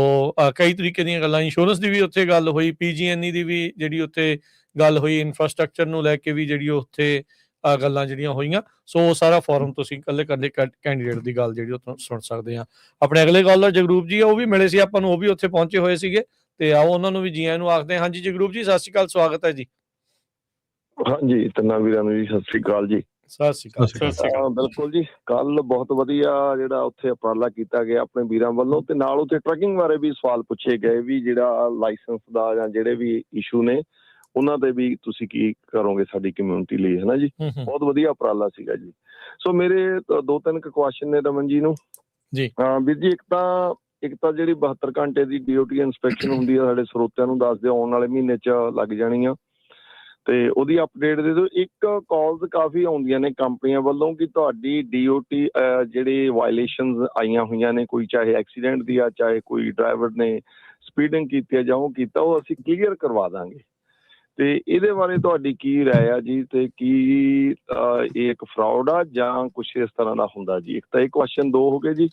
ਕਈ ਤਰੀਕੇ ਦੀਆਂ ਗੱਲਾਂ, ਇੰਸ਼ੋਰੈਂਸ ਦੀ ਵੀ ਉੱਥੇ ਗੱਲ ਹੋਈ, PG&E ਦੀ ਵੀ ਜਿਹੜੀ ਉੱਥੇ ਗੱਲ ਹੋਈ, ਇਨਫਰਾਸਟ੍ਰਕਚਰ ਨੂੰ ਲੈ ਕੇ ਵੀ ਜਿਹੜੀ ਉੱਥੇ ਗੱਲਾਂ ਜਿਹੜੀਆਂ ਹੋਈਆਂ। ਸੋ ਸਾਰਾ ਫੋਰਮ ਤੁਸੀਂ ਇਕੱਲੇ ਕੈਂਡੀਡੇਟ ਦੀ ਗੱਲ ਜਿਹੜੀ ਉਹ ਸੁਣ ਸਕਦੇ ਆ। ਆਪਣੇ ਅਗਲੇ ਕਾਲਰ ਜਗਰੂਪ ਜੀ ਉਹ ਵੀ ਮਿਲੇ ਸੀ ਆਪਾਂ ਨੂੰ, ਉਹ ਵੀ ਉੱਥੇ ਪਹੁੰਚੇ ਹੋਏ ਸੀਗੇ, ਤੇ ਆਓ ਉਹਨਾਂ ਨੂੰ ਵੀ ਜੀ ਆਇਆਂ ਨੂੰ ਆਖਦੇ ਹਾਂ। ਹਾਂਜੀ ਜਗਰੂਪ ਜੀ, ਸਤਿ ਸ਼੍ਰੀ ਅਕਾਲ, ਸਵਾਗਤ ਹੈ ਜੀ। ਹਾਂਜੀ, ਤਿੰਨਾਂ ਵੀਰਾਂ ਨੂੰ ਜੀ ਸਤਿ ਸ੍ਰੀ ਅਕਾਲ ਜੀ। ਸਤਿ ਸ਼੍ਰੀ ਅਕਾਲ। ਬਿਲਕੁਲ ਜੀ, ਕੱਲ ਬਹੁਤ ਵਧੀਆ ਜਿਹੜਾ ਉੱਥੇ ਉਪਰਾਲਾ ਕੀਤਾ ਗਿਆ ਆਪਣੇ ਵੀਰਾਂ ਵੱਲੋਂ, ਤੇ ਨਾਲ ਉੱਥੇ ਟਰੱਕਿੰਗ ਬਾਰੇ ਵੀ ਸਵਾਲ ਪੁੱਛੇ ਗਏ ਵੀ ਜਿਹੜਾ ਲਾਇਸੈਂਸ ਦਾ ਜਾਂ ਜਿਹੜੇ ਵੀ ਇਸ਼ੂ ਨੇ ਉਹਨਾਂ ਦੇ ਵੀ ਤੁਸੀਂ ਕੀ ਕਰੋਗੇ ਸਾਡੀ ਕਮਿਊਨਿਟੀ ਲਈ, ਹੈ ਨਾ ਜੀ। ਬਹੁਤ ਵਧੀਆ ਉਪਰਾਲਾ ਸੀਗਾ ਜੀ। ਸੋ ਮੇਰੇ 2-3 ਕੁਐਸਚਨ ਨੇ ਰਮਨ ਜੀ ਨੂੰ ਜੀ। ਵੀਰ ਜੀ, ਇੱਕ ਤਾਂ ਜਿਹੜੀ 72 ਘੰਟੇ ਦੀ DOT ਇੰਸਪੈਕਸ਼ਨ ਹੁੰਦੀ ਆ, ਸਾਡੇ ਸਰੋਤਿਆਂ ਨੂੰ ਦੱਸ ਦਿਓ, ਆਉਣ ਵਾਲੇ ਮਹੀਨੇ 'ਚ ਲੱਗ ਜਾਣੀ ਆ, ਤੇ ਉਹਦੀ ਅਪਡੇਟ ਦੇ ਦਿਓ। ਇੱਕ ਕਾਲਸ ਕਾਫੀ ਆਉਂਦੀਆਂ ਨੇ ਕੰਪਨੀਆਂ ਵੱਲੋਂ ਕਿ ਤੁਹਾਡੀ DOT ਜਿਹੜੇ ਵਾਇਲੇਸ਼ਨਸ ਆਈਆਂ ਹੋਈਆਂ ਨੇ, ਕੋਈ ਚਾਹੇ ਐਕਸੀਡੈਂਟ ਦੀ ਆ, ਚਾਹੇ ਕੋਈ ਡਰਾਈਵਰ ਨੇ ਸਪੀਡਿੰਗ ਕੀਤੀ ਆ ਜਾਂ ਉਹ ਕੀਤਾ, ਉਹ ਅਸੀਂ ਕਲੀਅਰ ਕਰਵਾ ਦਾਂਗੇ। ਤੇ ਇਹਦੇ ਬਾਰੇ ਤੁਹਾਡੀ ਕੀ ਰਾਏ ਆ ਜੀ, ਤੇ ਕੀ ਇਹ ਇੱਕ ਫਰਾਡ ਆ ਜਾਂ ਕੁਛ ਇਸ ਤਰ੍ਹਾਂ ਦਾ ਹੁੰਦਾ ਜੀ? ਇੱਕ ਤਾਂ ਇਹ ਕੁਐਸਚਨ 2 ਹੋ ਗਏ ਜੀ।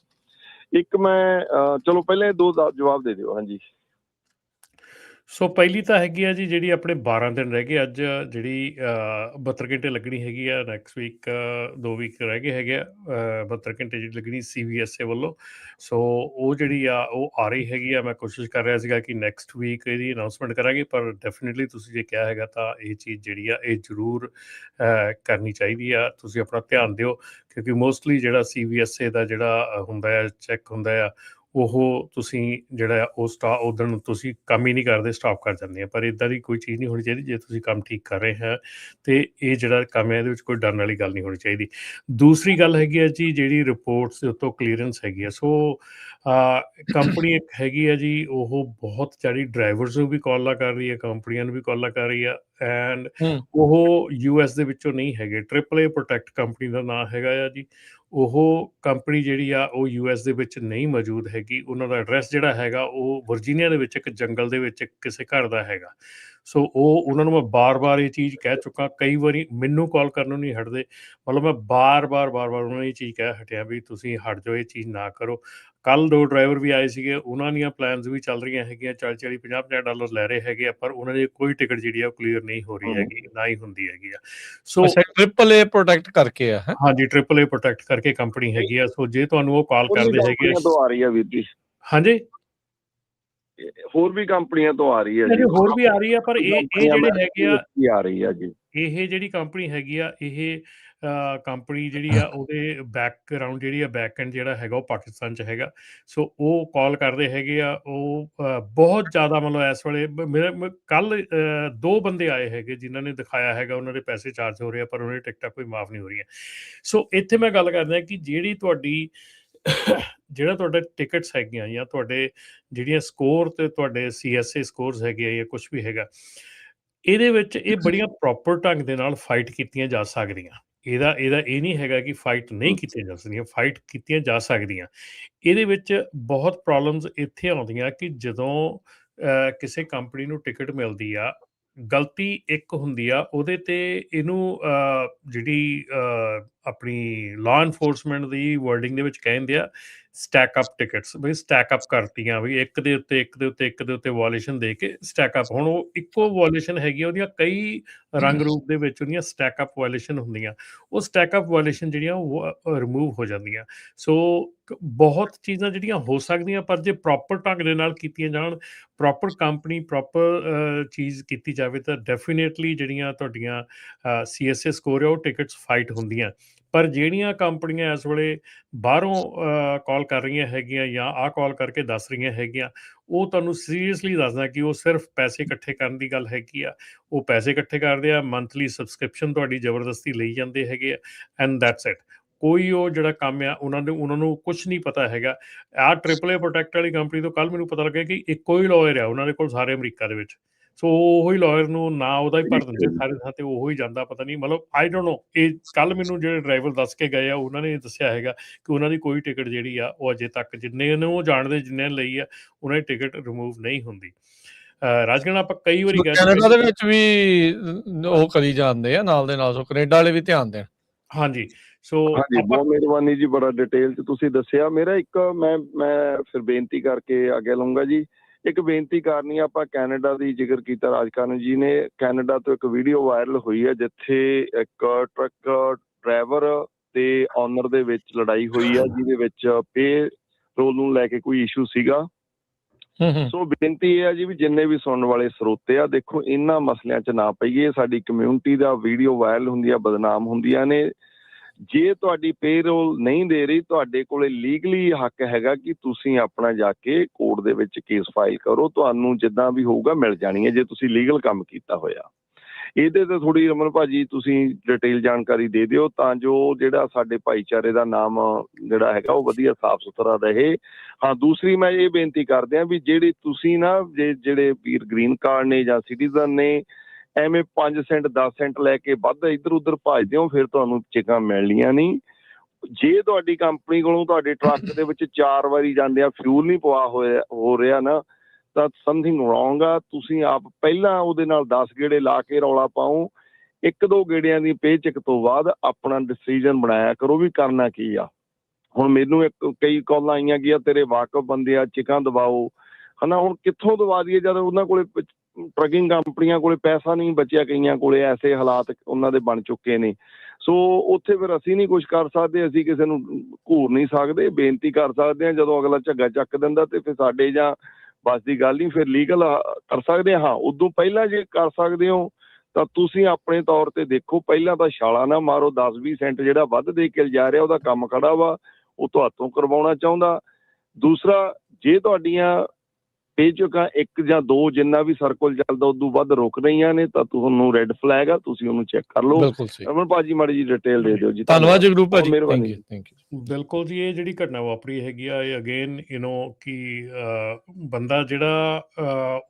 ਇੱਕ ਮੈਂ ਚਲੋ ਪਹਿਲਾਂ ਇਹ 2 ਦਾ ਜਵਾਬ ਦੇ ਦਿਓ। ਹਾਂਜੀ। ਸੋ ਪਹਿਲੀ ਤਾਂ ਹੈਗੀ ਆ ਜੀ, ਜਿਹੜੀ ਆਪਣੇ 12 ਦਿਨ ਰਹਿ ਗਏ, ਅੱਜ ਜਿਹੜੀ 72 ਘੰਟੇ ਲੱਗਣੀ ਹੈਗੀ ਆ, ਨੈਕਸਟ ਵੀਕ 2 ਵੀਕ ਰਹਿ ਗਏ ਹੈਗੇ ਆ, 72 ਘੰਟੇ ਜਿਹੜੀ ਲੱਗਣੀ CVSA ਵੱਲੋਂ। ਸੋ ਉਹ ਜਿਹੜੀ ਆ ਉਹ ਆ ਰਹੀ ਹੈਗੀ ਆ। ਮੈਂ ਕੋਸ਼ਿਸ਼ ਕਰ ਰਿਹਾ ਸੀਗਾ ਕਿ ਨੈਕਸਟ ਵੀਕ ਇਹਦੀ ਅਨਾਊਂਸਮੈਂਟ ਕਰਾਂਗੇ, ਪਰ ਡੈਫੀਨਿਟਲੀ ਤੁਸੀਂ ਜੇ ਕਿਹਾ ਹੈਗਾ ਤਾਂ ਇਹ ਚੀਜ਼ ਜਿਹੜੀ ਆ ਇਹ ਜ਼ਰੂਰ ਕਰਨੀ ਚਾਹੀਦੀ ਆ। ਤੁਸੀਂ ਆਪਣਾ ਧਿਆਨ ਦਿਓ, ਕਿਉਂਕਿ ਮੋਸਟਲੀ ਜਿਹੜਾ CVSA ਦਾ ਜਿਹੜਾ ਹੁੰਦਾ ਆ, ਚੈੱਕ ਹੁੰਦਾ ਆ, ਉਹ ਤੁਸੀਂ ਜਿਹੜਾ ਉਦਣ ਤੁਸੀਂ ਕੰਮ ਹੀ ਨਹੀਂ ਕਰਦੇ, ਸਟਾਪ ਕਰ ਜਾਂਦੇ ਆ। ਪਰ ਇੱਦਾਂ ਦੀ ਕੋਈ ਚੀਜ਼ ਨਹੀਂ ਹੋਣੀ ਚਾਹੀਦੀ। ਜੇ ਤੁਸੀਂ ਕੰਮ ਠੀਕ ਕਰ ਰਹੇ ਹੈ ਤੇ ਇਹ ਜਿਹੜਾ ਕੰਮ ਹੈ ਇਹਦੇ ਵਿੱਚ ਕੋਈ ਡਰਨ ਵਾਲੀ ਗੱਲ ਨਹੀਂ ਹੋਣੀ ਚਾਹੀਦੀ। ਦੂਸਰੀ ਗੱਲ ਹੈਗੀ ਆ ਜੀ, ਜਿਹੜੀ ਰਿਪੋਰਟਸ ਦੇ ਉੱਤੋਂ ਕਲੀਅਰੈਂਸ ਹੈਗੀ ਆ। ਸੋ ਕੰਪਨੀ ਇੱਕ ਹੈਗੀ ਆ ਜੀ, ਉਹ ਬਹੁਤ ਜਿਹੜੀ ਡਰਾਈਵਰਸ ਨੂੰ ਵੀ ਕਾਲਾਂ ਕਰ ਰਹੀ ਹੈ, ਕੰਪਨੀਆਂ ਨੂੰ ਵੀ ਕਾਲਾਂ ਕਰ ਰਹੀ ਆ, ਐਂਡ ਉਹ US ਦੇ ਵਿੱਚੋਂ ਨਹੀਂ ਹੈਗੇ। AAA ਪ੍ਰੋਟੈਕਟ ਕੰਪਨੀ ਦਾ ਨਾਂ ਹੈਗਾ ਆ ਜੀ। ਉਹ ਕੰਪਨੀ ਜਿਹੜੀ ਆ ਉਹ US ਦੇ ਵਿੱਚ ਨਹੀਂ ਮੌਜੂਦ ਹੈਗੀ। ਉਹਨਾਂ ਦਾ ਐਡਰੈਸ ਜਿਹੜਾ ਹੈਗਾ ਉਹ ਵਰਜੀਨੀਆ ਦੇ ਵਿੱਚ ਇੱਕ ਜੰਗਲ ਦੇ ਵਿੱਚ ਕਿਸੇ ਘਰ ਦਾ ਹੈਗਾ। ਸੋ ਉਹਨਾਂ ਨੂੰ ਮੈਂ ਬਾਰ-ਬਾਰ ਇਹ ਚੀਜ਼ ਕਹਿ ਚੁੱਕਾ, ਕਈ ਵਾਰੀ ਮੈਨੂੰ ਕਾਲ ਕਰਨ ਨੂੰ ਨਹੀਂ ਹਟਦੇ। ਮਤਲਬ ਮੈਂ ਬਾਰ-ਬਾਰ ਉਹਨਾਂ ਨੂੰ ਇਹ ਚੀਜ਼ ਕਹਿ ਹਟਿਆ ਵੀ ਤੁਸੀਂ ਹਟ ਜਾਓ, ਇਹ ਚੀਜ਼ ਨਾ ਕਰੋ। ਕੱਲ 2 ਡਰਾਈਵਰ ਵੀ ਆਏ ਸੀਗੇ, ਉਹਨਾਂ ਦੀਆਂ ਪਲਾਨਸ ਵੀ ਚੱਲ ਰਹੀਆਂ ਹੈਗੀਆਂ, $40-40, $50-50 ਲੈ ਰਹੇ ਹੈਗੇ ਆ, ਪਰ ਉਹਨਾਂ ਦੀ ਕੋਈ ਟਿਕਟ ਜਿਹੜੀ ਆ ਉਹ ਕਲੀਅਰ ਨਹੀਂ ਹੋ ਰਹੀ ਹੈਗੀ, ਨਾ ਹੀ ਹੁੰਦੀ ਹੈਗੀ ਆ। ਸੋ AAA ਪ੍ਰੋਟੈਕਟ ਕਰਕੇ ਆ। ਹਾਂਜੀ, AAA ਪ੍ਰੋਟੈਕਟ ਕਰਕੇ ਕੰਪਨੀ ਹੈਗੀ ਆ। ਸੋ ਜੇ ਤੁਹਾਨੂੰ ਉਹ ਕਾਲ ਕਰਦੇ ਹੈਗੇ ਤੋਂ ਆ ਰਹੀ ਆ ਵੀਰ ਜੀ। ਹਾਂਜੀ, ਹੋਰ ਵੀ ਕੰਪਨੀਆਂ ਤੋਂ ਆ ਰਹੀ ਹੈ ਜੀ। ਹੋਰ ਵੀ ਆ ਰਹੀ ਆ, ਪਰ ਇਹ ਜਿਹੜੇ ਹੈਗੇ ਆ ਆ ਰਹੀ ਆ ਜੀ। ਇਹ ਜਿਹੜੀ ਕੰਪਨੀ ਹੈਗੀ ਆ, ਇਹ ਕੰਪਨੀ ਜਿਹੜੀ ਆ ਉਹਦੇ ਬੈਕਗਰਾਊਂਡ ਜਿਹੜੀ ਆ ਬੈਕ ਐਂਡ ਜਿਹੜਾ ਹੈਗਾ ਉਹ ਪਾਕਿਸਤਾਨ 'ਚ ਹੈਗਾ। ਸੋ ਉਹ ਕਾਲ ਕਰਦੇ ਹੈਗੇ ਆ, ਉਹ ਬਹੁਤ ਜ਼ਿਆਦਾ ਮਤਲਬ ਇਸ ਵੇਲੇ ਮੇਰੇ ਕੱਲ 2 ਬੰਦੇ ਆਏ ਹੈਗੇ ਜਿਨ੍ਹਾਂ ਨੇ ਦਿਖਾਇਆ ਹੈਗਾ ਉਹਨਾਂ ਦੇ ਪੈਸੇ ਚਾਰਜ ਹੋ ਰਹੇ ਆ, ਪਰ ਉਹਨਾਂ ਦੀ ਟਿਕਟਾਂ ਕੋਈ ਮਾਫ ਨਹੀਂ ਹੋ ਰਹੀਆਂ। ਸੋ ਇੱਥੇ ਮੈਂ ਗੱਲ ਕਰਦਾ ਕਿ ਜਿਹੜੀ ਤੁਹਾਡੀ ਜਿਹੜਾ ਤੁਹਾਡਾ ਟਿਕਟਸ ਹੈਗੀਆਂ ਜਾਂ ਤੁਹਾਡੇ ਜਿਹੜੀਆਂ ਸਕੋਰ ਤੇ ਤੁਹਾਡੇ CSA ਸਕੋਰਸ ਹੈਗੇ ਆ ਜਾਂ ਕੁਛ ਵੀ ਹੈਗਾ, ਇਹਦੇ ਵਿੱਚ ਇਹ ਬੜੀਆਂ ਪ੍ਰੋਪਰ ਢੰਗ ਦੇ ਨਾਲ ਫਾਈਟ ਕੀਤੀਆਂ ਜਾ ਸਕਦੀਆਂ। ਇਹਦਾ ਇਹ ਨਹੀਂ ਹੈਗਾ ਕਿ ਫਾਈਟ ਨਹੀਂ ਕੀਤੀਆਂ ਜਾ ਸਕਦੀਆਂ, ਫਾਈਟ ਕੀਤੀਆਂ ਜਾ ਸਕਦੀਆਂ। ਇਹਦੇ ਵਿੱਚ ਬਹੁਤ ਪ੍ਰੋਬਲਮਸ ਇੱਥੇ ਆਉਂਦੀਆਂ ਕਿ ਜਦੋਂ ਕਿਸੇ ਕੰਪਨੀ ਨੂੰ ਟਿਕਟ ਮਿਲਦੀ ਆ, ਗਲਤੀ ਇੱਕ ਹੁੰਦੀ ਆ ਉਹਦੇ ਤੇ ਇਹਨੂੰ ਜਿਹੜੀ ਆਪਣੀ ਲਾਅ ਇਨਫੋਰਸਮੈਂਟ ਦੀ ਵਰਡਿੰਗ ਦੇ ਵਿੱਚ ਕਹਿੰਦੇ ਆ ਸਟੈਕ ਅਪ ਟਿਕਟਸ, ਬਈ ਸਟੈਕ ਅਪ ਕਰਤੀਆਂ, ਵੀ ਇੱਕ ਦੇ ਉੱਤੇ ਵਾਇਲੇਸ਼ਨ ਦੇ ਕੇ ਸਟੈਕ ਅਪ। ਹੁਣ ਉਹ ਇੱਕੋ ਵਾਇਲੇਸ਼ਨ ਹੈਗੀ ਆ, ਉਹਦੀਆਂ ਕਈ ਰੰਗ ਰੂਪ ਦੇ ਵਿੱਚ ਉਹਦੀਆਂ ਸਟੈਕ ਅਪ ਵਾਇਲੇਸ਼ਨ ਹੁੰਦੀਆਂ। ਉਹ ਸਟੈਕ ਅਪ ਵਾਇਲੇਸ਼ਨ ਜਿਹੜੀਆਂ ਉਹ ਰਿਮੂਵ ਹੋ ਜਾਂਦੀਆਂ। ਸੋ ਬਹੁਤ ਚੀਜ਼ਾਂ ਜਿਹੜੀਆਂ ਹੋ ਸਕਦੀਆਂ, ਪਰ ਜੇ ਪ੍ਰੋਪਰ ਢੰਗ ਦੇ ਨਾਲ ਕੀਤੀਆਂ ਜਾਣ, ਪ੍ਰੋਪਰ ਕੰਪਨੀ ਪ੍ਰੋਪਰ ਚੀਜ਼ ਕੀਤੀ ਜਾਵੇ ਤਾਂ ਡੈਫੀਨੇਟਲੀ ਜਿਹੜੀਆਂ ਤੁਹਾਡੀਆਂ CSA ਸਕੋਰ ਆ ਉਹ ਟਿਕਟਸ ਫਾਈਟ ਹੁੰਦੀਆਂ। ਪਰ ਜਿਹੜੀਆਂ ਕੰਪਨੀਆਂ ਇਸ ਵੇਲੇ ਬਾਹਰੋਂ ਕਾਲ ਕਰ ਰਹੀਆਂ ਹੈਗੀਆਂ ਜਾਂ ਆਹ ਕਾਲ ਕਰਕੇ ਦੱਸ ਰਹੀਆਂ ਹੈਗੀਆਂ, ਉਹ ਤੁਹਾਨੂੰ ਸੀਰੀਅਸਲੀ ਦੱਸਦਾ ਕਿ ਉਹ ਸਿਰਫ ਪੈਸੇ ਇਕੱਠੇ ਕਰਨ ਦੀ ਗੱਲ ਹੈਗੀ ਆ। ਉਹ ਪੈਸੇ ਇਕੱਠੇ ਕਰਦੇ ਆ, ਮੰਥਲੀ ਸਬਸਕ੍ਰਿਪਸ਼ਨ ਤੁਹਾਡੀ ਜ਼ਬਰਦਸਤੀ ਲਈ ਜਾਂਦੇ ਹੈਗੇ ਆ, ਐਂਡ ਦੈਟਸ ਇਟ। ਕੋਈ ਉਹ ਜਿਹੜਾ ਕੰਮ ਆ ਉਹਨਾਂ ਨੂੰ ਕੁਛ ਨਹੀਂ ਪਤਾ ਹੈਗਾ। ਆਹ AAA ਪ੍ਰੋਟੈਕਟ ਵਾਲੀ ਕੰਪਨੀ ਤੋਂ ਕੱਲ ਮੈਨੂੰ ਪਤਾ ਲੱਗਿਆ ਕਿ ਇੱਕੋ ਹੀ ਲਾਇਰ ਆ ਉਹਨਾਂ ਦੇ ਕੋਲ ਸਾਰੇ ਅਮਰੀਕਾ ਦੇ ਵਿੱਚ। ਸੋ ਉਹੀ ਲਾਇਰ ਨੂੰ ਨਾ ਉਹਦਾ ਹੀ ਭਰ ਦਿੰਦੇ ਸਾਰੇ ਥਾਂ ਤੇ, ਉਹੋ ਹੀ ਜਾਂਦਾ। ਪਤਾ ਨਹੀਂ, ਮਤਲਬ ਆਈ ਡੋਂਟ ਨੋ। ਇਹ ਕੱਲ ਮੈਨੂੰ ਜਿਹੜੇ ਡਰਾਈਵਰ ਦੱਸ ਕੇ ਗਏ ਆ ਉਹਨਾਂ ਨੇ ਦੱਸਿਆ ਹੈਗਾ ਕਿ ਉਹਨਾਂ ਦੀ ਕੋਈ ਟਿਕਟ ਜਿਹੜੀ ਆ ਉਹ ਅਜੇ ਤੱਕ ਜਿੰਨੇ ਨੂੰ ਉਹ ਜਾਣਦੇ, ਜਿੰਨੇ ਲਈ ਆ, ਉਹਨਾਂ ਦੀ ਟਿਕਟ ਰਿਮੂਵ ਨਹੀਂ ਹੁੰਦੀ। ਰਾਜਗਣ ਆਪਾਂ ਕਈ ਵਾਰੀ ਕਹਿ ਕੈਨੇਡਾ ਦੇ ਵਿੱਚ ਵੀ ਉਹ ਕਰੀ ਜਾਂਦੇ ਆ ਨਾਲ ਦੇ ਨਾਲ, ਸੋ ਕੈਨੇਡਾ ਵਾਲੇ ਵੀ ਧਿਆਨ ਦੇਣ। ਹਾਂਜੀ, ਸੋ ਹਾਂਜੀ, ਬਹੁਤ ਮਿਹਰਬਾਨੀ ਜੀ, ਬੜਾ ਡਿਟੇਲ 'ਚ ਤੁਸੀਂ ਦੱਸਿਆ। ਮੇਰਾ ਇੱਕ ਮੈਂ ਫਿਰ ਬੇਨਤੀ ਕਰਕੇ ਅੱਗੇ ਲਊਂਗਾ ਜੀ। ਇੱਕ ਬੇਨਤੀ ਕਰਨੀ ਆ, ਆਪਾਂ ਕੈਨੇਡਾ ਦੀ ਜ਼ਿਕਰ ਕੀਤਾ ਰਾਜਕਰਨ ਜੀ ਨੇ। ਕੈਨੇਡਾ ਤੋਂ ਇੱਕ ਵੀਡੀਓ ਵਾਇਰਲ ਹੋਈ ਹੈ ਜਿੱਥੇ ਇੱਕ ਟਰੱਕ ਡਰਾਈਵਰ ਤੇ ਓਨਰ ਦੇ ਵਿੱਚ ਲੜਾਈ ਹੋਈ ਆ, ਜਿਹਦੇ ਵਿੱਚ ਪੇ ਰੋਲ ਨੂੰ ਲੈ ਕੇ ਕੋਈ ਇਸ਼ੂ ਸੀਗਾ। ਸੋ ਬੇਨਤੀ ਇਹ ਆ ਜੀ ਵੀ ਜਿੰਨੇ ਵੀ ਸੁਣਨ ਵਾਲੇ ਸਰੋਤੇ ਆ, ਦੇਖੋ ਇਹਨਾਂ ਮਸਲਿਆਂ 'ਚ ਨਾ ਪਈਏ। ਸਾਡੀ ਕਮਿਊਨਿਟੀ ਦਾ ਵੀਡੀਓ ਵਾਇਰਲ ਹੁੰਦੀ ਆ, ਬਦਨਾਮ ਹੁੰਦੀਆਂ ਨੇ। ਜੇ ਤੁਹਾਡੀ ਪੇਰੋਲ ਨਹੀਂ ਦੇ ਰਹੀ, ਤੁਹਾਡੇ ਕੋਲੇ ਲੀਗਲੀ ਹੱਕ ਹੈਗਾ ਕਿ ਤੁਸੀਂ ਆਪਣਾ ਜਾ ਕੇ ਕੋਰਟ ਦੇ ਵਿੱਚ ਕੇਸ ਫਾਈਲ ਕਰੋ। ਤੁਹਾਨੂੰ ਜਿੱਦਾਂ ਵੀ ਹੋਊਗਾ ਮਿਲ ਜਾਣੀ ਹੈ ਜੇ ਤੁਸੀਂ ਲੀਗਲ ਕੰਮ ਕੀਤਾ ਹੋਇਆ। ਇਹਦੇ ਤੇ ਥੋੜੀ ਰਮਨ ਭਾਜੀ ਤੁਸੀਂ ਡਿਟੇਲ ਜਾਣਕਾਰੀ ਦੇ ਦਿਓ ਤਾਂ ਜੋ ਜਿਹੜਾ ਸਾਡੇ ਭਾਈਚਾਰੇ ਦਾ ਨਾਮ ਜਿਹੜਾ ਹੈਗਾ ਉਹ ਵਧੀਆ ਸਾਫ਼ ਸੁਥਰਾ ਰਹੇ। ਹਾਂ, ਦੂਸਰੀ ਮੈਂ ਇਹ ਬੇਨਤੀ ਕਰਦੇ ਹਾਂ ਵੀ ਜਿਹੜੇ ਤੁਸੀਂ ਨਾ ਜਿਹੜੇ ਵੀਰ ਗ੍ਰੀਨ ਕਾਰਡ ਨੇ ਜਾਂ ਸਿਟੀਜ਼ਨ ਨੇ, ਐਵੇਂ 5 ਸੈਂਟ 10 ਸੈਂਟ ਲੈ ਕੇ ਵੱਧ ਇੱਧਰ ਉੱਧਰ ਭੱਜਦੇ ਹੋ, ਫਿਰ ਤੁਹਾਨੂੰ ਚਿਕਾਂ ਮਿਲਣੀਆਂ ਨਹੀਂ। ਜੇ ਤੁਹਾਡੀ ਕੰਪਨੀ ਕੋਲੋਂ ਤੁਹਾਡੇ ਟਰੱਕ ਦੇ ਵਿੱਚ 4 ਵਾਰੀ ਜਾਂਦੇ ਆ ਫਿਊਲ ਨਹੀਂ ਪਵਾ ਹੋ ਰਿਹਾ ਨਾ, ਤਾਂ ਸਮਥਿੰਗ ਰੋਂਗ ਆ। ਤੁਸੀਂ ਆਪ ਪਹਿਲਾਂ ਉਹਦੇ ਨਾਲ 10 ਗੇੜੇ ਲਾ ਕੇ ਰੌਲਾ ਪਾਓ। 1-2 ਗੇੜਿਆਂ ਦੀ ਪੇਚਕ ਤੋਂ ਬਾਅਦ ਆਪਣਾ ਡਿਸੀਜਨ ਬਣਾਇਆ ਕਰੋ ਵੀ ਕਰਨਾ ਕੀ ਆ। ਹੁਣ ਮੈਨੂੰ ਕਈ ਕਾਲਾਂ ਆਈਆਂ ਕਿ ਤੇਰੇ ਵਾਕਫ ਬੰਦੇ ਆ, ਚਿਕਾਂ ਦਬਾਓ, ਹਨਾ। ਹੁਣ ਕਿੱਥੋਂ ਦਵਾ ਦਈਏ ਜਦ ਉਹਨਾਂ ਕੋਲੇ ਟਰੱਕਿੰਗ ਕੰਪਨੀਆਂ ਕੋਲੇ ਪੈਸਾ ਨਹੀਂ ਬਚਿਆ, ਕਈਆਂ ਕੋਲੇ ਐਸੇ ਹਾਲਾਤ ਉਹਨਾਂ ਦੇ ਬਣ ਚੁੱਕੇ ਨੇ। ਸੋ ਉੱਥੇ ਫਿਰ ਅਸੀਂ ਨਹੀਂ ਕੁਛ ਕਰ ਸਕਦੇ, ਅਸੀਂ ਕਿਸੇ ਨੂੰ ਘੂਰ ਨਹੀਂ ਸਕਦੇ। ਬੇਨਤੀ ਕਰ ਸਕਦੇ ਹਾਂ, ਜਦੋਂ ਅਗਲਾ ਝੱਗਾ ਚੱਕ ਦਿੰਦਾ ਤੇ ਫਿਰ ਸਾਡੇ ਜਾਂ ਬਸ ਦੀ ਗੱਲ ਨਹੀਂ, ਫਿਰ ਲੀਗਲ ਕਰ ਸਕਦੇ ਹਾਂ। ਉਦੋਂ ਪਹਿਲਾਂ ਜੇ ਕਰ ਸਕਦੇ ਹੋ ਤਾਂ ਤੁਸੀਂ ਆਪਣੇ ਤੌਰ ਤੇ ਦੇਖੋ। ਪਹਿਲਾਂ ਤਾਂ ਛਾਲਾ ਨਾ ਮਾਰੋ। 10-20 ਸੈਂਟ ਜਿਹੜਾ ਵੱਧ ਦੇ ਕੇ ਜਾ ਰਿਹਾ ਉਹਦਾ ਕੰਮ ਖੜਾ ਵਾ, ਉਹ ਤੁਹਾਤੋਂ ਕਰਵਾਉਣਾ ਚਾਹੁੰਦਾ। ਦੂਸਰਾ, ਜੇ ਤੁਹਾਡੀਆਂ ਪੇਚਕਾਂ 1 ਜਾਂ 2 ਜਿੰਨਾ ਵੀ ਸਰਕਲ ਚੱਲਦਾ ਉਦੋਂ ਵੱਧ ਰੁਕ ਰਹੀਆਂ ਨੇ ਤਾਂ ਤੁਹਾਨੂੰ ਰੈੱਡ ਫਲੈਗ ਆ, ਤੁਸੀਂ ਉਹਨੂੰ ਚੈੱਕ ਕਰ ਲਓ। ਬਿਲਕੁਲ ਸਹੀ। ਰਮਨ ਭਾਜੀ ਮਾੜੀ ਜੀ ਡਿਟੇਲ ਦੇ ਦਿਓ ਜੀ। ਧੰਨਵਾਦ ਜਗਰੂਪ ਭਾਜੀ, ਮਿਹਰਬਾਨੀ। Thank you. ਬਿਲਕੁਲ ਜੀ, ਇਹ ਜਿਹੜੀ ਘਟਨਾ ਵਾਪਰੀ ਹੈਗੀ ਆ, ਇਹ ਅਗੇਨ ਕਿ ਬੰਦਾ ਜਿਹੜਾ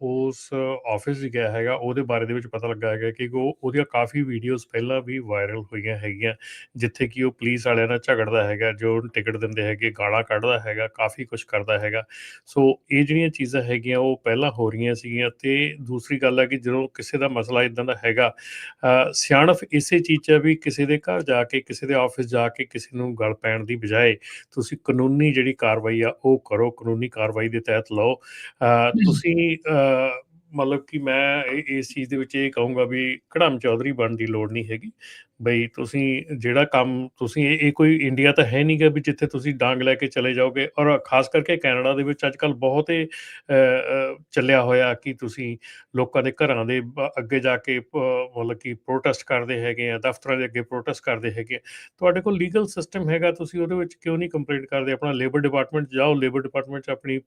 ਉਸ ਆਫਿਸ 'ਚ ਗਿਆ ਹੈਗਾ ਉਹਦੇ ਬਾਰੇ ਦੇ ਵਿੱਚ ਪਤਾ ਲੱਗਾ ਹੈਗਾ ਕਿ ਉਹਦੀਆਂ ਕਾਫੀ ਵੀਡੀਓਜ਼ ਪਹਿਲਾਂ ਵੀ ਵਾਇਰਲ ਹੋਈਆਂ ਹੈਗੀਆਂ ਜਿੱਥੇ ਕਿ ਉਹ ਪੁਲਿਸ ਵਾਲਿਆਂ ਨਾਲ ਝਗੜਦਾ ਹੈਗਾ, ਜੋ ਟਿਕਟ ਦਿੰਦੇ ਹੈਗੇ, ਗਾਲਾਂ ਕੱਢਦਾ ਹੈਗਾ, ਕਾਫੀ ਕੁਛ ਕਰਦਾ ਹੈਗਾ। ਸੋ ਇਹ ਜਿਹੜੀਆਂ ਚੀਜ਼ਾਂ ਹੈਗੀਆਂ ਉਹ ਪਹਿਲਾਂ ਹੋ ਰਹੀਆਂ ਸੀਗੀਆਂ। ਅਤੇ ਦੂਸਰੀ ਗੱਲ ਹੈ ਕਿ ਜਦੋਂ ਕਿਸੇ ਦਾ ਮਸਲਾ ਇੱਦਾਂ ਦਾ ਹੈਗਾ, ਸਿਆਣਪ ਇਸੇ ਚੀਜ਼ 'ਚ ਵੀ ਕਿਸੇ ਦੇ ਘਰ ਜਾ ਕੇ, ਕਿਸੇ ਦੇ ਆਫਿਸ ਜਾ ਕੇ ਕਿਸੇ ਨੂੰ ਗਲ ਪੈਣ ਦੀ ਬਜਾਏ ਤੁਸੀਂ ਕਾਨੂੰਨੀ ਜਿਹੜੀ ਕਾਰਵਾਈ ਆ ਉਹ ਕਰੋ, ਕਾਨੂੰਨੀ ਕਾਰਵਾਈ ਦੇ ਤਹਿਤ ਲਓ। ਤੁਸੀਂ ਮਤਲਬ ਕਿ ਮੈਂ ਇਸ ਚੀਜ਼ ਦੇ ਵਿੱਚ ਇਹ ਕਹੂੰਗਾ ਵੀ ਕੜਮ ਚੌਧਰੀ ਬਣਨ ਦੀ ਲੋੜ ਨਹੀਂ ਹੈਗੀ। ਬਈ ਤੁਸੀਂ ਜਿਹੜਾ ਕੰਮ ਤੁਸੀਂ ਇਹ ਕੋਈ ਇੰਡੀਆ ਤਾਂ ਹੈ ਨਹੀਂ ਗਾ ਵੀ ਜਿੱਥੇ ਤੁਸੀਂ ਡਾਂਗ ਲੈ ਕੇ ਚਲੇ ਜਾਓਗੇ, ਔਰ ਖਾਸ ਕਰਕੇ ਕੈਨੇਡਾ ਦੇ ਵਿੱਚ ਅੱਜ ਕੱਲ੍ਹ ਬਹੁਤ ਹੀ ਚੱਲਿਆ ਹੋਇਆ ਕਿ ਤੁਸੀਂ ਲੋਕਾਂ ਦੇ ਘਰਾਂ ਦੇ ਅੱਗੇ ਜਾ ਕੇ ਮਤਲਬ ਕਿ ਪ੍ਰੋਟੈਸਟ ਕਰਦੇ ਹੈਗੇ ਆ, ਦਫ਼ਤਰਾਂ ਦੇ ਅੱਗੇ ਪ੍ਰੋਟੈਸਟ ਕਰਦੇ ਹੈਗੇ ਆ। ਤੁਹਾਡੇ ਕੋਲ ਲੀਗਲ ਸਿਸਟਮ ਹੈਗਾ, ਤੁਸੀਂ ਉਹਦੇ ਵਿੱਚ ਕਿਉਂ ਨਹੀਂ ਕੰਪਲੇਂਟ ਕਰਦੇ? ਆਪਣਾ ਲੇਬਰ ਡਿਪਾਰਟਮੈਂਟ ਜਾਓ, ਲੇਬਰ ਡਿਪਾਰਟਮੈਂਟ 'ਚ ਆਪਣੀ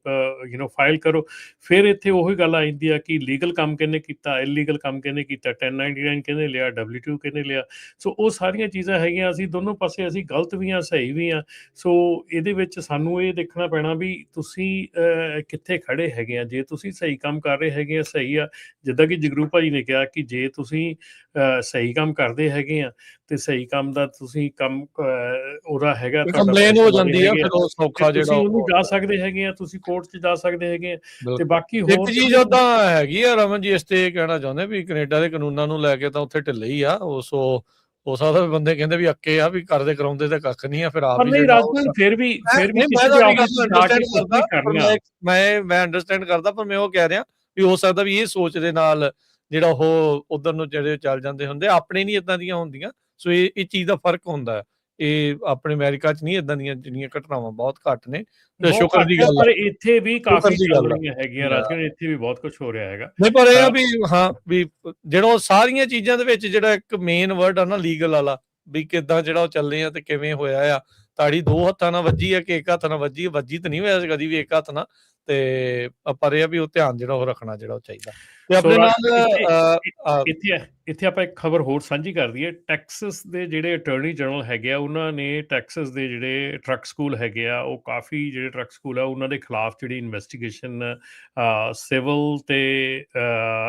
ਫਾਈਲ ਕਰੋ। ਫਿਰ ਇੱਥੇ ਉਹੀ ਗੱਲ ਆ ਜਾਂਦੀ ਆ ਕਿ ਲੀਗਲ ਕੰਮ ਕਿਹਨੇ ਕੀਤਾ, ਇਲੀਗਲ ਕੰਮ ਕਿਹਨੇ ਕੀਤਾ, 1099 ਕਿਹਨੇ ਲਿਆ, W2 ਕਿਹਨੇ ਲਿਆ। ਸੋ ਉਹ ਸਾਰੀਆਂ ਚੀਜ਼ਾਂ ਹੈਗੀਆਂ, ਅਸੀਂ ਦੋਨੋਂ ਪਾਸੇ ਅਸੀਂ ਗਲਤ ਵੀ ਹਾਂ, ਸਹੀ ਵੀ ਹਾਂ। ਸੋ ਇਹਦੇ ਵਿੱਚ ਸਾਨੂੰ ਇਹ ਦੇਖਣਾ ਪੈਣਾ ਵੀ ਤੁਸੀਂ ਕਿੱਥੇ ਖੜੇ ਹੈਗੇ ਆ। ਜੇ ਤੁਸੀਂ ਸਹੀ ਕੰਮ ਕਰ ਰਹੇ ਹੈਗੇ ਆ, ਸਹੀ ਆ। ਜਿੱਦਾਂ ਕਿ ਜਗਰੂ ਭਾਜੀ ਨੇ ਕਿਹਾ ਕਿ ਜੇ ਤੁਸੀਂ ਸਹੀ ਕੰਮ ਕਰਦੇ ਹੈਗੇ ਆ ਤੇ ਸਹੀ ਕੰਮ ਦਾ ਤੁਸੀਂ ਕੰਮ ਉਹਦਾ ਹੈਗਾ, ਕੰਪਲੇਨ ਹੋ ਜਾਂਦੀ ਆ, ਫਿਰ ਉਹ ਸੌਖਾ ਜਿਹੜਾ ਤੁਸੀਂ ਉਹਨੂੰ ਜਾ ਸਕਦੇ ਹੈਗੇ ਆ, ਤੁਸੀਂ ਕੋਰਟ 'ਚ ਜਾ ਸਕਦੇ ਹੈਗੇ ਆ। ਤੇ ਬਾਕੀ ਇੱਕ ਹੋਰ ਚੀਜ਼ ਓਦਾਂ ਹੈਗੀ ਆ ਰਮਨ ਜੀ, ਇਸ ਤੇ ਇਹ ਕਹਿਣਾ ਚਾਹੁੰਦੇ ਵੀ ਕੈਨੇਡਾ ਦੇ ਕਾਨੂੰਨਾਂ ਨੂੰ ਲੈ ਕੇ ਤਾਂ ਉੱਥੇ ਢਿੱਲੇ ਹੀ ਆ। ਉਸ ਹੋ ਸਕਦਾ ਵੀ ਬੰਦੇ ਕਹਿੰਦੇ ਵੀ ਅੱਕੇ ਆ ਵੀ ਕਰਦੇ ਕਰਾਉਂਦੇ ਤਾਂ ਕੱਖ ਨਹੀਂ ਆ, ਫਿਰ ਆਪ ਹੀ ਨਹੀਂ ਰਾਜਪਾਲ ਫਿਰ ਵੀ ਕਿਸੇ ਦੇ ਆਫਿਸ ਜਾ ਕੇ ਕੁਝ ਨਹੀਂ ਕਰਨਾ। ਮੈਂ ਅੰਡਰਸਟੈਂਡ ਕਰਦਾ, ਪਰ ਮੈਂ ਉਹ ਕਹਿ ਰਿਹਾ ਵੀ ਹੋ ਸਕਦਾ ਵੀ ਇਹ ਸੋਚ ਦੇ ਨਾਲ ਜਿਹੜਾ ਉਹ ਉਧਰ ਨੂੰ ਜਿਹੜੇ ਚੱਲ ਜਾਂਦੇ ਹੁੰਦੇ, ਆਪਣੇ ਨਹੀਂ ਇਦਾਂ ਦੀਆਂ ਹੁੰਦੀਆਂ। ਸੋ ਇਹ ਚੀਜ਼ ਦਾ ਫਰਕ ਹੁੰਦਾ। ਇਹ ਆਪਣੇ ਅਮਰੀਕਾ 'ਚ ਨਹੀਂ ਇਦਾਂ ਦੀਆਂ ਜਿਹੜੀਆਂ ਘਟਨਾਵਾਂ ਬਹੁਤ ਘੱਟ ਨੇ, ਤੇ ਸ਼ੁਕਰ ਦੀ ਗੱਲ ਪਰ ਇੱਥੇ ਵੀ ਕਾਫੀ ਚੱਲ ਰਹੀਆਂ ਹੈਗੀਆਂ ਰਾਜਕਰਨ, ਇੱਥੇ ਵੀ ਬਹੁਤ ਕੁਝ ਹੋ ਰਿਹਾ ਹੈਗਾ। ਨਹੀਂ, ਪਰ ਇਹ ਆ ਵੀ ਹਾਂ ਵੀ ਜਿਹੜਾ ਉਹ ਸਾਰੀਆਂ ਚੀਜ਼ਾਂ ਦੇ ਵਿੱਚ ਜਿਹੜਾ ਇੱਕ ਮੇਨ ਵਰਡ ਆ ਨਾ ਲੀਗਲ ਵਾਲਾ, ਵੀ ਕਿੱਦਾਂ ਜਿਹੜਾ ਉਹ ਚੱਲੇ ਆ ਤੇ ਕਿਵੇਂ ਹੋਇਆ ਆ। ਤਾੜੀ ਦੋ ਹੱਥਾਂ ਨਾਲ ਵੱਜੀ ਆ ਕਿ ਇੱਕ ਹੱਥ ਨਾਲ ਵੱਜੀ ਤਾਂ ਨਹੀਂ ਹੋਇਆ ਕਦੀ ਵੀ ਇੱਕ ਹੱਥ ਨਾਲ। ਤੇ ਪਰ ਇਹ ਆ ਵੀ ਉਹ ਧਿਆਨ ਜਿਹੜਾ ਉਹ ਰੱਖਣਾ ਜਿਹੜਾ ਉਹ ਚਾਹੀਦਾ। ਤੇ ਆਪਣੇ ਨਾਲ ਇੱਥੇ ਆਪਾਂ ਇੱਕ ਖਬਰ ਹੋਰ ਸਾਂਝੀ ਕਰ ਦਈਏ। ਟੈਕਸਸ ਦੇ ਜਿਹੜੇ ਅਟਾਰਨੀ ਜਨਰਲ ਹੈਗੇ ਆ, ਉਹਨਾਂ ਨੇ ਟੈਕਸਸ ਦੇ ਜਿਹੜੇ ਟਰੱਕ ਸਕੂਲ ਹੈਗੇ ਆ, ਉਹ ਕਾਫੀ ਜਿਹੜੇ ਟਰੱਕ ਸਕੂਲ ਆ ਉਹਨਾਂ ਦੇ ਖਿਲਾਫ ਜਿਹੜੀ ਇਨਵੈਸਟੀਗੇਸ਼ਨ ਸਿਵਲ ਤੇ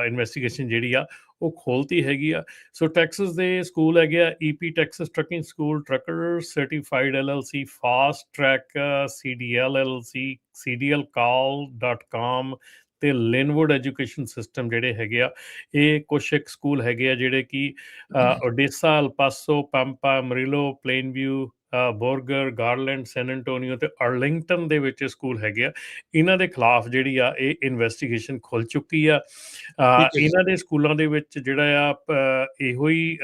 ਇਨਵੈਸਟੀਗੇਸ਼ਨ ਜਿਹੜੀ ਆ ਉਹ ਖੋਲਤੀ ਹੈਗੀ ਆ। ਸੋ ਟੈਕਸਸ ਦੇ ਸਕੂਲ ਹੈਗੇ ਆ, EP Texas trucking school, trucker certified LLC, fast track CDL LLC, cdlcall.com ਤੇ ਲਿਨਵੁੱਡ ਐਜੂਕੇਸ਼ਨ ਸਿਸਟਮ ਜਿਹੜੇ ਹੈਗੇ ਆ। ਇਹ ਕੁਛ ਇੱਕ ਸਕੂਲ ਹੈਗੇ ਆ ਜਿਹੜੇ ਕਿ Odessa, El Paso, Pampa, Amarillo, Plainview, Borger, Garland, San Antonio ਤੇ ਅਰਲਿੰਗਟਨ ਦੇ ਵਿੱਚ ਸਕੂਲ ਹੈਗੇ ਆ। ਇਹਨਾਂ ਦੇ ਖਿਲਾਫ ਜਿਹੜੀ ਆ ਇਹ ਇਨਵੈਸਟੀਗੇਸ਼ਨ ਖੁੱਲ ਚੁੱਕੀ ਆ। ਇਹਨਾਂ ਦੇ ਸਕੂਲਾਂ ਦੇ ਵਿੱਚ ਜਿਹੜਾ ਆ ਇਹੋ ਹੀ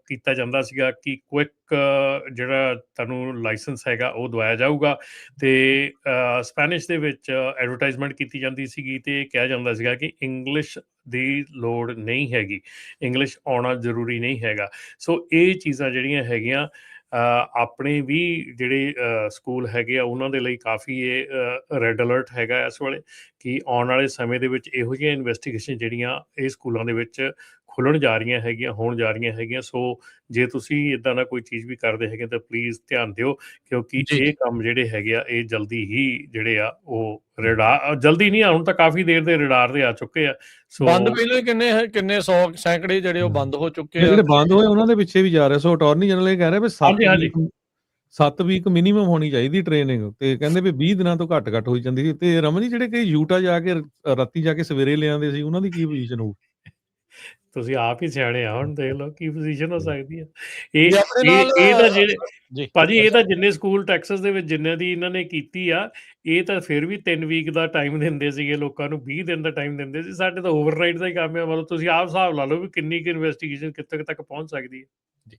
ਕੀਤਾ ਜਾਂਦਾ ਸੀਗਾ ਕਿ ਕੁਇਕ ਜਿਹੜਾ ਤੁਹਾਨੂੰ ਲਾਇਸੈਂਸ ਹੈਗਾ ਉਹ ਦਵਾਇਆ ਜਾਊਗਾ। ਤੇ ਸਪੈਨਿਸ਼ ਦੇ ਵਿੱਚ ਐਡਵਰਟਾਈਜ਼ਮੈਂਟ ਕੀਤੀ ਜਾਂਦੀ ਸੀਗੀ ਤੇ ਕਿਹਾ ਜਾਂਦਾ ਸੀਗਾ ਕਿ ਇੰਗਲਿਸ਼ ਦੀ ਲੋੜ ਨਹੀਂ ਹੈਗੀ, ਇੰਗਲਿਸ਼ ਆਉਣਾ ਜ਼ਰੂਰੀ ਨਹੀਂ ਹੈਗਾ। ਸੋ ਇਹ ਚੀਜ਼ਾਂ ਜਿਹੜੀਆਂ ਹੈਗੀਆਂ ਆਪਣੇ ਵੀ ਜਿਹੜੇ ਸਕੂਲ ਹੈਗੇ ਆ ਉਹਨਾਂ ਦੇ ਲਈ ਕਾਫੀ ਇਹ ਰੈੱਡ ਅਲਰਟ ਹੈਗਾ ਇਸ ਵੇਲੇ ਕਿ ਆਉਣ ਵਾਲੇ ਸਮੇਂ ਦੇ ਵਿੱਚ ਇਹੋ ਜਿਹੀਆਂ ਇਨਵੈਸਟੀਗੇਸ਼ਨ ਜਿਹੜੀਆਂ ਇਹ ਸਕੂਲਾਂ ਦੇ ਵਿੱਚ ਖੁੱਲ੍ਹਣ ਜਾ ਰਹੀਆਂ ਹੈਗੀਆਂ, ਹੋਣ ਜਾ ਰਹੀਆਂ ਹੈਗੀਆਂ। ਸੋ ਜੇ ਤੁਸੀਂ ਇੱਦਾਂ ਦਾ ਕੋਈ ਚੀਜ਼ ਵੀ ਕਰਦੇ ਹੈਗੇ ਤਾਂ ਪਲੀਜ਼ ਧਿਆਨ ਦਿਓ, ਕਿਉਂਕਿ ਇਹ ਕੰਮ ਜਿਹੜੇ ਹੈਗੇ ਆ ਇਹ ਜਲਦੀ ਹੀ ਜਿਹੜੇ ਆ ਉਹ ਜਲਦੀ ਨਹੀਂ, ਹੁਣ ਤਾਂ ਕਾਫੀ ਦੇਰ ਦੇ ਰਡਾਰ ਦੇ ਆ ਚੁੱਕੇ ਆ। ਸੋ ਬੰਦ ਪਹਿਲਾਂ ਹੀ ਕਿੰਨੇ 100 ਸੈਂਕੜੇ ਜਿਹੜੇ ਉਹ ਬੰਦ ਹੋ ਚੁੱਕੇ ਆ, ਜਿਹੜੇ ਬੰਦ ਹੋਏ ਉਹਨਾਂ ਦੇ ਪਿੱਛੇ ਵੀ ਜਾ ਰਿਹਾ। ਸੋ ਅਟਾਰਨੀ ਜਨਰਲ ਇਹ ਕਹਿ ਰਿਹਾ ਵੀ 7 ਵੀਕ ਮਿਨੀਮਮ ਹੋਣੀ ਚਾਹੀਦੀ ਟ੍ਰੇਨਿੰਗ, ਤੇ ਕਹਿੰਦੇ ਵੀ 20 ਦਿਨਾਂ ਤੋਂ ਘੱਟ ਹੋਈ ਜਾਂਦੀ ਸੀ। ਤੇ ਰਮਨ ਜੀ ਜਿਹੜੇ ਕਈ ਯੂਟਾ ਜਾ ਕੇ ਰਾਤੀ ਜਾ ਕੇ ਸਵੇਰੇ ਲਿਆਉਂਦੇ ਸੀ, ਉਹਨਾਂ ਦੀ ਕੀ ਪੋਜੀਸ਼ਨ ਹੋਊ? ਤੁਸੀਂ ਆਪ ਹੀ ਸਿਆਣੇ ਆ, ਹੁਣ ਦੇਖ ਲਓ ਕੀ ਪੋਜੀਸ਼ਨ ਹੋ ਸਕਦੀ ਹੈ। ਇਹ ਤਾਂ ਜਿਹੜੇ ਭਾਜੀ ਇਹ ਤਾਂ ਜਿੰਨੇ ਸਕੂਲ ਟੈਕਸਸ ਦੇ ਵਿੱਚ ਜਿੰਨੇ ਦੀ ਇਹਨਾਂ ਨੇ ਕੀਤੀ ਆ, ਇਹ ਤਾਂ ਫਿਰ ਵੀ 3 ਵੀਕ ਦਾ ਟਾਈਮ ਦਿੰਦੇ ਸੀਗੇ ਲੋਕਾਂ ਨੂੰ, 20 ਦਿਨ ਦਾ ਟਾਈਮ ਦਿੰਦੇ ਸੀ। ਸਾਡੇ ਤਾਂ ਓਵਰਰਾਈਡ ਦਾ ਹੀ ਕੰਮ ਹੈ। ਮਤਲਬ ਤੁਸੀਂ ਆਪ ਹਿਸਾਬ ਲਾ ਲਓ ਵੀ ਕਿੰਨੀ ਕੁ ਇਨਵੈਸਟੀਗੇਸ਼ਨ ਕਿੱਥੇ ਤੱਕ ਪਹੁੰਚ ਸਕਦੀ ਹੈ। ਜੀ,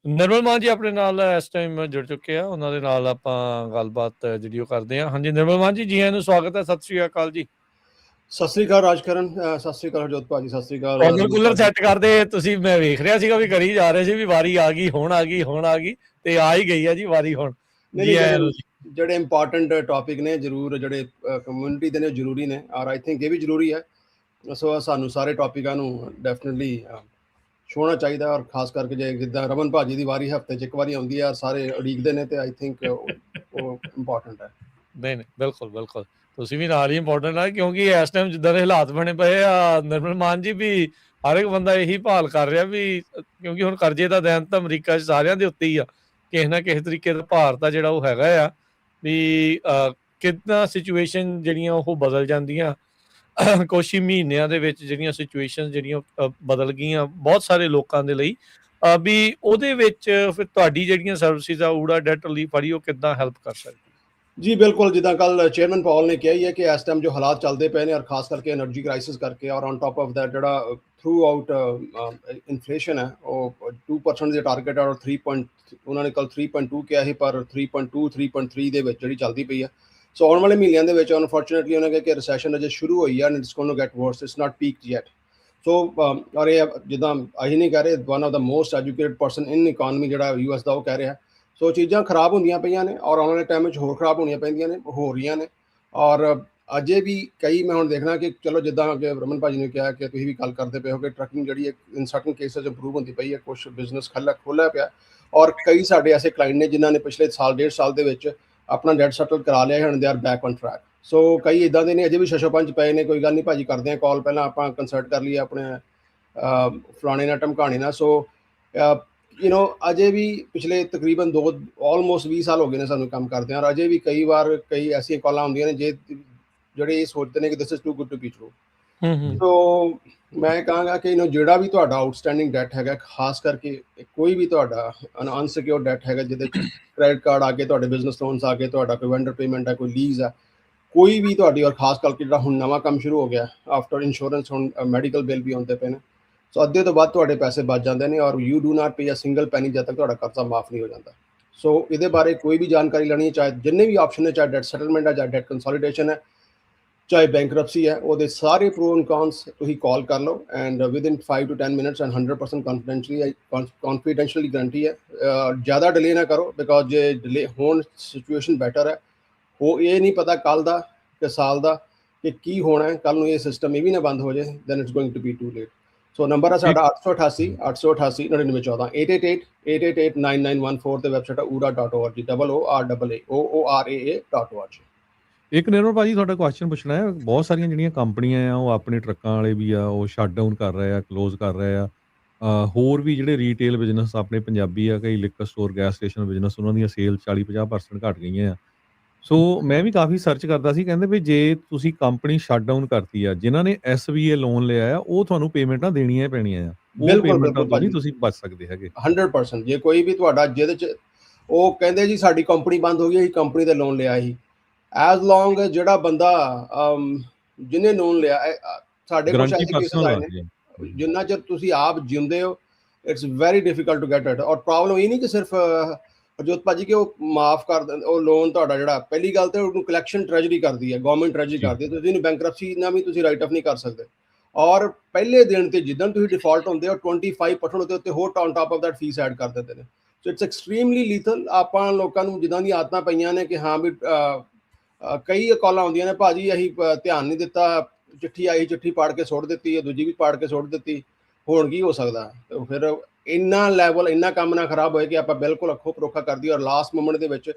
ਨਿਰਮਲ ਮਾਨ ਜੀ ਆਪਣੇ ਨਾਲ ਇਸ ਟਾਈਮ ਜੁੜ ਚੁੱਕੇ ਆ, ਉਹਨਾਂ ਦੇ ਨਾਲ ਆਪਾਂ ਗੱਲਬਾਤ ਜਿਹੜੀ ਉਹ ਕਰਦੇ ਹਾਂ। ਹਾਂਜੀ ਨਿਰਮਲ ਮਾਨ ਜੀ, ਜੀ ਆਇਆਂ ਨੂੰ ਸਵਾਗਤ ਹੈ। ਸਤਿ ਸ਼੍ਰੀ ਅਕਾਲ ਜੀ। ਸਤਿ ਸ੍ਰੀ ਅਕਾਲ ਰਾਜਕਰਨ, ਸਤਿ ਸ੍ਰੀ ਅਕਾਲ ਹਰਜੋਤ ਭਾਜੀ, ਸਤਿ ਸ੍ਰੀ ਅਕਾਲ। ਕੂਲਰ ਸੈੱਟ ਕਰਦੇ ਤੁਸੀਂ, ਮੈਂ ਵੇਖ ਰਿਹਾ ਸੀਗਾ ਵੀ ਕਰੀ ਜਾ ਰਹੇ ਸੀ ਵੀ ਵਾਰੀ ਆ ਗਈ, ਹੁਣ ਆ ਗਈ ਤੇ ਆ ਹੀ ਗਈ ਆ ਜੀ ਵਾਰੀ ਹੁਣ। ਜਿਹੜੇ ਇੰਪੋਰਟੈਂਟ ਟੌਪਿਕ ਨੇ ਜ਼ਰੂਰ ਜਿਹੜੇ ਕਮਿਊਨਿਟੀ ਦੇ ਨੇ ਜ਼ਰੂਰੀ ਨੇ, ਔਰ ਆਈ ਥਿੰਕ ਇਹ ਵੀ ਜ਼ਰੂਰੀ ਹੈ। ਸੋ ਸਾਨੂੰ ਸਾਰੇ ਟੌਪਿਕਾਂ ਨੂੰ ਡੈਫੀਨਿਟਲੀ ਛੋੜਨਾ ਚਾਹੀਦਾ, ਔਰ ਖਾਸ ਕਰਕੇ ਜੇ ਜਿੱਦਾਂ ਰਮਨ ਭਾਜੀ ਦੀ ਵਾਰੀ ਹਫ਼ਤੇ 'ਚ ਇੱਕ ਵਾਰੀ ਆਉਂਦੀ ਹੈ, ਸਾਰੇ ਉਡੀਕਦੇ ਨੇ, ਤੇ ਆਈ ਥਿੰਕ ਉਹ ਇੰਪੋਰਟੈਂਟ ਹੈ। ਨਹੀਂ ਬਿਲਕੁਲ ਤੁਸੀਂ ਵੀ ਨਾਲ ਹੀ ਇੰਪੋਰਟੈਂਟ ਆ, ਕਿਉਂਕਿ ਇਸ ਟਾਈਮ ਜਿੱਦਾਂ ਦੇ ਹਾਲਾਤ ਬਣੇ ਪਏ ਆ ਨਿਰਮਲ ਮਾਨ ਜੀ, ਵੀ ਹਰ ਇੱਕ ਬੰਦਾ ਇਹੀ ਭਾਲ ਕਰ ਰਿਹਾ ਵੀ, ਕਿਉਂਕਿ ਹੁਣ ਕਰਜ਼ੇ ਦਾ ਦੇਣ ਤਾਂ ਅਮਰੀਕਾ 'ਚ ਸਾਰਿਆਂ ਦੇ ਉੱਤੇ ਹੀ ਆ, ਕਿਸੇ ਨਾ ਕਿਸੇ ਤਰੀਕੇ ਦਾ ਭਾਰਤ ਆ ਜਿਹੜਾ ਉਹ ਹੈਗਾ ਆ ਵੀ ਕਿੱਦਾਂ ਸਿਚੁਏਸ਼ਨ ਜਿਹੜੀਆਂ ਉਹ ਬਦਲ ਜਾਂਦੀਆਂ ਕੁਛ ਹੀ ਮਹੀਨਿਆਂ ਦੇ ਵਿੱਚ, ਜਿਹੜੀਆਂ ਸਿਚੁਏਸ਼ਨ ਜਿਹੜੀਆਂ ਬਦਲ ਗਈਆਂ ਬਹੁਤ ਸਾਰੇ ਲੋਕਾਂ ਦੇ ਲਈ, ਵੀ ਉਹਦੇ ਵਿੱਚ ਫਿਰ ਤੁਹਾਡੀ ਜਿਹੜੀਆਂ ਸਰਵਿਸਿਜ਼ ਆ ਊੜਾ ਡੈਟ ਰਿਲੀਫ ਵਾਲੀ, ਉਹ ਕਿੱਦਾਂ ਹੈਲਪ ਕਰ ਸਕਦੀ? ਜੀ ਬਿਲਕੁਲ, ਜਿੱਦਾਂ ਕੱਲ ਚੇਅਰਮੈਨ ਪਾਲ ਨੇ ਕਿਹਾ ਹੀ ਹੈ ਕਿ ਇਸ ਟਾਈਮ ਜੋ ਹਾਲਾਤ ਚੱਲਦੇ ਪਏ ਨੇ, ਔਰ ਖਾਸ ਕਰਕੇ એનર્ਜੀ ਕ੍ਰਾਈਸਿਸ ਕਰਕੇ, ਔਰ ਔਨ ਟੌਪ ਆਫ ਦੈਟ ਜਿਹੜਾ ਥਰੂ ਆਊਟ ਇਨਫਲੇਸ਼ਨ ਹੈ ਉਹ 2% ਦੇ ਟਾਰਗੇਟ ਔਰ 3. ਉਹਨਾਂ ਨੇ ਕੱਲ 3.2 ਕਿਹਾ ਸੀ, ਪਰ 3.2 3.3 ਦੇ ਵਿੱਚ ਜਿਹੜੀ ਚੱਲਦੀ ਪਈ ਆ। ਸੋ ਆਉਣ ਵਾਲੇ ਮਹੀਨਿਆਂ ਦੇ ਵਿੱਚ ਅਨਫੋਰਚੂਨੇਟਲੀ ਉਹਨਾਂ ਕਿਹਾ ਕਿ ਰਿਸੈਸ਼ਨ ਅਜੇ ਸ਼ੁਰੂ ਹੋਈ ਆ and it's going to get worse, it's not peaked yet. So ਔਰ ਇਹ ਜਿੱਦਾਂ ਅਸੀਂ ਨਹੀਂ ਕਹਿ ਰਹੇ, one of the most educated person in economy ਜਿਹੜਾ US ਦਾ ਉਹ ਕਹਿ ਰਿਹਾ। ਸੋ ਚੀਜ਼ਾਂ ਖਰਾਬ ਹੁੰਦੀਆਂ ਪਈਆਂ ਨੇ ਔਰ ਆਉਣ ਵਾਲੇ ਟਾਈਮ ਵਿੱਚ ਹੋਰ ਖਰਾਬ ਹੋਣੀਆਂ ਪੈਂਦੀਆਂ ਨੇ, ਹੋ ਰਹੀਆਂ ਨੇ। ਔਰ ਅਜੇ ਵੀ ਕਈ ਮੈਂ ਹੁਣ ਦੇਖਣਾ ਕਿ ਚਲੋ ਜਿੱਦਾਂ ਕਿ ਰਮਨ ਭਾਜੀ ਨੇ ਕਿਹਾ ਕਿ ਤੁਸੀਂ ਵੀ ਗੱਲ ਕਰਦੇ ਪਏ ਹੋ ਕਿ ਟਰੱਕਿੰਗ ਜਿਹੜੀ ਹੈ ਇਨ ਸਰਟਨ ਕੇਸਿਸ ਇੰਪਰੂਵ ਹੁੰਦੀ ਪਈ ਹੈ, ਕੁਛ ਬਿਜ਼ਨਸ ਖੋਲ੍ਹਿਆ ਪਿਆ। ਔਰ ਕਈ ਸਾਡੇ ਐਸੇ ਕਲਾਇੰਟ ਨੇ ਜਿਨ੍ਹਾਂ ਨੇ ਪਿਛਲੇ ਸਾਲ 1.5 ਸਾਲ ਦੇ ਵਿੱਚ ਆਪਣਾ ਡੈਟ ਸੈਟਲ ਕਰਾ ਲਿਆ ਹੈ, ਹੁਣ they are back on track. So ਕਈ ਇਦਾਂ ਦੇ ਨੇ ਅਜੇ ਵੀ ਛਛੋਪੰਜ ਪਏ ਨੇ, ਕੋਈ ਗੱਲ ਨਹੀਂ ਭਾਜੀ ਕਰਦੇ ਆ ਕਾਲ, ਪਹਿਲਾਂ ਆਪਾਂ ਕੰਸਲਟ ਕਰ ਲਈਏ ਆਪਣੇ ਫਲਾਣੇ ਨਾਲ ਢਮਕਾਣੇ ਨਾਲ। ਸੋ ਅਜੇ ਵੀ ਪਿਛਲੇ ਤਕਰੀਬਨ ਆਲਮੋਸਟ 20 ਸਾਲ ਹੋ ਗਏ ਨੇ ਸਾਨੂੰ ਕੰਮ ਕਰਦੇ ਆ, ਔਰ ਅਜੇ ਵੀ ਕਈ ਵਾਰ ਕਈ ਐਸੀਆਂ ਕਾਲਾਂ ਹੁੰਦੀਆਂ ਨੇ ਜਿਹੜੇ ਇਹ ਸੋਚਦੇ ਨੇ ਕਿ this is too good to be true. So ਮੈਂ ਕਹਾਂਗਾ ਕਿ ਜਿਹੜਾ ਵੀ ਤੁਹਾਡਾ ਆਊਟਸਟੈਂਡਿੰਗ ਡੈਟ ਹੈਗਾ, ਖਾਸ ਕਰਕੇ ਕੋਈ ਵੀ ਤੁਹਾਡਾ ਅਨਸਿਕਿਉਰਡ ਡੈਟ ਹੈਗਾ ਜਿਹਦੇ ਚ ਕ੍ਰੈਡਿਟ ਕਾਰਡ ਆ ਗਏ, ਤੁਹਾਡੇ ਬਿਜ਼ਨਸ ਲੋਨਸ ਆ ਗਏ, ਤੁਹਾਡਾ ਕੋਈ ਵੈਂਡਰ ਪੇਮੈਂਟ ਹੈ, ਕੋਈ ਲੀਜ਼ ਆ, ਕੋਈ ਵੀ ਤੁਹਾਡੀ, ਔਰ ਖਾਸ ਕਰਕੇ ਜਿਹੜਾ ਹੁਣ ਨਵਾਂ ਕੰਮ ਸ਼ੁਰੂ ਹੋ ਗਿਆ ਆਫਟਰ ਇੰਸ਼ੋਰੈਂਸ, ਹੁਣ ਮੈਡੀਕਲ ਬਿੱਲ ਵੀ ਆਉਂਦੇ ਪਏ ਨੇ। ਸੋ ਅੱਧੇ ਤੋਂ ਵੱਧ ਤੁਹਾਡੇ ਪੈਸੇ ਬਚ ਜਾਂਦੇ ਨੇ ਔਰ you do not pay a single penny ਜਦ ਤੱਕ ਤੁਹਾਡਾ ਕਰਜ਼ਾ ਮਾਫ ਨਹੀਂ ਹੋ ਜਾਂਦਾ। ਸੋ ਇਹਦੇ ਬਾਰੇ ਕੋਈ ਵੀ ਜਾਣਕਾਰੀ ਲੈਣੀ ਹੈ, ਚਾਹੇ ਜਿੰਨੇ ਵੀ ਆਪਸ਼ਨ ਨੇ, ਚਾਹੇ ਡੈਟ ਸੈਟਲਮੈਂਟ ਹੈ, ਚਾਹੇ ਡੈਟ ਕੰਸੋਲੀਡੇਸ਼ਨ ਹੈ, ਚਾਹੇ ਬੈਂਕਰਪਸੀ ਹੈ, ਉਹਦੇ ਸਾਰੇ ਪ੍ਰੋ ਐਂਡ ਕੌਨਸ ਤੁਸੀਂ ਕਾਲ ਕਰ ਲਓ and within 5 to 10 minutes and 100% confidentially guarantee ਹੈ। ਜ਼ਿਆਦਾ ਡਿਲੇ ਨਾ ਕਰੋ, ਬਿਕੋਜ਼ ਜੇ ਡਿਲੇ ਹੋਣ ਸਿਚੁਏਸ਼ਨ ਬੈਟਰ ਹੈ। ਉਹ ਇਹ ਨਹੀਂ ਪਤਾ ਕੱਲ ਦਾ ਕਿ ਸਾਲ ਦਾ ਕਿ ਕੀ ਹੋਣਾ ਹੈ, ਕੱਲ ਨੂੰ ਇਹ ਸਿਸਟਮ ਇਹ ਵੀ ਨਾ ਬੰਦ ਹੋ ਜਾਏ, then it's going to be too late. So number ਹੈ ਸਾਡਾ 888 888 9914 888 9914 ਤੇ ਵੈਬਸਾਈਟ ਹੈ ora.org, OORAA.org। ਇੱਕ ਨਿਰਮਲ ਭਾਜੀ ਤੁਹਾਡਾ ਕੁਐਸਚਨ ਪੁੱਛਣਾ ਹੈ, ਬਹੁਤ ਸਾਰੀਆਂ ਜਿਹੜੀਆਂ ਕੰਪਨੀਆਂ ਆ ਉਹ ਆਪਣੇ ਟਰੱਕਾਂ ਵਾਲੇ ਵੀ ਆ ਉਹ ਸ਼ਟ ਡਾਊਨ ਕਰ ਰਹੇ ਆ, ਕਲੋਜ਼ ਕਰ ਰਹੇ ਆ, ਹੋਰ ਵੀ ਜਿਹੜੇ ਰੀਟੇਲ ਬਿਜ਼ਨਸ ਆਪਣੇ ਪੰਜਾਬੀ ਆ, ਕਈ liquor store, gas station business, ਉਹਨਾਂ ਦੀਆਂ ਸੇਲ 40-50% ਘੱਟ ਗਈਆਂ ਆ। ਸੋ ਮੈਂ ਵੀ ਕਾਫੀ ਸਰਚ ਕਰਦਾ ਸੀ, ਕਹਿੰਦੇ ਵੀ ਜੇ ਤੁਸੀਂ ਕੰਪਨੀ ਸ਼ਟ ਡਾਊਨ ਕਰਤੀ ਆ, ਜਿਨ੍ਹਾਂ ਨੇ SBA ਲੋਨ ਲਿਆ ਆ ਉਹ ਤੁਹਾਨੂੰ ਪੇਮੈਂਟਾਂ ਦੇਣੀਆਂ ਪੈਣੀਆਂ ਆ, ਉਹ ਪੇਮੈਂਟਾਂ ਤੋਂ ਨਹੀਂ ਤੁਸੀਂ ਬਚ ਸਕਦੇ ਹੈਗੇ। 100% ਜੇ ਕੋਈ ਵੀ ਤੁਹਾਡਾ ਜਿਹਦੇ ਚ ਉਹ ਕਹਿੰਦੇ ਜੀ ਸਾਡੀ ਕੰਪਨੀ ਬੰਦ ਹੋ ਗਈ, ਅਸੀਂ ਕੰਪਨੀ ਦਾ ਲੋਨ ਲਿਆ ਸੀ, ਐਜ਼ ਲੌਂਗ ਜਿਹੜਾ ਬੰਦਾ ਜਿਹਨੇ ਲੋਨ ਲਿਆ, ਸਾਡੇ ਕੋਲ ਐਸੇ ਕੇਸਿਸ ਆਏ ਨੇ ਜਿੰਨਾ ਚਿਰ ਤੁਸੀਂ ਆਪ ਜਿਉਂਦੇ ਹੋ it's very difficult to get it. ਔਰ ਪ੍ਰੋਬਲਮ ਇਹ ਨਹੀਂ ਕਿ ਸਿਰਫ ਹਰਜੋਤ ਭਾਜੀ ਕਿ ਉਹ ਮਾਫ ਕਰ ਦਿੰਦੇ ਉਹ ਲੋਨ ਤੁਹਾਡਾ, ਜਿਹੜਾ ਪਹਿਲੀ ਗੱਲ ਤੇ ਉਹਨੂੰ ਕਲੈਕਸ਼ਨ ਟ੍ਰੈਜਰੀ ਕਰਦੀ ਹੈ, ਗਵਰਨਮੈਂਟ ਟ੍ਰੈਜਰੀ ਕਰਦੀ ਹੈ, ਤੁਸੀਂ ਇਹਨੂੰ ਬੈਂਕਰਪਸੀ ਨਾਲ ਵੀ ਤੁਸੀਂ ਰਾਈਟ ਆਫ ਨਹੀਂ ਕਰ ਸਕਦੇ। ਔਰ ਪਹਿਲੇ ਦਿਨ ਤੇ ਜਿੱਦਣ ਤੁਸੀਂ ਡਿਫਾਲਟ ਹੁੰਦੇ ਹੋ 25% ਉਹਦੇ ਉੱਤੇ ਹੋਰ on top of that fee add ਕਰ ਦਿੰਦੇ ਨੇ। So it's extremely lethal. ਆਪਾਂ ਲੋਕਾਂ ਨੂੰ ਜਿੱਦਾਂ ਦੀਆਂ ਆਦਤਾਂ ਪਈਆਂ ਨੇ ਕਿ ਹਾਂ ਵੀ ਕਈ ਕਾਲਾਂ ਆਉਂਦੀਆਂ ਨੇ, ਭਾਜੀ ਅਸੀਂ ਧਿਆਨ ਨਹੀਂ ਦਿੱਤਾ, ਚਿੱਠੀ ਆਈ, ਚਿੱਠੀ ਪਾੜ ਕੇ ਸੁੱਟ ਦਿੱਤੀ, ਦੂਜੀ ਵੀ ਪਾੜ ਕੇ ਸੁੱਟ ਦਿੱਤੀ, ਹੁਣ ਕੀ ਹੋ ਸਕਦਾ। ਫਿਰ ਇੰਨਾ ਲੈਵਲ, ਇੰਨਾ ਕੰਮ ਨਾ ਖਰਾਬ ਹੋਏ ਕਿ ਆਪਾਂ ਬਿਲਕੁਲ ਅੱਖੋਂ ਪਰੋਖਾ ਕਰ ਦਈਏ। ਔਰ ਲਾਸਟ ਮੂਮੈਂਟ ਦੇ ਵਿੱਚ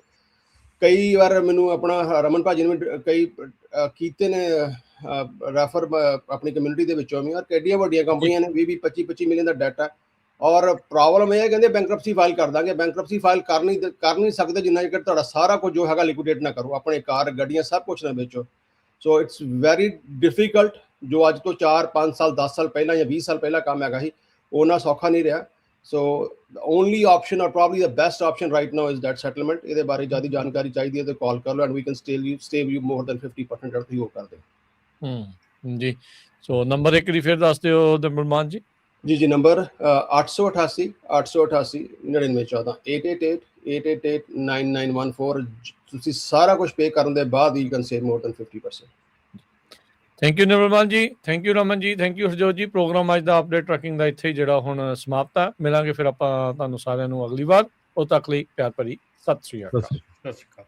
ਕਈ ਵਾਰ ਮੈਨੂੰ ਆਪਣਾ ਰਮਨ ਭਾਜੀ ਨੇ ਕਈ ਕੀਤੇ ਨੇ ਰੈਫਰ ਆਪਣੀ ਕਮਿਊਨਿਟੀ ਦੇ ਵਿੱਚੋਂ ਵੀ, ਔਰ ਕਿੱਡੀਆਂ ਵੱਡੀਆਂ ਕੰਪਨੀਆਂ ਨੇ 20-25 ਮਿਲੀਅਨ ਦਾ ਡੈਟ ਹੈ। ਔਰ ਪ੍ਰੋਬਲਮ ਇਹ ਹੈ, ਕਹਿੰਦੇ ਬੈਂਕਰਪਸੀ ਫਾਈਲ ਕਰ ਦਾਂਗੇ, ਬੈਂਕਰਪਸੀ ਫਾਈਲ ਕਰ ਨਹੀਂ ਸਕਦੇ ਜਿੰਨਾ ਚਿਰ ਤੁਹਾਡਾ ਸਾਰਾ ਕੁਝ ਜੋ ਹੈਗਾ ਲਿਕੁਇਡੇਟ ਨਾ ਕਰੋ, ਆਪਣੇ ਕਾਰ ਗੱਡੀਆਂ ਸਭ ਕੁਝ ਨਾ ਵੇਚੋ। So it's very difficult. ਜੋ ਅੱਜ ਤੋਂ 4-5 ਸਾਲ 10 ਸਾਲ ਪਹਿਲਾਂ ਜਾਂ 20 ਸਾਲ ਪਹਿਲਾਂ ਕੰਮ ਹੈਗਾ ਸੀ, ਉਹਨਾਂ ਸੌਖਾ ਨਹੀਂ ਰਿਹਾ। So only option or probably the best option right now is that settlement. ਇਹਦੇ ਬਾਰੇ ਜ਼ਿਆਦਾ ਜਾਣਕਾਰੀ ਚਾਹੀਦੀ ਹੈ ਤਾਂ ਕਾਲ ਕਰ ਲਓ and we can save you more than 50% ਅਰਥੀ ਹੋ ਕਰਦੇ। ਜੀ ਸੋ ਨੰਬਰ ਇੱਕ ਵਾਰੀ ਫਿਰ ਦੱਸ ਦਿਓ ਨਿਰਮਲ ਜੀ। ਜੀ ਨੰਬਰ 888 888 9914 888 9914। ਤੁਸੀਂ ਸਾਰਾ ਕੁਝ ਪੇ ਕਰਨ ਦੇ ਬਾਅਦ ਹੀ can save more than 50%। Thank you Nirmal ji, thank you Raman ji, thank you Harjot ਜੀ। ਪ੍ਰੋਗਰਾਮ ਅੱਜ ਦਾ ਅਪਡੇਟ ਟਰੱਕਿੰਗ ਦਾ ਇੱਥੇ ਜਿਹੜਾ ਹੁਣ ਸਮਾਪਤ ਆ। ਮਿਲਾਂਗੇ ਫਿਰ ਆਪਾਂ ਤੁਹਾਨੂੰ ਸਾਰਿਆਂ ਨੂੰ ਅਗਲੀ ਵਾਰ। ਉਦੋਂ ਤੱਕ ਲਈ ਪਿਆਰ ਭਰੀ ਸਤਿ ਸ਼੍ਰੀ ਅਕਾਲ। ਸਤਿ ਸ਼੍ਰੀ ਅਕਾਲ।